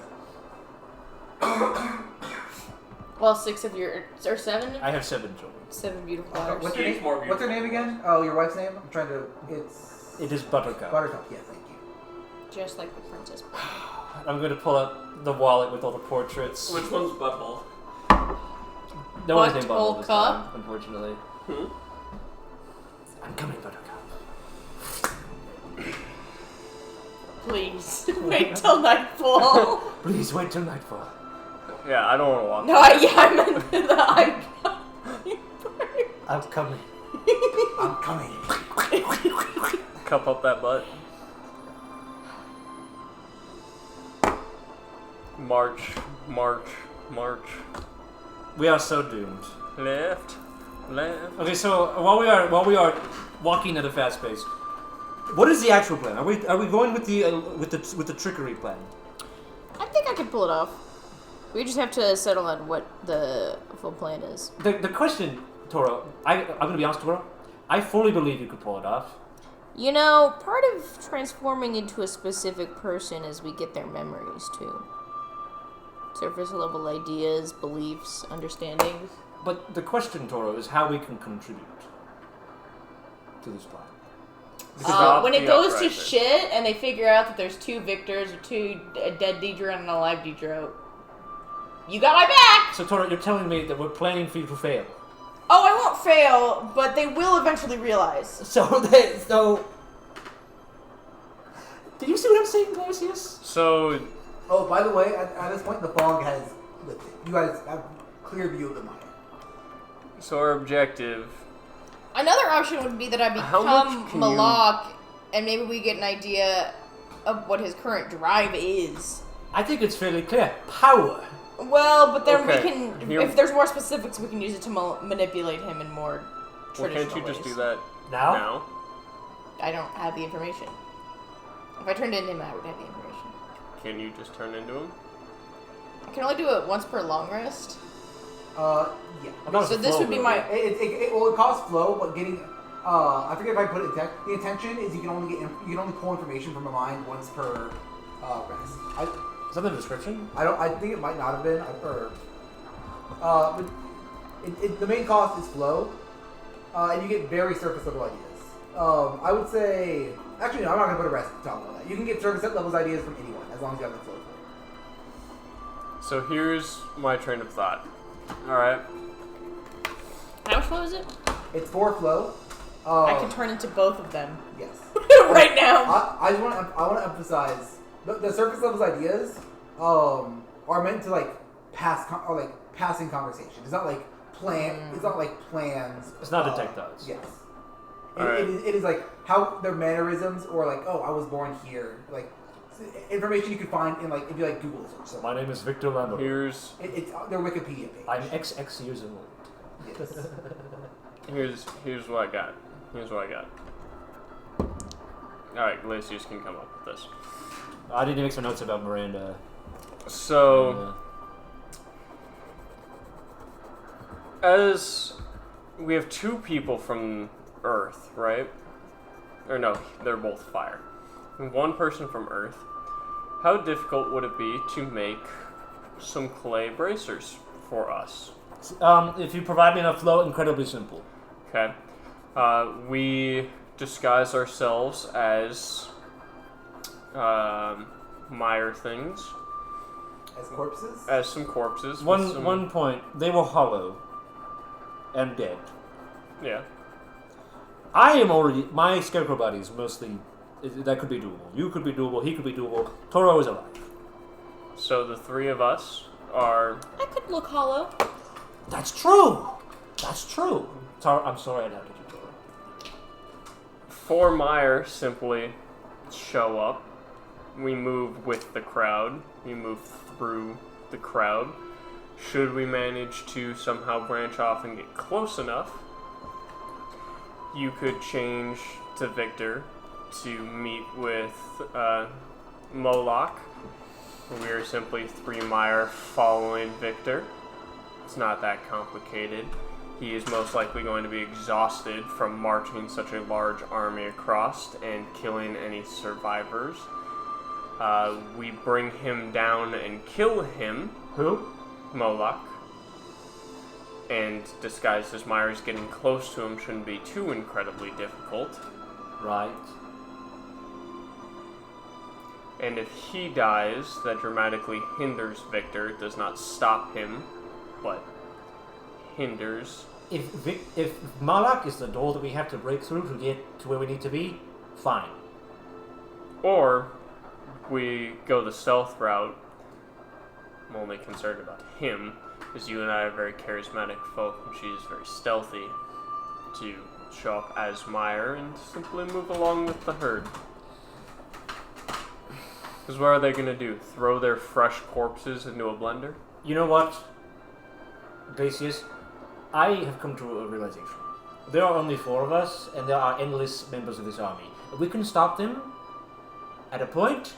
Well, 6 of your or 7. I have 7 children. 7 beautiful What's daughters. her She's name? more What's her beautiful. name again? Oh, your wife's name. I'm trying to. It's It is Buttercup. Buttercup. Yes, thank you. Just like the princess. I'm going to pull up the wallet with all the portraits. Which one's butthole? No one's named Butthole this Buttercup? time, unfortunately. Hmm? I'm coming, Buttercup. Please wait till nightfall. Please wait till nightfall. Yeah, I don't want to walk. No, I meant the I'm coming. I'm coming. Cup up that butt. March, march, march. We are so doomed. Left, left. Okay, so while we are walking at a fast pace, what is the actual plan? Are we going with the trickery plan? I think I could pull it off. We just have to settle on what the full plan is. The question, Toro, I'm gonna be honest, Toro. I fully believe you could pull it off. You know, part of transforming into a specific person is we get their memories too. Surface level ideas, beliefs, understandings. But the question, Toro, is how we can contribute to this plan. When it the goes to uprising. shit and they figure out that there's 2 victors or 2 a dead Deidre and an alive Deidre, you got my back! So, Toro, you're telling me that we're planning for you to fail. Oh, I won't fail, but they will eventually realize. So. Do you see what I'm saying, Glacius? So, Oh, by the way, at this point, the fog has lifted. You guys have clear view of the mine. so our objective. Another option would be that I How much become can Malak, and maybe we get an idea of what his current drive is. I think it's fairly clear. Power. Well, but then Okay, we can, here- if there's more specifics, we can use it to manipulate him in more Well, traditional can't you just ways. do that Now? now? I don't have the information. If I turned into him, I would have the information. Can you just turn into him? I can only do it once per long rest. Yeah. I'm not So a this flow would be builder. my... It costs flow, but getting I forget if I put it in text. The intention is you can only pull information from a mind once per rest. Is that the description? I think it might not have been. But the main cost is flow, and you get very surface level ideas. I would say, actually, no, I'm not gonna put a rest top on that. You can get surface level ideas from anyone as long as you have the flow for it. So here's my train of thought. All right. How much flow is it? It's 4 flow. I can turn into both of them Yes. right now. I want to emphasize the surface levels ideas are meant to like passing conversation. It's not like It's not like plans. It's not detect thoughts. Yes. Right. It is like how their mannerisms or like, oh, I was born here. Like information you could find in like if you like Google search. So My name is Victor Lando. Here's it's their Wikipedia page. I'm XX years old. Yes. here's what I got. All right, Glacius can come up with this. I need to make some notes about Miranda. So, as we have 2 people from Earth, right? Or no, they're both fire. And 1 person from Earth. How difficult would it be to make some clay bracers for us? If you provide me enough flow, incredibly simple. Okay. We disguise ourselves as mire things. As corpses? As some corpses. with One some- one point, they were hollow and dead. Yeah. I am already. My scarecrow body is mostly. That could be doable. You could be doable. He could be doable. Toro is alive. So the 3 of us are. I could look hollow. That's true. That's true. I'm sorry I doubted you, Toro. 4 mire simply show up. We move with the crowd. We move through the crowd. Should we manage to somehow branch off and get close enough, you could change to Victor to meet with Moloch. We are simply 3 mire following Victor. It's not that complicated. He is most likely going to be exhausted from marching such a large army across and killing any survivors. We bring him down and kill him. Who? Moloch. And disguised as Myra's getting close to him shouldn't be too incredibly difficult. Right. And if he dies, that dramatically hinders Victor. It does not stop him, but hinders. If Malak is the door that we have to break through to get to where we need to be, fine. Or we go the stealth route. I'm only concerned about him, because you and I are very charismatic folk, and she is very stealthy, to show up as Meyer and simply move along with the herd. Because what are they going to do? Throw their fresh corpses into a blender? You know what, Glacius? I have come to a realization. There are only 4 of us, and there are endless members of this army. If we can stop them at a point,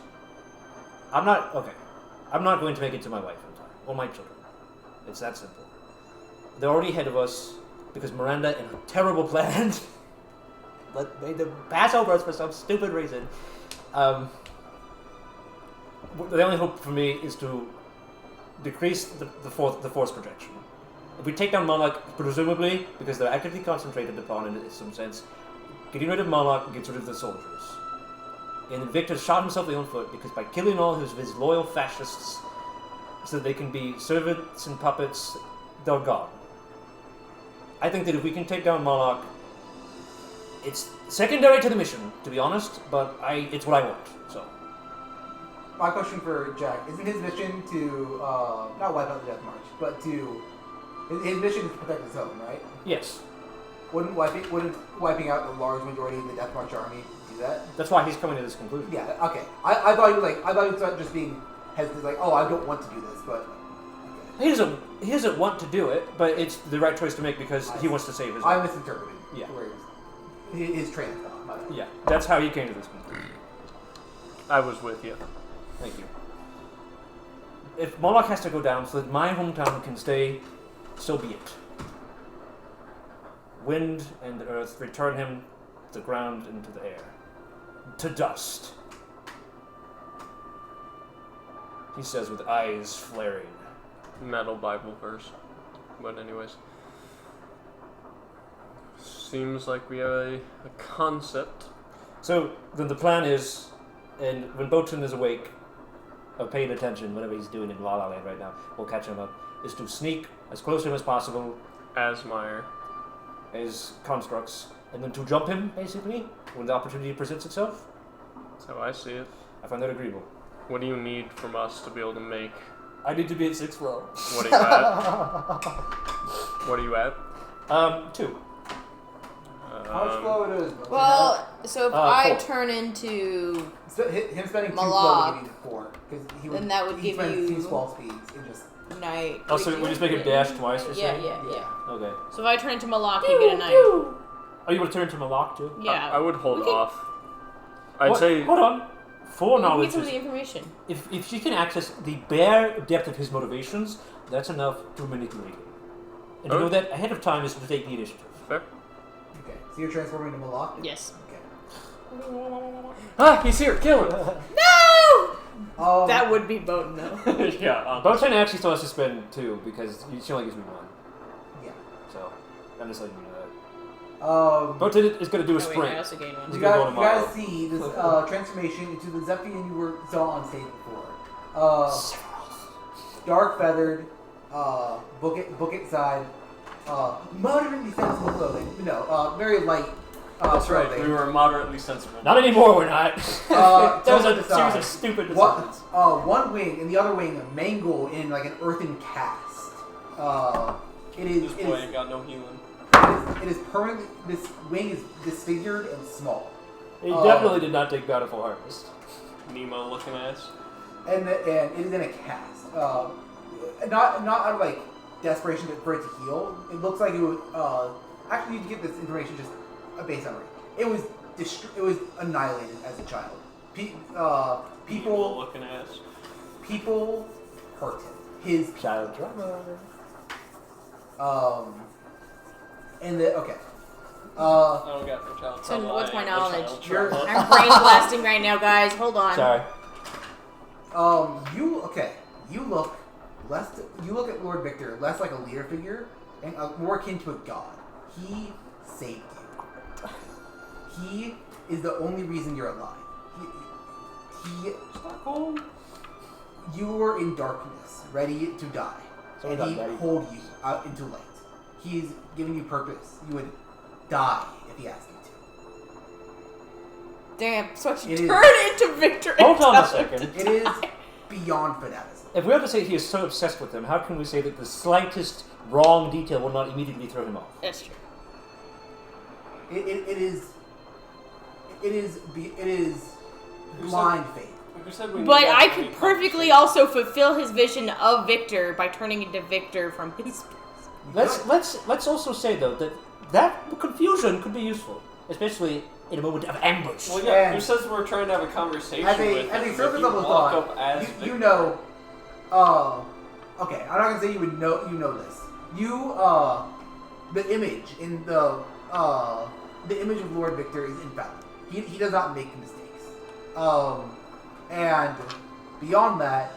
I'm not going to make it to my wife in time, or my children. It's that simple. They're already ahead of us, because Miranda, in her terrible plan, made them pass over us for some stupid reason. The only hope for me is to decrease the force projection. If we take down Monarch, presumably, because they're actively concentrated upon in some sense, getting rid of Monarch gets rid of the soldiers. And Victor shot himself on foot because by killing all of his loyal fascists so that they can be servants and puppets, they're gone. I think that if we can take down Monarch, it's secondary to the mission, to be honest, but it's what I want, so. My question for Jack, isn't his mission to, not wipe out the Death March, but to, his mission is to protect his home, right? Yes. Wouldn't wiping out the large majority of the Death March army do that? That's why he's coming to this conclusion. Yeah, okay. I thought he was just being hesitant, like, oh, I don't want to do this, but... Okay. He doesn't want to do it, but it's the right choice to make because he wants to save his I life. misinterpreted Yeah. where he was, his train of thought. My bad. Yeah, that's how he came to this conclusion. I was with you. Thank you. If Moloch has to go down so that my hometown can stay, so be it. wind and earth return him to the ground and to the air. To dust. He says with eyes flaring. Metal Bible verse. But anyways. Seems like we have a concept. So then the plan is, and when Botan is awake, or paying attention, whatever he's doing in La La Land right now, we'll catch him up, is to sneak as close to him as possible Asmire. as constructs, and then to jump him, basically, when the opportunity presents itself. That's how I see it. I find that agreeable. What do you need from us to be able to make... I need to be at 6th row. What are you at? What are you at? 2. How much flow it is? Well, so if I 4. turn into Him spending 2 flow Malak, would give you 4. Because he would, then that would he give spends you- 2 squall speeds. It just... night. Oh, so we just make him dash twice, you're Yeah, saying? yeah. Okay. So if I turn into Malak, you get a night. Are you want to turn to Malak too? Yeah. I would hold We can- off. I'd What? say... Hold on. We Foreknowledge need some of is... the information. If she can access the bare depth of his motivations, that's enough to manipulate him. And to know that ahead of time is to take the initiative. Fair. Okay, so you're transforming into Malak? Yes. Okay. Ah, he's here! Kill him! No! That would be Bowden, though. Yeah. Botan actually still has to spend 2 because she only gives me 1. Yeah. So, I'm just letting you know that. Botan is going to do a Oh, wait, I sprint. also gained one. He's You gonna go guys, tomorrow. see this transformation into the Zephyr you saw on stage before. Dark feathered, bucket side, moderately sensible clothing. No, very light. That's right, clothing. we were moderately sensible. Not anymore, we're not. That was Tone a to the series side. of stupid One, decisions. one wing and the other wing mangle in like an earthen cast. It is. This It boy is, ain't got no healing. it is permanently. This wing is disfigured and small. He definitely did not take Bountiful Harvest. Nemo looking ass. And it is in a cast. Not out of like desperation for it to heal. It looks like it would. Actually, you can get this information just a base summary. It was it was annihilated as a child. Nemo People looking ass. hurt him. His Child drama. and the okay. I don't got no child So trauma. what's I my am the child knowledge? trauma. I'm brain blasting right now, guys. Hold on. Sorry. You look at Lord Victor less like a leader figure and more akin to a god. He saved you. He is the only reason you're alive. You were in darkness, ready to die, So and we he got Daddy. pulled you out into light. He's giving you purpose. You would die if he asked you Damn, so I should It is- turn into Victor. and Hold on a tell him second. to. It is beyond fanaticism. If we have to say he is so obsessed with them, how can we say that the slightest wrong detail will not immediately throw him off? That's true. It is blind faith. Who said we But need I that could many perfectly conversations? also fulfill his vision of Victor by turning into Victor from his. Let's also say though that confusion could be useful, especially in a moment of ambush. Well, yeah, And- who says we're trying to have a conversation As with a him? surface If you level walk thought, up as you Victor- know, okay, I'm not gonna say you know this. The image in the image of Lord Victor is infallible. He does not make mistakes. And beyond that,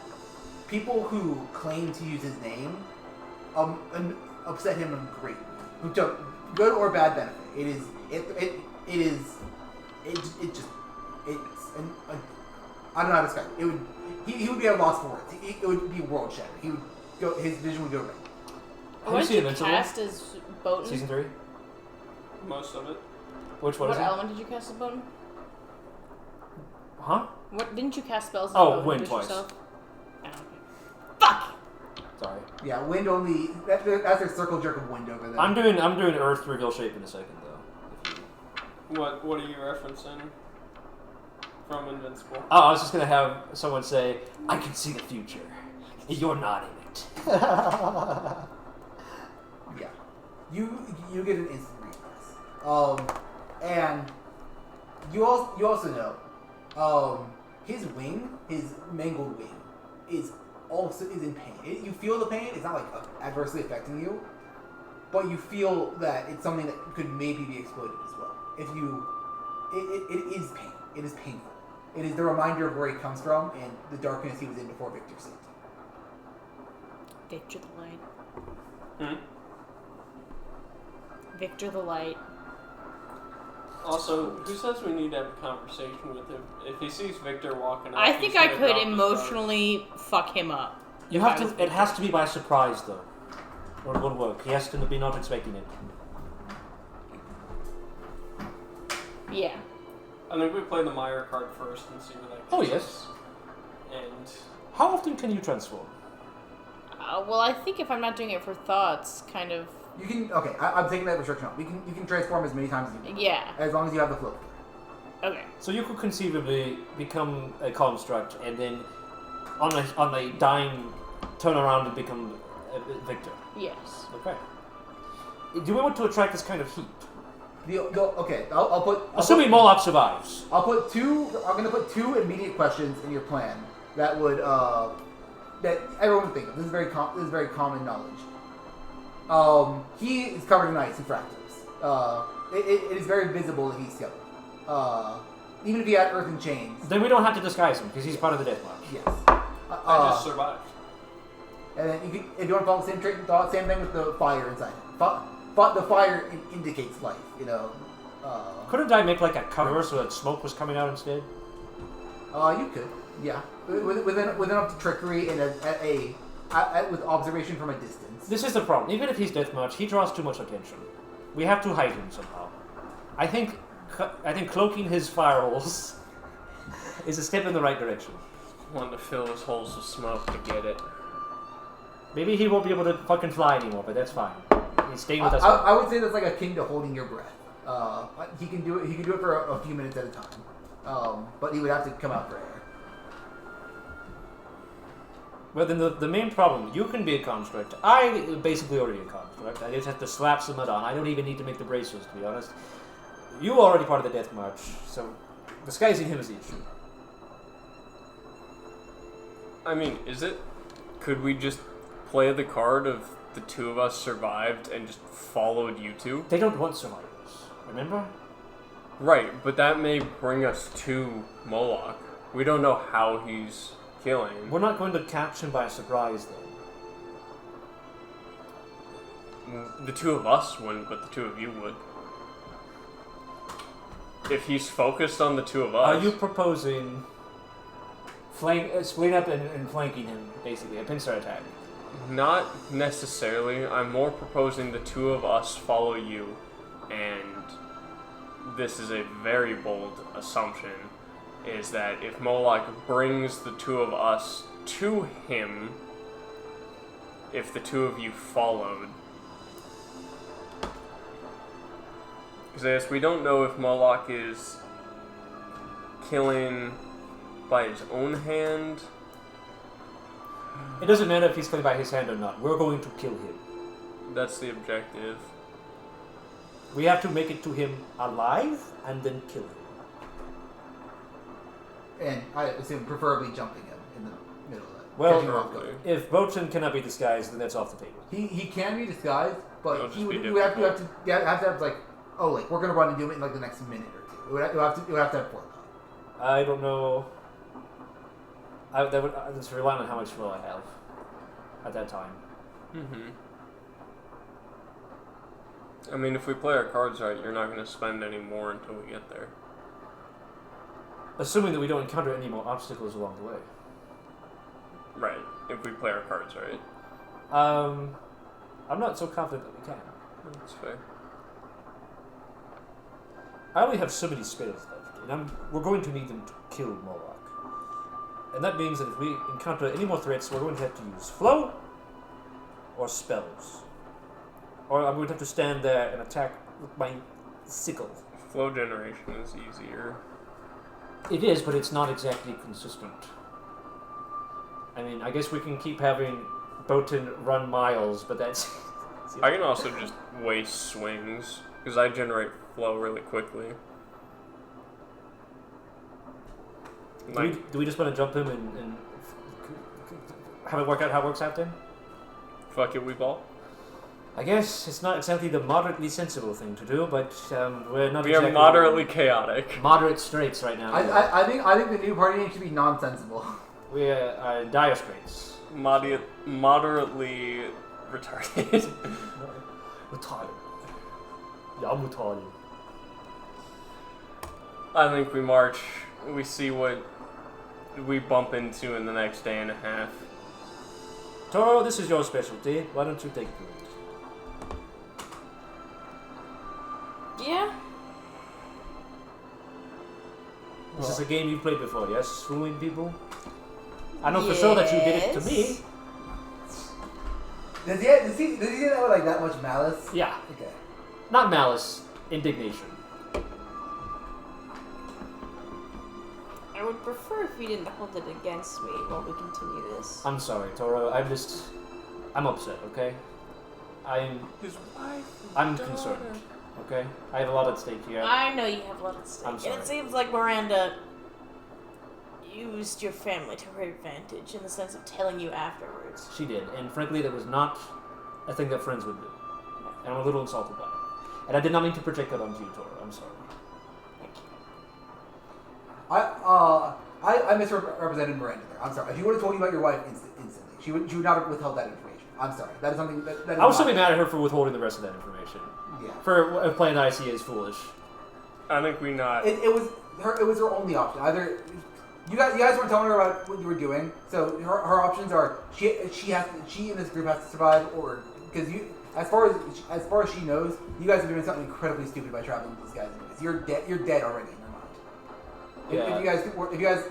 people who claim to use his name, upset him greatly. Who took good or bad benefit. I don't know how to describe it. He would be at a loss for words. It would be world shattering. His vision would go red. Have you What seen did you Invincible? cast as Bowden? Season 3? most of it. Which one What is it? element did you cast as Bowden? Huh? What didn't you cast spells as Oh, Bowden? wind Just twice. yourself? Oh, okay. Fuck! Sorry. Yeah, wind only. That's a circle jerk of wind over there. I'm doing Earth reveal shape in a second though. What are you referencing from Invincible? Oh, I was just gonna have someone say, "I can see the future. You're not in it." Yeah, you get an instant reflex. And you also know, his wing, his mangled wing, is in pain. You feel the pain. It's not like adversely affecting you, but you feel that it's something that could maybe be exploited as well. If you, it is pain. It is painful. It is the reminder of where he comes from and the darkness he was in before Victor saved him. Victor the Light. Hmm? Victor the Light. Also, who says we need to have a conversation with him? If he sees Victor walking up, I think I he's could gonna drop his emotionally fuck him up. You if have I to. was It Victor. has to be by surprise, though, or it won't work. He has to be not expecting it. Yeah. I think we play the Meyer card first and see where that Oh, gets yes. us. And How often can you transform? Well, I think if I'm not doing it for thoughts, kind of. You can. Okay, I'm taking that restriction off. You can transform as many times as you want, Yeah. as long as you have the flow. Okay. So you could conceivably become a construct and then, on a dime, turn around and become a Victor. Yes. Okay. Do we want to attract this kind of heat? Okay, I'll put. Assuming Moloch survives. I'm going to put 2 immediate questions in your plan that would that everyone would think of. This is very common knowledge. He is covered in ice and fractals. It is very visible that he's skeletal. Even if he had earth and chains. Then we don't have to disguise him because he's part of the Death March. Yes. I just survived. And then if you want to follow the same trait and thought, same thing with the fire inside him. The fire indicates life. You know. Couldn't I make like a cover so that smoke was coming out instead? You could. Yeah. With enough trickery and with observation from a distance. This is the problem. Even if he's Death March, he draws too much attention. We have to hide him somehow. I think cloaking his fire holes is a step in the right direction. Want to fill his holes with smoke to get it. Maybe he won't be able to fucking fly anymore, but that's fine. He's staying with us. I would say that's like akin to holding your breath. He can do it. He can do it for a few minutes at a time. But he would have to come out for air. Well, then the main problem, you can be a construct. I basically already a construct. I just have to slap some mud on. I don't even need to make the bracers, to be honest. You are already part of the Death March, so disguising him is the issue. I mean, is it? Could we just play the card of the 2 of us survived and just followed you 2? They don't want survivors, remember? Right, but that may bring us to Moloch. We don't know how he's killing. We're not going to catch him by surprise, then. The 2 of us wouldn't, but the 2 of you would. If he's focused on the 2 of us... Are you proposing splitting up and flanking him, basically, a pincer attack? Not necessarily. I'm more proposing the 2 of us follow you, and this is a very bold assumption, is that if Moloch brings the 2 of us to him, if the 2 of you followed. Because I guess we don't know if Moloch is killing by his own hand. It doesn't matter if he's killing by his hand or not. We're going to kill him. That's the objective. We have to make it to him alive and then kill him. And I assume preferably jumping him in the middle of that. Well, Catching him off guard. if Boatswain cannot be disguised, then that's off the table. He can be disguised, but It'll he just be would have to difficult. have like, oh, like we're gonna run into him in like the next minute or 2. It would have to have forethought. I don't know. That's relying on how much flow I have at that time. Mm-hmm. I mean, if we play our cards right, you're not going to spend any more until we get there. Assuming that we don't encounter any more obstacles along the way. Right. If we play our cards right. I'm not so confident that we can. That's fair. I only have so many spells left, and we're going to need them to kill Moloch. And that means that if we encounter any more threats, we're going to have to use flow or spells. Or I'm going to have to stand there and attack with my sickle. Flow generation is easier. It is, but it's not exactly consistent. I mean, I guess we can keep having Boatin run miles, but that's... I can also just waste swings, because I generate flow really quickly. Do we just want to jump him and have it work out how it works out then? Fuck it, we ball. I guess it's not exactly the moderately sensible thing to do, but we're not We exactly are moderately chaotic. moderate straits right now. I think the new party name should be nonsensible. We are dire straits. Moderately retarded. Retarded. Yeah, I'm retarded. I think we march. We see what we bump into in the next day and a half. Toro, this is your specialty. Why don't you take the lead? Yeah. This is a game you've played before, yes? Fooling people? I know for sure that you did it to me. Does he do that with like that much malice? Yeah. Okay. Not malice, indignation. I would prefer if you didn't hold it against me while we continue this. I'm sorry, Toro. I'm upset, okay? His wife. I'm concerned, okay? I have a lot at stake here. I know you have a lot at stake. I'm sorry. And it seems like Miranda used your family to her advantage in the sense of telling you afterwards. She did, and frankly, that was not a thing that friends would do. And I'm a little insulted by it. And I did not mean to project that onto you, Toro. I'm sorry. Thank you. I misrepresented Miranda there. I'm sorry. If you would have told me about your wife instantly, she would not have withheld that information. I'm sorry. That is something that is I would still be mad at her for withholding the rest of that information. Yeah. For a plan that I see as foolish. I think we not. It was her only option. Either you guys weren't telling her about what you were doing, so her options are she and this group has to survive, or because as far as she knows, you guys are doing something incredibly stupid by traveling with these guys. Anyways. You're dead already in your mind. Yeah. If you guys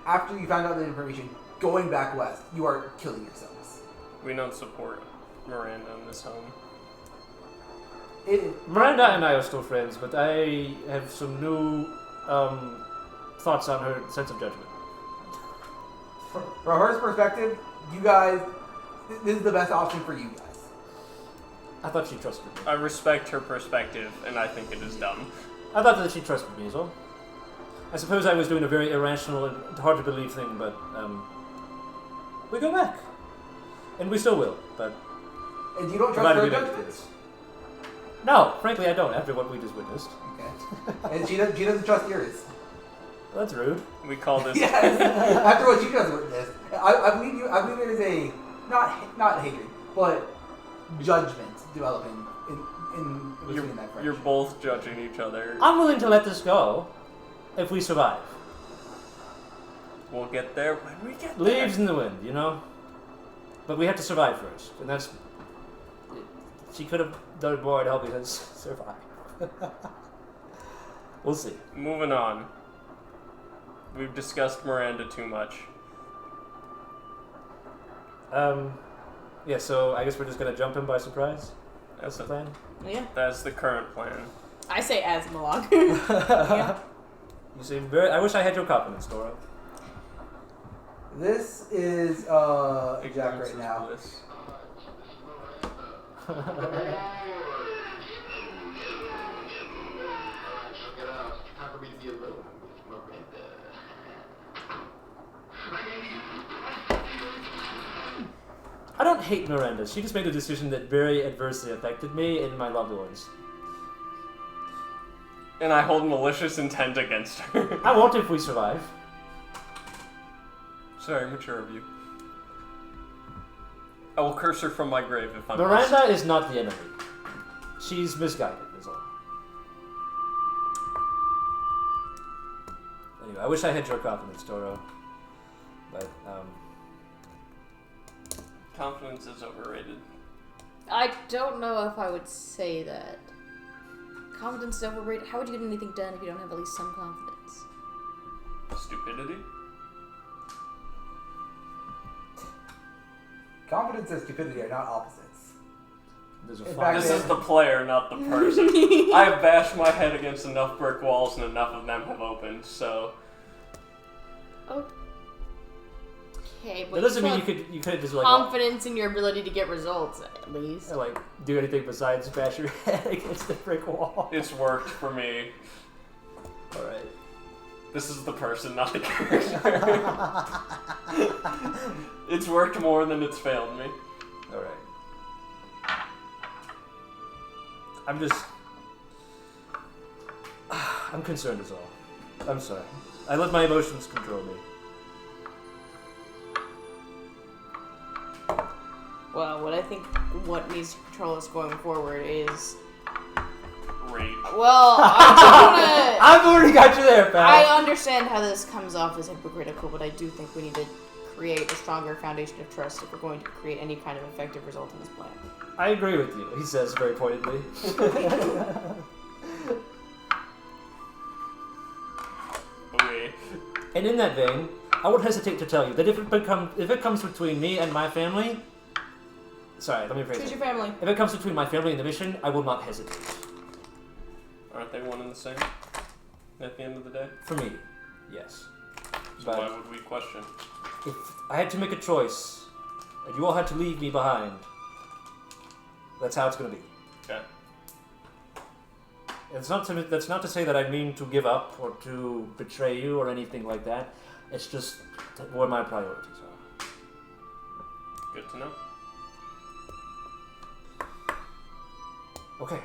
after you found out the information, going back west, you are killing yourselves. We don't support Miranda in this home. Miranda and I are still friends, but I have some new thoughts on her sense of judgment. From her perspective, you guys, this is the best option for you guys. I thought she trusted me. I respect her perspective, and I think it is dumb. I thought that she trusted me, so. I suppose I was doing a very irrational and hard to believe thing, but we go back. And we still will, but And you don't trust provided her we make it judgment? this. No, frankly I don't, after what we just witnessed. Okay. And she doesn't trust yours. Well, that's rude. We call this. Yes. After what you just witnessed, I believe you. I believe there is a not hatred, but judgment developing in between that friendship. You're both judging each other. I'm willing to let this go if we survive. We'll get there when we get there. Leaves in the wind, you know? But we have to survive first, and that's... She could have done more to help us survive. We'll see. Moving on. We've discussed Miranda too much. Yeah, so I guess we're just gonna jump him by surprise? That's the plan? Yeah. That's the current plan. I say as Malak. Yeah. You seem very... I wish I had your confidence, Dora. This is Jack Ignorance right is now. bliss. I don't hate Miranda. She just made a decision that very adversely affected me and my loved ones. And I hold malicious intent against her. I won't if we survive. Sorry, mature of you. I will curse her from my grave if I'm Miranda is not the enemy. She's misguided, is all. Anyway, I wish I had your confidence, Doro. But, Confidence is overrated. I don't know if I would say that. Confidence is overrated. How would you get anything done if you don't have at least some confidence? Stupidity? Confidence and stupidity are not opposites. there's a In fire. fact, This is the player, not the person. I have bashed my head against enough brick walls and enough of them have opened, so... Okay, but That doesn't you mean still you could just like Confidence in your ability to get results, at least. like do anything besides bash your head against the brick wall. It's worked for me. Alright. This is the person, not the character. It's worked more than it's failed me. Alright. I'm concerned is all. I'm sorry. I let my emotions control me. Well, what needs to control us going forward is... Rage. Well, I I've already got you there, pal. I understand how this comes off as hypocritical, but I do think we need to create a stronger foundation of trust if we're going to create any kind of effective result in this plan. I agree with you, he says very pointedly. Okay. And in that vein, I won't hesitate to tell you that if it comes between me and my family... Sorry, let me rephrase Choose it. your family. If it comes between my family and the mission, I will not hesitate. Aren't they one and the same? At the end of the day? For me, yes. So But why would we question? if I had to make a choice, and you all had to leave me behind, that's how it's going to be. Okay. That's not to say that I mean to give up or to betray you or anything like that. It's just where my priorities are. Good to know. Okay.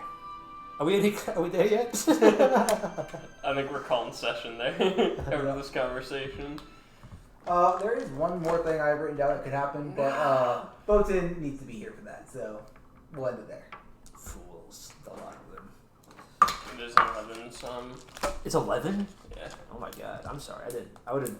Are we there yet? I think we're calling session there after this conversation. There is one more thing I've written down that could happen, but Boatin needs to be here for that, so we'll end it there. Fools, a lot of them. It is 11, so It's 11? yeah. Oh my god, I'm sorry. I would have